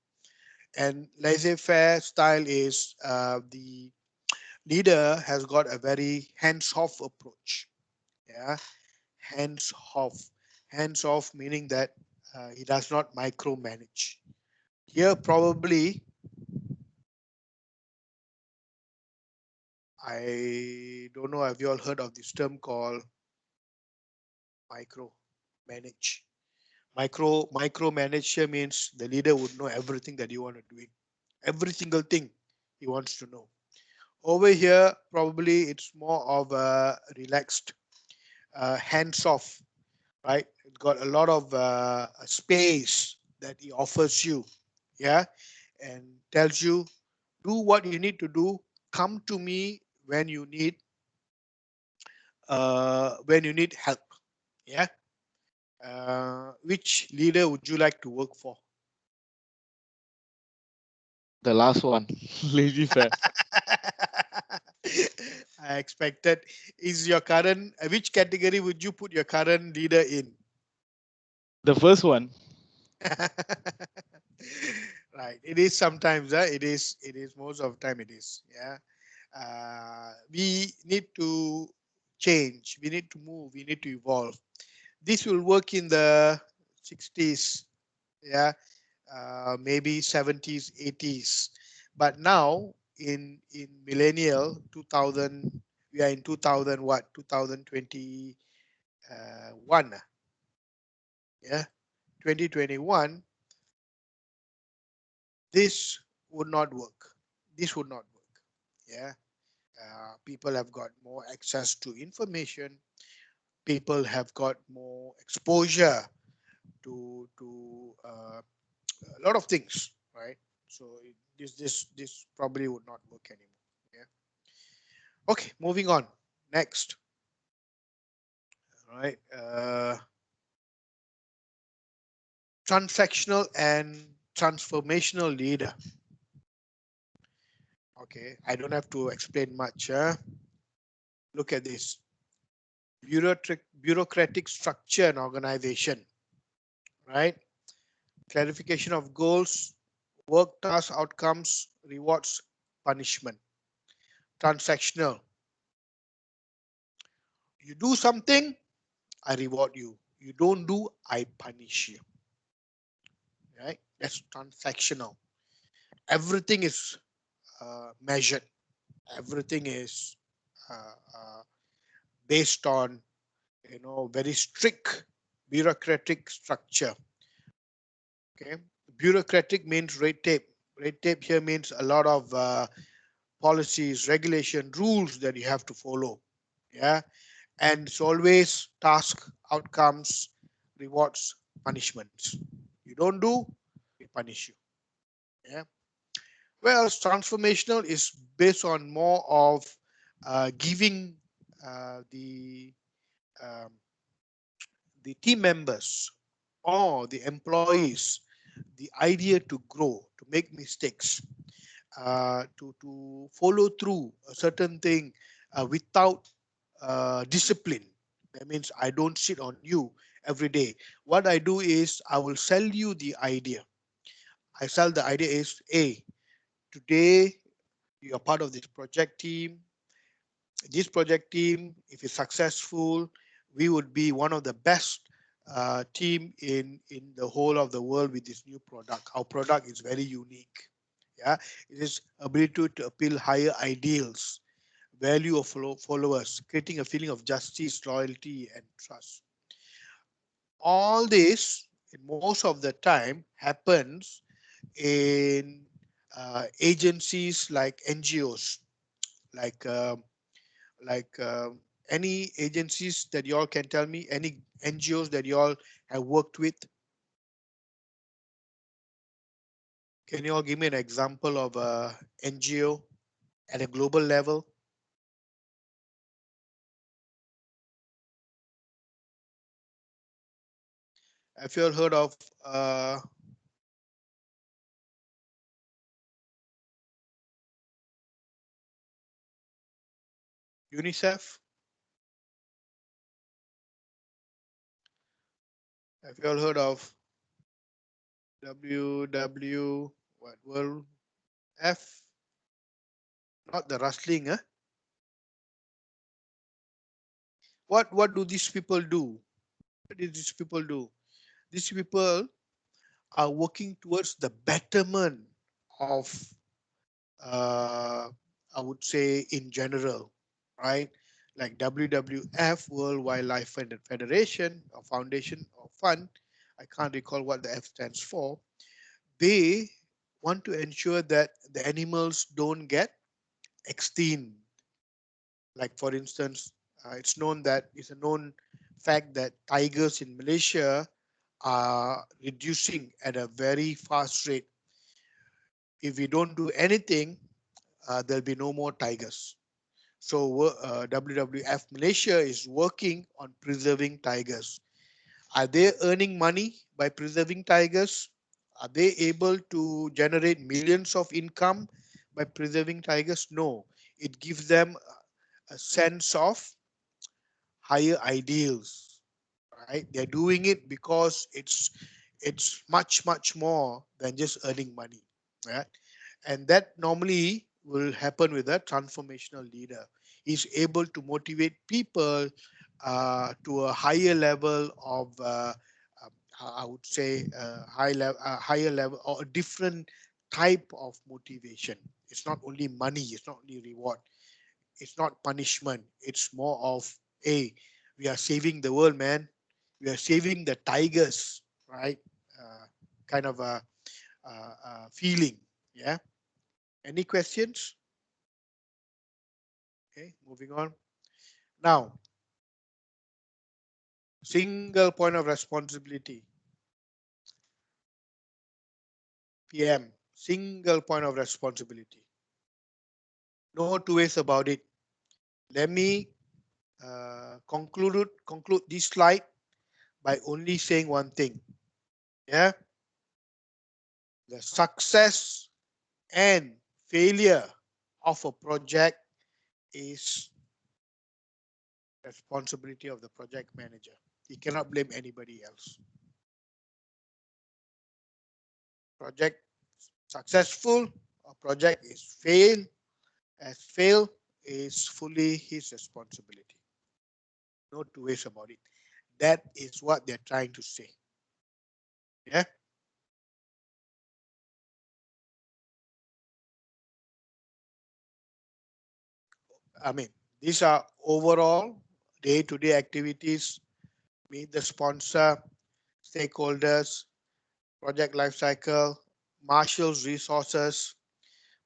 and laissez-faire style is the leader has got a very hands-off approach. Yeah, hands-off. Hands-off meaning that he does not micromanage. Here, probably, I don't know, have you all heard of this term called micromanage? Micromanager means the leader would know everything that you want to do. Every single thing he wants to know. Over here, probably it's more of a relaxed, hands-off, right? It's got a lot of space that he offers you, yeah, and tells you, do what you need to do. Come to me when you need help, yeah. Which leader would you like to work for? The last one. Laissez-faire. I expected. Is your current, which category would you put your current leader in? The first one. Right, it is sometimes, it is most of the time it is, yeah. We need to change, we need to move, we need to evolve. This will work in the 60s, yeah, maybe 70s, 80s, but now in millennial 2000, we are in 2000, what, 2021, yeah, 2021. this would not work. This would not work. Yeah. People have got more access to information. People have got more exposure to a lot of things, right? So this probably would not work anymore. Yeah. Okay, moving on. Next. All right. Transactional and transformational leader. Okay, I don't have to explain much. Look at this. Bureaucratic structure and organization, right? Clarification of goals, work, task, outcomes, rewards, punishment. Transactional. You do something, I reward you. You don't do, I punish you. Right? That's transactional. Everything is measured. Everything is based on very strict bureaucratic structure. Okay, bureaucratic means red tape. Red tape here means a lot of policies, regulation, rules that you have to follow. Yeah, and it's always task, outcomes, rewards, punishments. You don't do, we punish you. Yeah. Whereas transformational is based on more of giving the um, the team members or the employees the idea to grow, to make mistakes, to follow through a certain thing without discipline. That means I don't sit on you every day. What I do is I will sell you the idea. I sell the idea is, hey, today you are part of this project team. This project team, if it's successful, we would be one of the best team in the whole of the world with this new product. Our product is very unique. Yeah, it is ability to appeal higher ideals, value of followers, creating a feeling of justice, loyalty, and trust. All this, most of the time, happens in agencies like NGOs, like like uh, any agencies that you all can tell me, any NGOs that you all have worked with. Can you all give me an example of a NGO at a global level? Have you all heard of UNICEF? Have you all heard of WW what World F? Not the wrestling, huh? What do these people do? What do these people do? These people are working towards the betterment of uh, I would say in general, right? Like WWF, World Wildlife Federation or Foundation or Fund, I can't recall what the F stands for. They want to ensure that the animals don't get extinct. Like for instance, it's a known fact that tigers in Malaysia are reducing at a very fast rate. If we don't do anything, there'll be no more tigers. So WWF Malaysia is working on preserving tigers. Are they earning money by preserving tigers? Are they able to generate millions of income by preserving tigers? No. It gives them a sense of higher ideals, right? They're doing it because it's much more than just earning money, right? And that normally will happen with a transformational leader. He's able to motivate people to a higher level of I would say higher level or a different type of motivation. It's not only money, it's not only reward, it's not punishment. It's more of, hey, we are saving the world, man. We are saving the tigers, right? Kind of a feeling. Yeah. Any questions? Okay, moving on. Now, single point of responsibility. PM, single point of responsibility. No two ways about it. Let me conclude this slide by only saying one thing. Yeah, the success and failure of a project is responsibility of the project manager. He cannot blame anybody else. Project successful, a project is failed is fully his responsibility. No two ways about it. That is what they're trying to say. Yeah. I mean, these are overall day-to-day activities. Meet the sponsor, stakeholders, project lifecycle, marshals resources,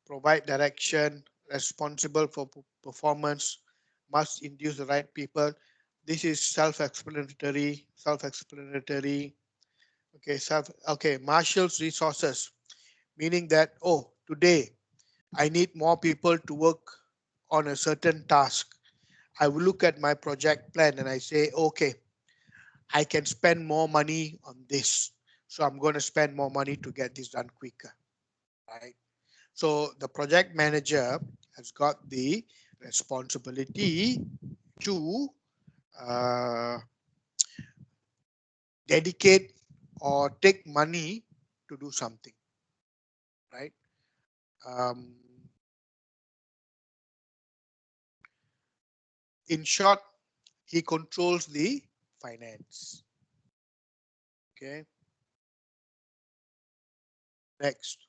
provide direction, responsible for performance, must induce the right people. This is self-explanatory. Okay, marshals resources, meaning that, oh, today I need more people to work on a certain task. I will look at my project plan and I say, okay, I can spend more money on this. So I'm going to spend more money to get this done quicker, right? So the project manager has got the responsibility to dedicate or take money to do something, right? In short, he controls the finance. Okay. Next.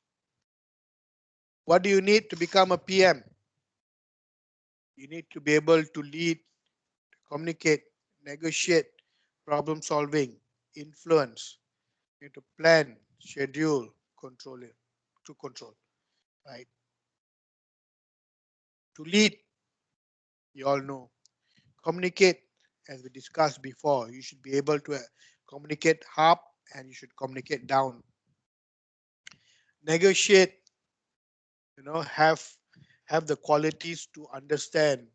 What do you need to become a PM? You need to be able to lead, communicate, negotiate, problem solving, influence. You need to plan, schedule, control it, to control, right? To lead, you all know. Communicate, as we discussed before, you should be able to communicate up and you should communicate down. Negotiate, have the qualities to understand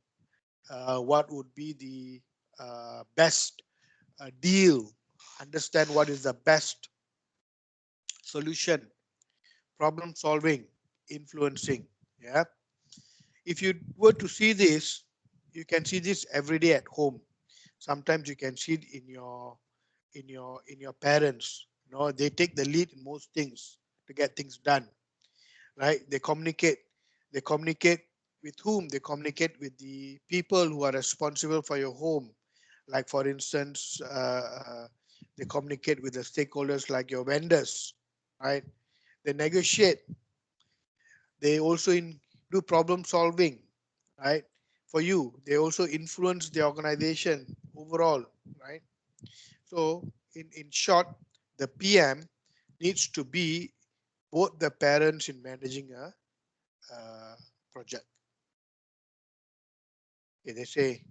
what would be the best deal, understand what is the best solution, problem solving, influencing. Yeah. If you were to see this, you can see this every day at home. Sometimes you can see it in your parents. They take the lead in most things to get things done, right? They communicate with whom? They communicate with the people who are responsible for your home. Like, for instance, they communicate with the stakeholders like your vendors, right? They negotiate. They also do problem solving, right? For you, they also influence the organization overall, right? So in short, the PM needs to be both the parents in managing a project. Okay, they say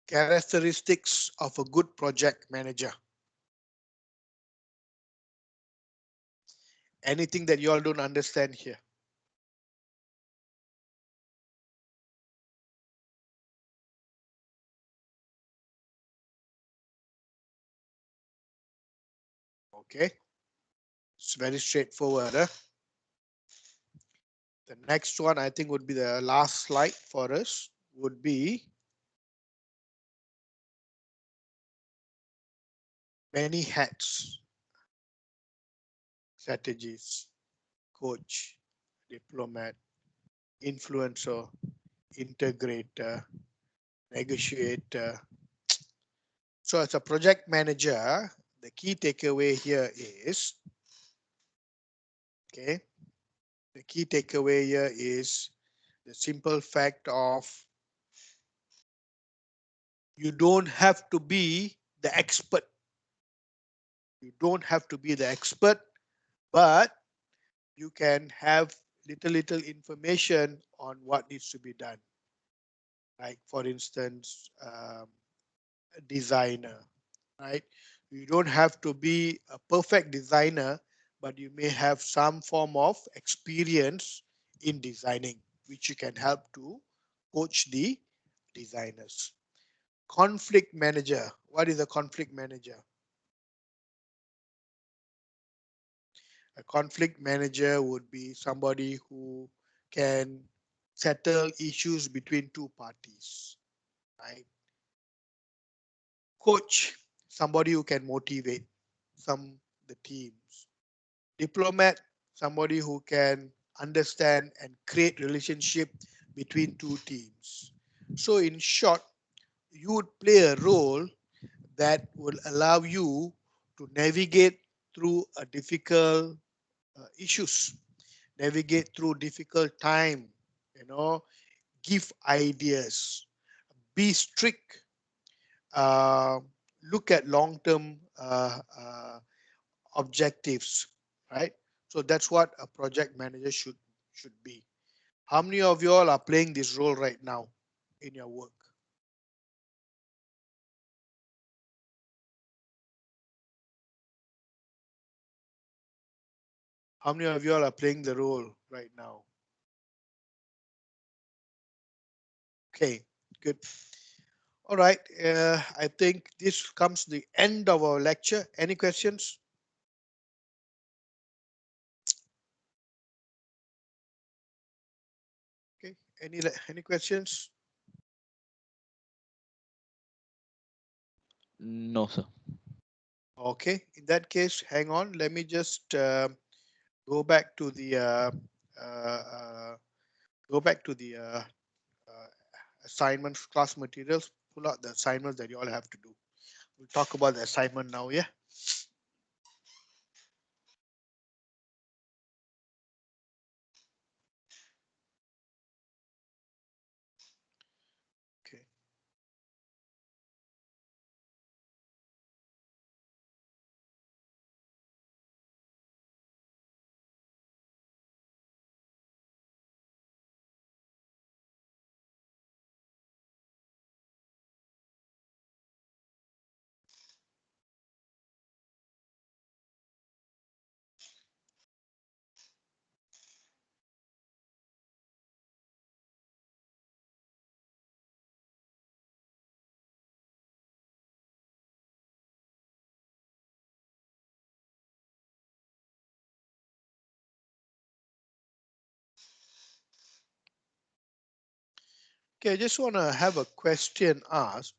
characteristics of a good project manager. Anything that you all don't understand here? Okay, it's very straightforward. The next one, I think, would be the last slide for us, would be many hats, strategies, coach, diplomat, influencer, integrator, negotiator. So as a project manager, the key takeaway here is, okay, the key takeaway here is the simple fact of you don't have to be the expert. You don't have to be the expert, but you can have little information on what needs to be done. Like for instance, a designer, right? You don't have to be a perfect designer, but you may have some form of experience in designing, which you can help to coach the designers. Conflict manager. What is a conflict manager? A conflict manager would be somebody who can settle issues between two parties, right? Coach, somebody who can motivate the teams. Diplomat, somebody who can understand and create relationship between two teams. So in short, you would play a role that will allow you to navigate through a difficult issues, navigate through difficult time, you know, give ideas, be strict, uh, look at long-term objectives, right? So that's what a project manager should be. How many of you all are playing this role right now in your work? How many of you all are playing the role right now? Okay, good. All right, I think this comes to the end of our lecture. Any questions? Okay, any questions? No, sir. Okay, in that case, hang on. Let me just go back to the uh, uh, go back to the assignments, class materials. Pull out the assignments that you all have to do. We'll talk about the assignment now. Yeah. Okay. Okay. I just want to have a question asked.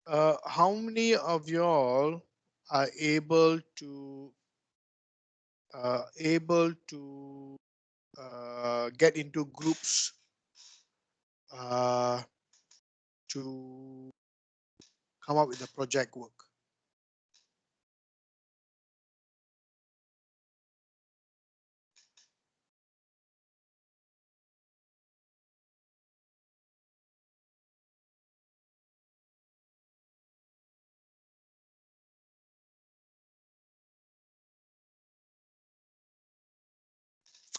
How many of y'all are able to get into groups uh, to come up with the project work?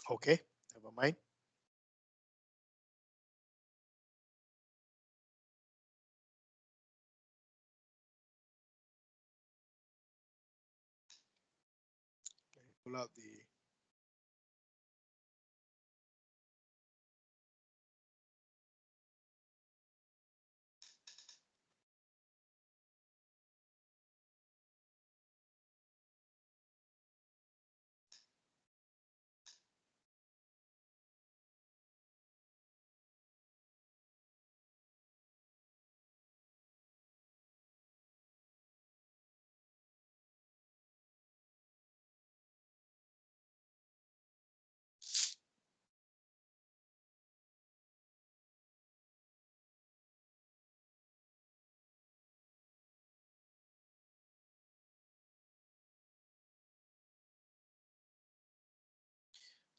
Okay, never mind. Pull out the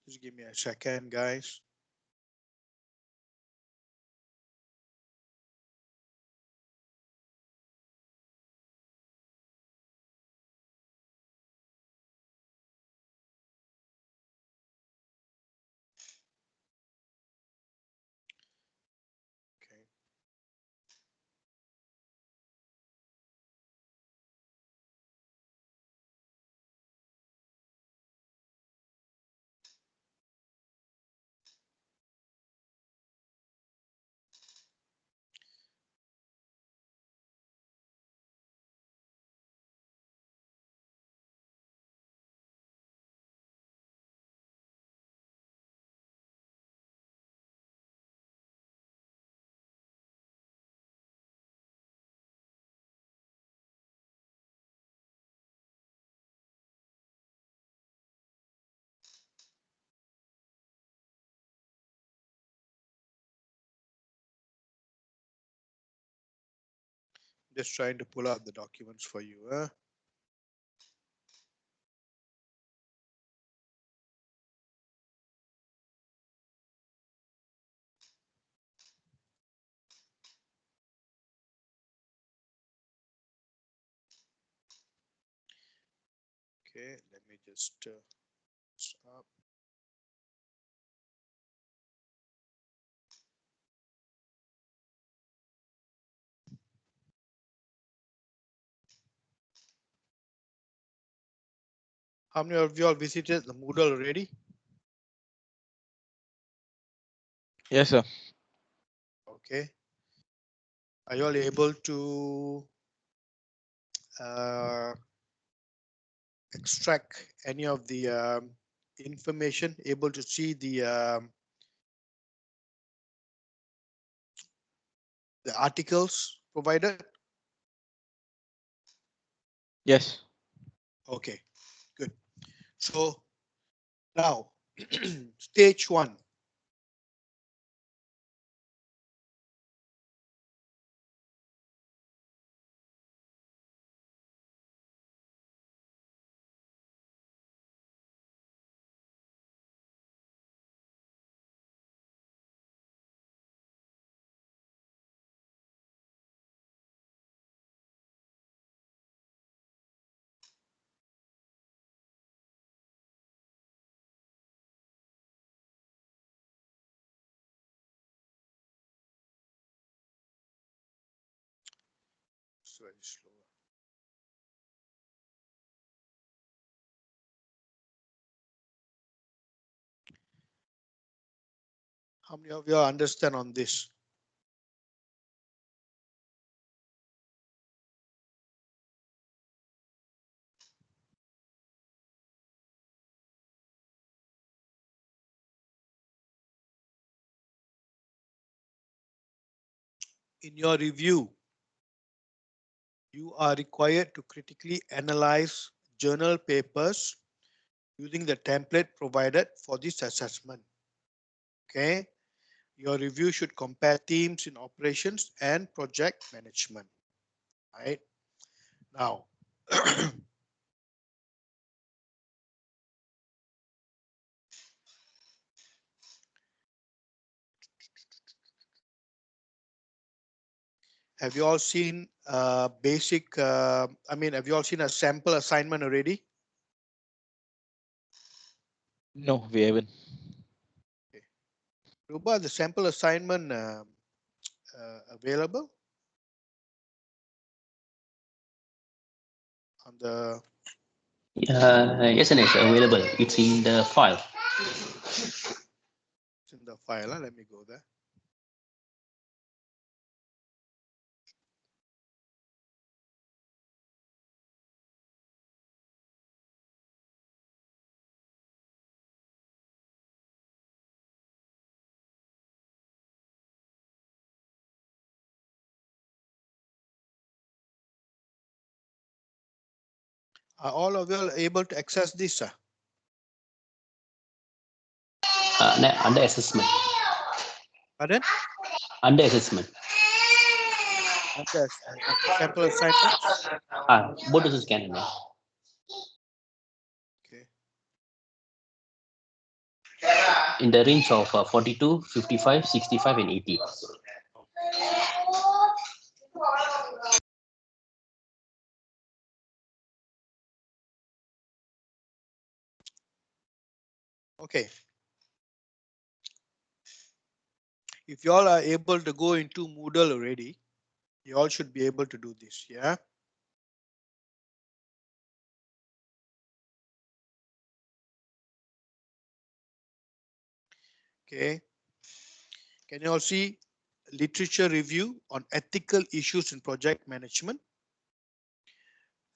just give me a second, guys. Just trying to pull out the documents for you. Okay, let me just stop. How many of you all visited the Moodle already? Yes, sir. Okay. Are you all able to extract any of the information, able to see the articles provided? Yes. Okay, good. So now, stage one. It's very slow. How many of you understand on this? In your review, you are required to critically analyze journal papers using the template provided for this assessment. Okay. Your review should compare themes in operations and project management. Right. Now, have you all seen basic, have you all seen a sample assignment already? No, we haven't. Okay. Ruba, the sample assignment available on the Yes, and it's available. It's in the file. it's in the file. Let me go there. Are all of you able to access this? Under assessment. Pardon? Under assessment. Under sample assignments. Both of us can. Okay. In the range of 42, 55, 65, and 80. Okay. If you all are able to go into Moodle already, you all should be able to do this. Yeah. Okay. Can you all see literature review on ethical issues in project management?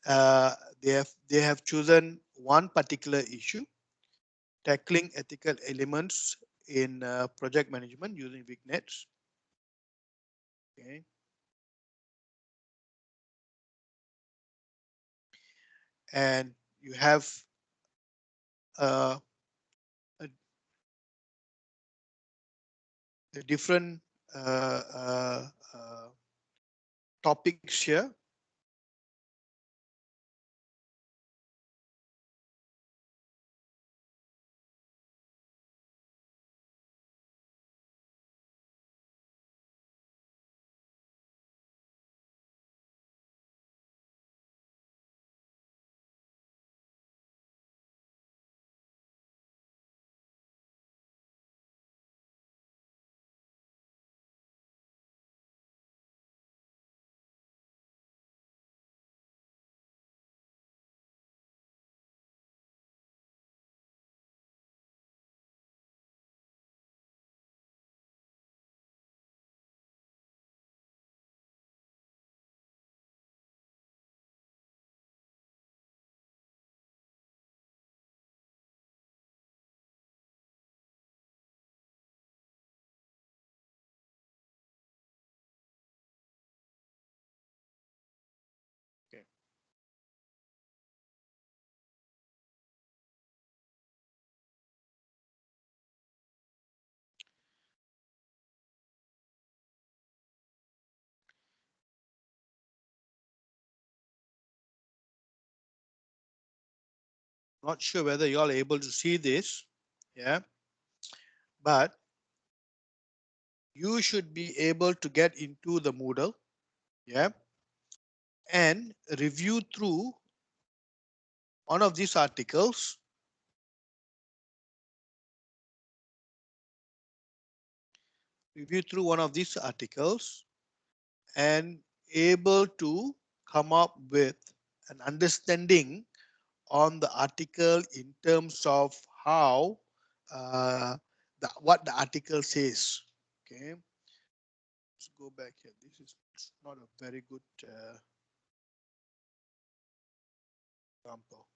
They have chosen one particular issue, tackling ethical elements in project management using Vignets. Okay. And you have a different topics here. Okay. Not sure whether you all are able to see this, yeah, but you should be able to get into the Moodle, yeah, and review through one of these articles. Review through one of these articles and able to come up with an understanding on the article in terms of how what the article says. Okay, let's go back here. This is not a very good example.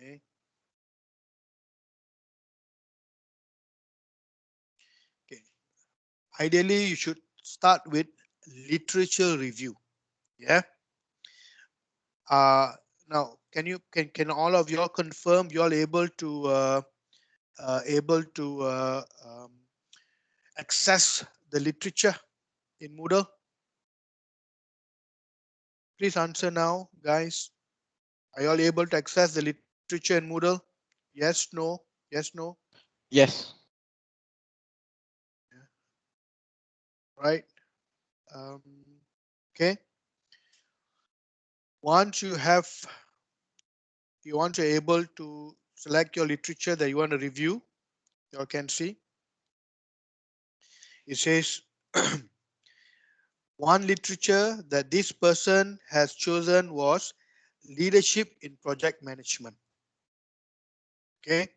Okay. Okay. Ideally, you should start with literature review. Yeah. Now, can all of you all confirm you all able to access the literature in Moodle? Please answer now, guys. Are you all able to access the literature in Moodle? Yes, no, yes, no. Yes. Right. Okay. Once you want to able to select your literature that you want to review, you all can see. It says one literature that this person has chosen was leadership in project management. Okay.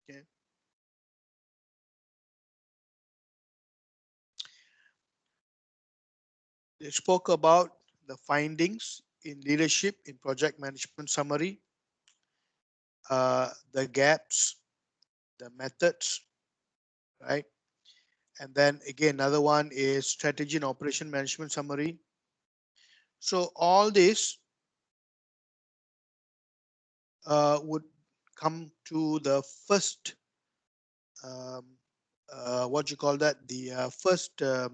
Okay. They spoke about the findings in leadership in project management summary, the gaps, the methods, right? And then again, another one is strategy and operation management summary. So all this would come to the first, what you call that, the first uh,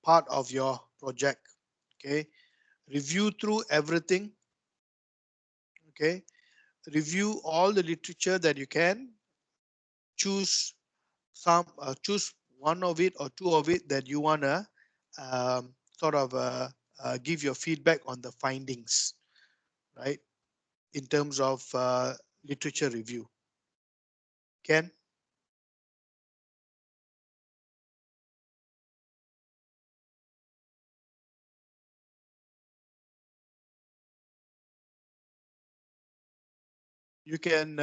part of your project. Okay, review through everything. Okay, review all the literature that you can. Choose choose one of it or two of it that you wanna sort of give your feedback on the findings, right? In terms of literature review. Ken? You can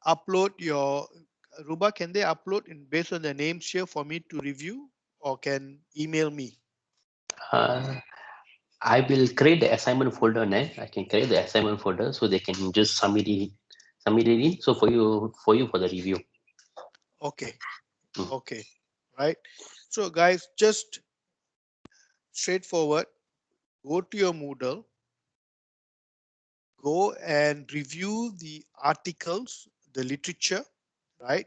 upload your Ruba. Can they upload in based on the names here for me to review, or can email me? Uh, I will create the assignment folder now. I can create the assignment folder so they can just submit it in. So for the review. Okay. Mm. Okay. Right. So guys, just straightforward. Go to your Moodle. Go and review the articles, the literature, right?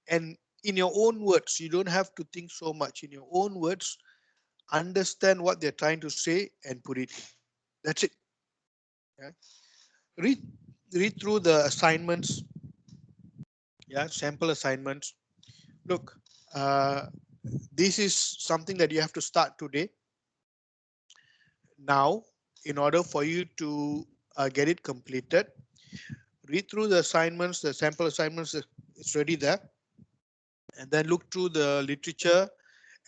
And in your own words, you don't have to think so much. In your own words, understand what they're trying to say and put it in. That's it. Yeah. Read through the assignments. Yeah, sample assignments. Look, this is something that you have to start today. Now, in order for you to get it completed, read through the assignments, the sample assignments. It's already there, and then look through the literature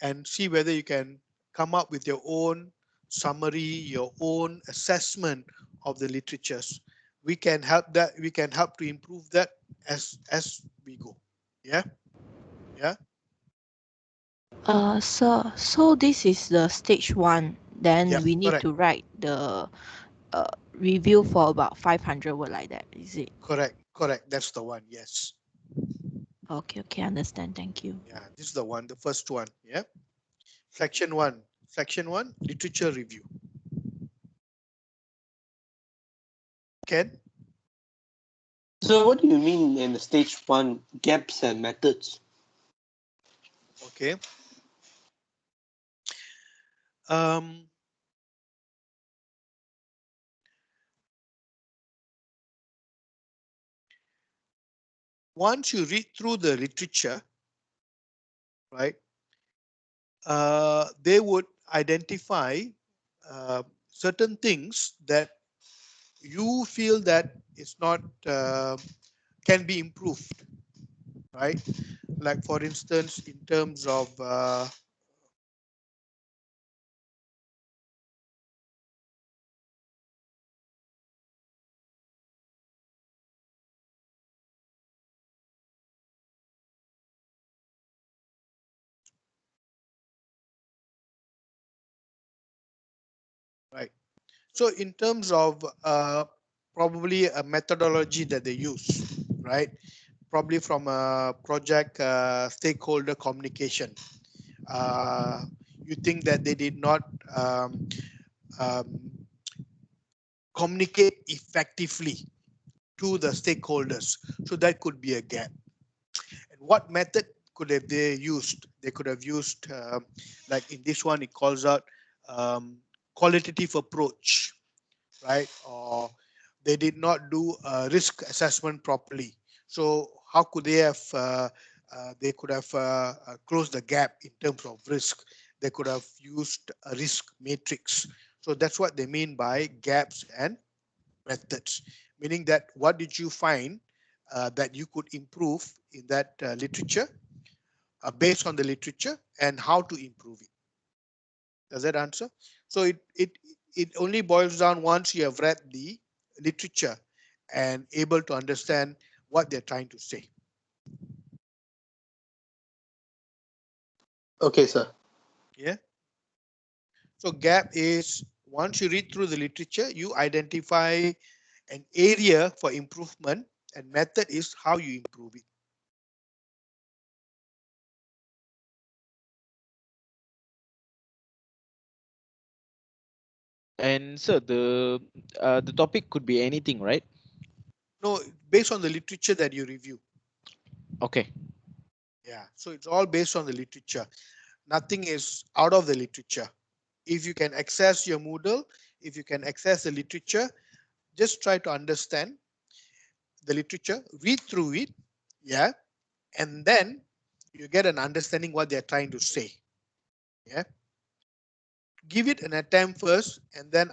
and see whether you can come up with your own summary, your own assessment of the literatures. We can help that. We can help to improve that as we go. Yeah, yeah. So this is the stage one. Yeah, Then we need correct, to write the review for about 500 word like that. Is it? correct, correct. That's the one. Yes. Okay, okay, understand. Thank you. Yeah, this is the one, the first one. Yeah. Section one. Section one, literature review. Ken? So what do you mean in the stage one, gaps and methods? Okay. Um, Once you read through the literature, right, they would identify certain things that you feel that it's not can be improved, right? Like for instance, in terms of right. So in terms of probably a methodology that they use, right? Probably from a project stakeholder communication. You think that they did not um, communicate effectively to the stakeholders. So that could be a gap. And what method could have they used? They could have used, like in this one, it calls out qualitative approach, right? Or they did not do a risk assessment properly. So how could they could have closed the gap in terms of risk. They could have used a risk matrix. So that's what they mean by gaps and methods, meaning that what did you find that you could improve in that literature based on the literature and how to improve it. Does that answer? So it only boils down once you have read the literature and able to understand what they're trying to say. Okay, sir. Yeah. So gap is once you read through the literature, you identify an area for improvement, and method is how you improve it. And so the topic could be anything, right? No, based on the literature that you review. Okay. Yeah. So it's all based on the literature. Nothing is out of the literature. If you can access your Moodle, if you can access the literature, just try to understand the literature, read through it, yeah, and then you get an understanding what they're trying to say. Yeah. Give it an attempt first, and then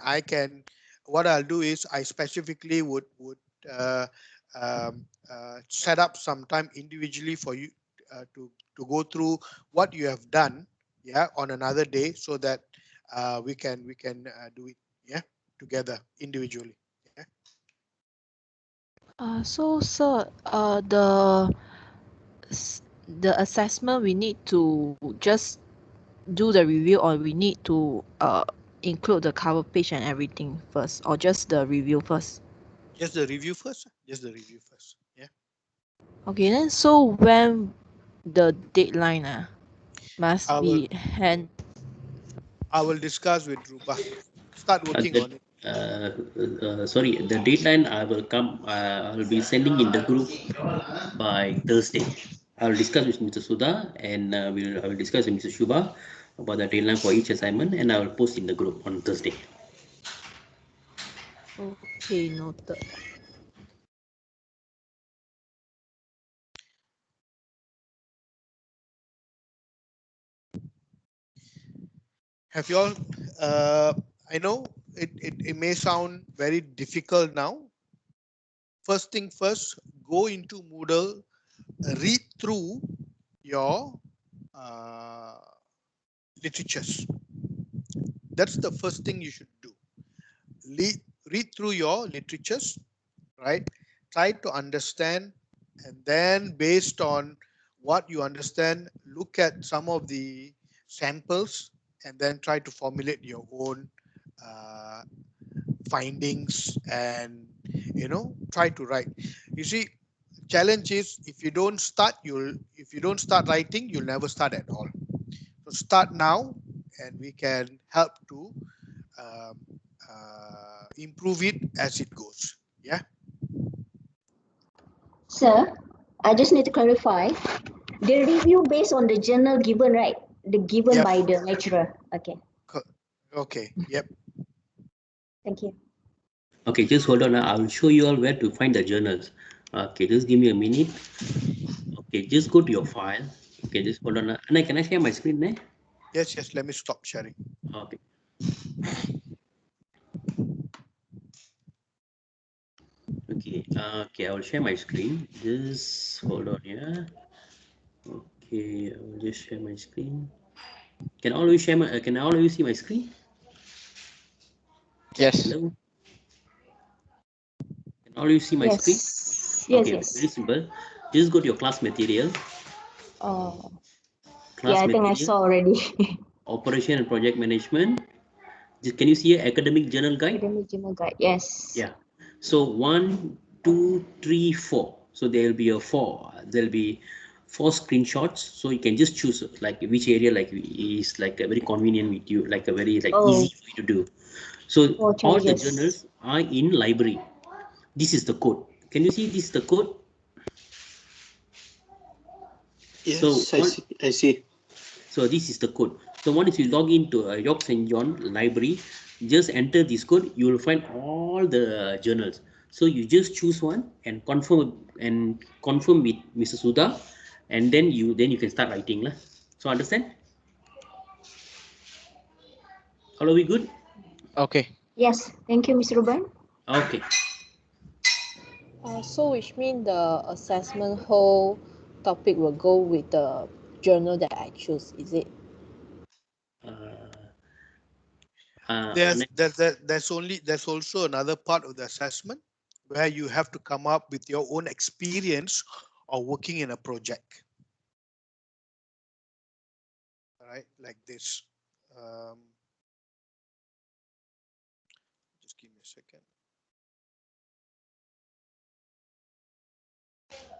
what I'll do is I specifically would uh, set up some time individually for you to go through what you have done, yeah, on another day, so that we can do it, yeah, together individually. Yeah. So, sir, the assessment we need to just do the review, or we need to include the cover page and everything first, or just the review first? Just the review first. Just the review first. Yeah. Okay, then so when the deadline must I will. be hand. I will discuss with Ruba. Start working That, on it. sorry, the deadline I will come. I will be sending in the group by Thursday. I will discuss with Mr. Sudha and I will discuss with Mr. Shubha about the deadline for each assignment, and I will post in the group on Thursday. Okay, noted. Have you all? I know it may sound very difficult now. First thing first, go into Moodle, read through your literatures. That's the first thing you should do. Read through your literatures, right? Try to understand, and then based on what you understand, look at some of the samples, and then try to formulate your own uh, findings, and try to write. You see, challenge is if you don't start writing, you'll never start at all. So start now, and we can help to um, improve it as it goes. Yeah. Sir, I just need to clarify. The review based on the journal given, right? The given Yep. by the lecturer. Okay, Okay. Yep. thank you. Okay, just hold on. I will show you all where to find the journals. Okay, just give me a minute. Okay, just go to your file. Okay, just hold on. Anna, can I share my screen there? Yes. Let me stop sharing. Okay. Okay. Okay, I will share my screen. Just hold on here. Okay, I will just share my screen. Can all of you share my? Can all of you see my screen? Yes. Hello. Can all of you see my screen? Yes, Okay, very yes. simple. Just go to your class material. Oh, yeah, Class I think I material, saw already. operation and project management. Can you see a academic journal guide? Academic journal guide, yes. Yeah. So 1, 2, 3, 4. So there'll be a 4. There'll be 4 screenshots. So you can just choose like which area like is like a very convenient with you, like a very like Oh, easy for you to do. So 4 all the choices. journals are in library. This is the code. Can you see this is the code? So Yes, I see. So this is the code. So once you log into York St. John library, just enter this code. You will find all the journals. So you just choose one and confirm with Mr. Sudha, and then you can start writing lah. So understand? All are we good? Okay. Yes, thank you, Mr. Ruban. Okay. So which means the assessment whole topic will go with the journal that I choose, is it? There's also another part of the assessment where you have to come up with your own experience of working in a project. All right, like this. Just give me a second.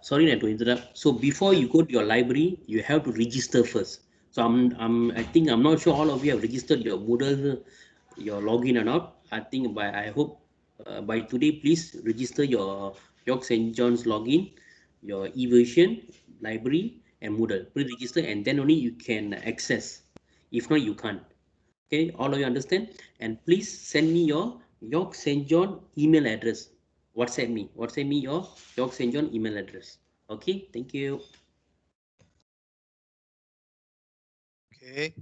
Sorry to interrupt. So before you go to your library, you have to register first. So I think I'm not sure all of you have registered your Moodle, your login or not. I hope by today, please register your York St. John's login, your eVersion, library, and Moodle. Please register, and then only you can access. If not, you can't. Okay, all of you understand? And please send me your York St. John email address. WhatsApp me your York St. John email address. Okay, thank you. Okay.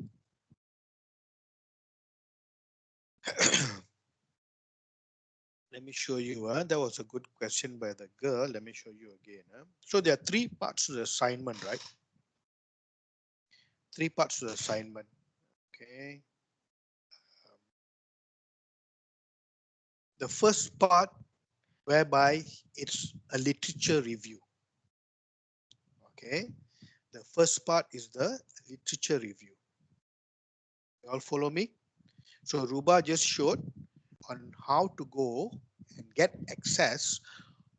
Let me show you. That was a good question by the girl. Let me show you again. So there are 3 parts to the assignment, right? 3 parts to the assignment. Okay. The first part, whereby it's a literature review. Okay, the first part is the literature review. You all follow me? So Ruba just showed on how to go and get access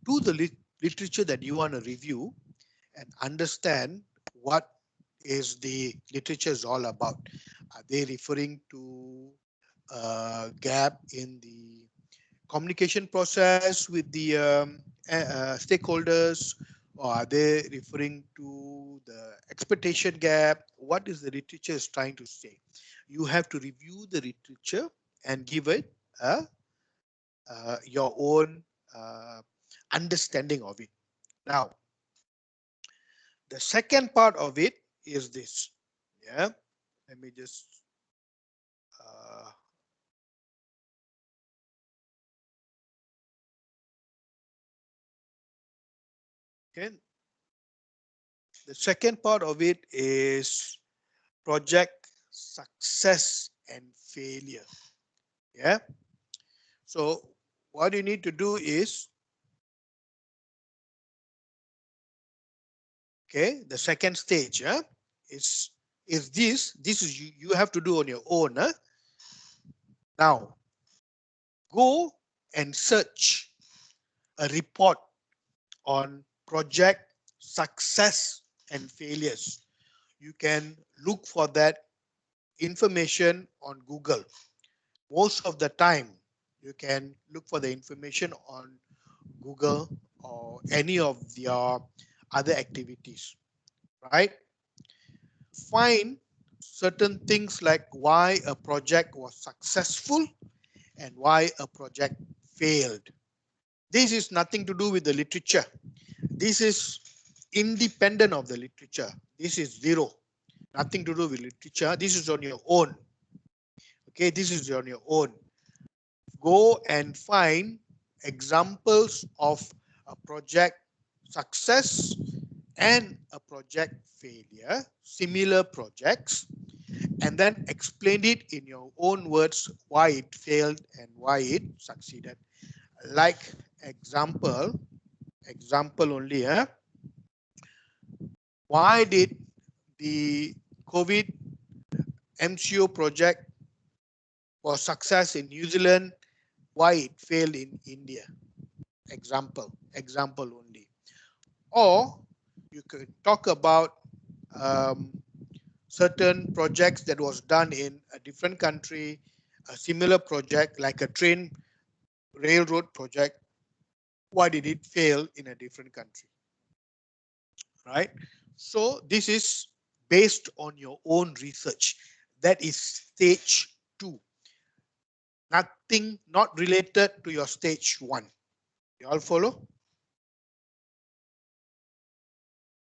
to the literature that you want to review and understand what is the literature is all about. Are they referring to a gap in the communication process with the stakeholders, or are they referring to the expectation gap? What is the literature is trying to say? You have to review the literature and give it your own understanding of it. Now, the second part of it is this. Yeah, let me just okay. The second part of it is project success and failure. Yeah. So what you need to do is, okay, the second stage, yeah, is this is you have to do on your own. Now go and search a report on project success and failures. You can look for that information on Google. Most of the time, you can look for the information on Google or any of your other activities, right? Find certain things like why a project was successful and why a project failed. This is nothing to do with the literature. This is independent of the literature. This is zero. Nothing to do with literature. This is on your own. Okay, this is on your own. Go and find examples of a project success and a project failure, similar projects, and then explain it in your own words why it failed and why it succeeded. Like example only. Why did the COVID MCO project was success in New Zealand? Why it failed in India? Example only. Or you could talk about certain projects that was done in a different country, a similar project like a train railroad project. Why did it fail in a different country? Right? So this is based on your own research. That is stage 2. Nothing not related to your stage 1. You all follow?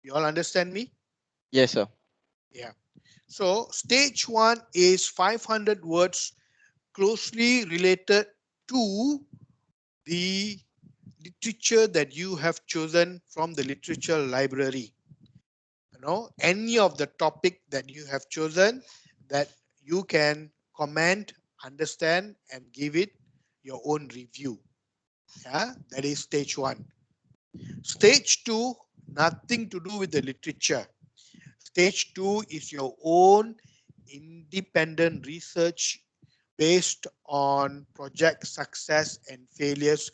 You all understand me? Yes, sir. Yeah. So stage 1 is 500 words closely related to the literature that you have chosen from the literature library. You know, any of the topic that you have chosen that you can comment, understand, and give it your own review. Yeah, that is stage 1. Stage 2, nothing to do with the literature. Stage 2 is your own independent research based on project success and failures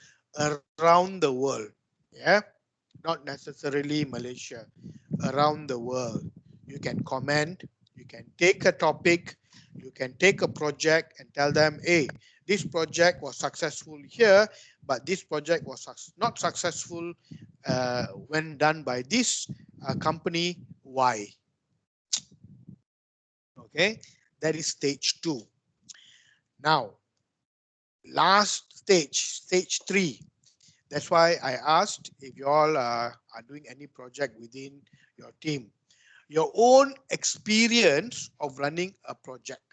around the world. Yeah, not necessarily Malaysia, around the world. You can comment, you can take a topic, you can take a project and tell them, hey, this project was successful here, but this project was not successful when done by this company. Why? Okay, that is stage 2. Now, last stage, stage 3. That's why I asked if you all are doing any project within your team. Your own experience of running a project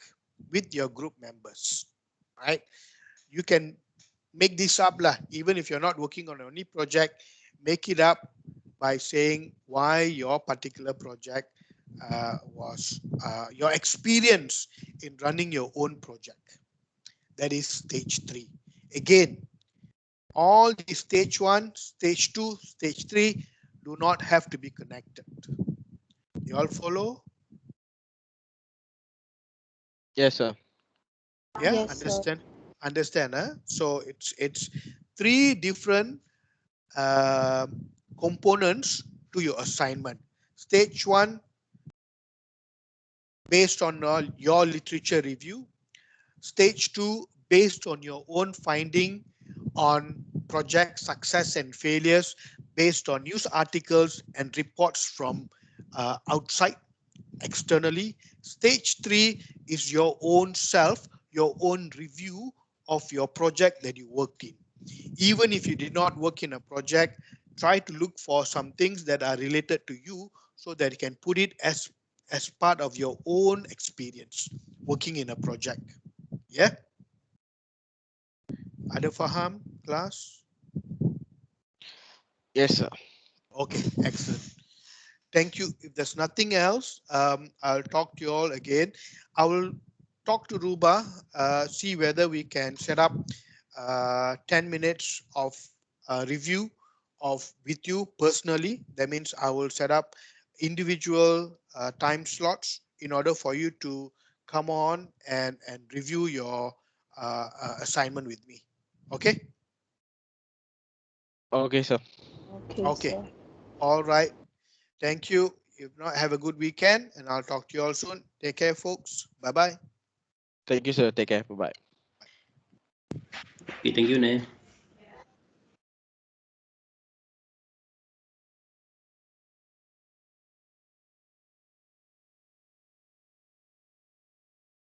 with your group members, right? You can make this up lah. Even if you're not working on any project, make it up by saying why your particular project was your experience in running your own project. That is stage 3. Again, All the stage 1, stage 2, stage 3 do not have to be connected. You all follow? Yes, sir. Yeah, Yes, sir. understand, huh? So it's 3 different components to your assignment. Stage 1, based on your literature review. Stage 2, based on your own finding on project success and failures, based on news articles and reports from outside, externally. Stage 3 is your own self, your own review of your project that you worked in. Even if you did not work in a project, try to look for some things that are related to you so that you can put it as part of your own experience working in a project. Yeah? Ada faham, class? Yes, sir. Okay, excellent. Thank you. If there's nothing else, I'll talk to you all again. I will talk to Ruba, see whether we can set up 10 minutes of review of with you personally. That means I will set up individual time slots in order for you to come on and review your assignment with me. Okay? Okay, sir. Okay, Okay. sir. All right. Thank you. If not, have a good weekend and I'll talk to you all soon. Take care, folks. Bye-bye. Thank you, sir. Take care. Bye bye. Okay, thank you, Ne.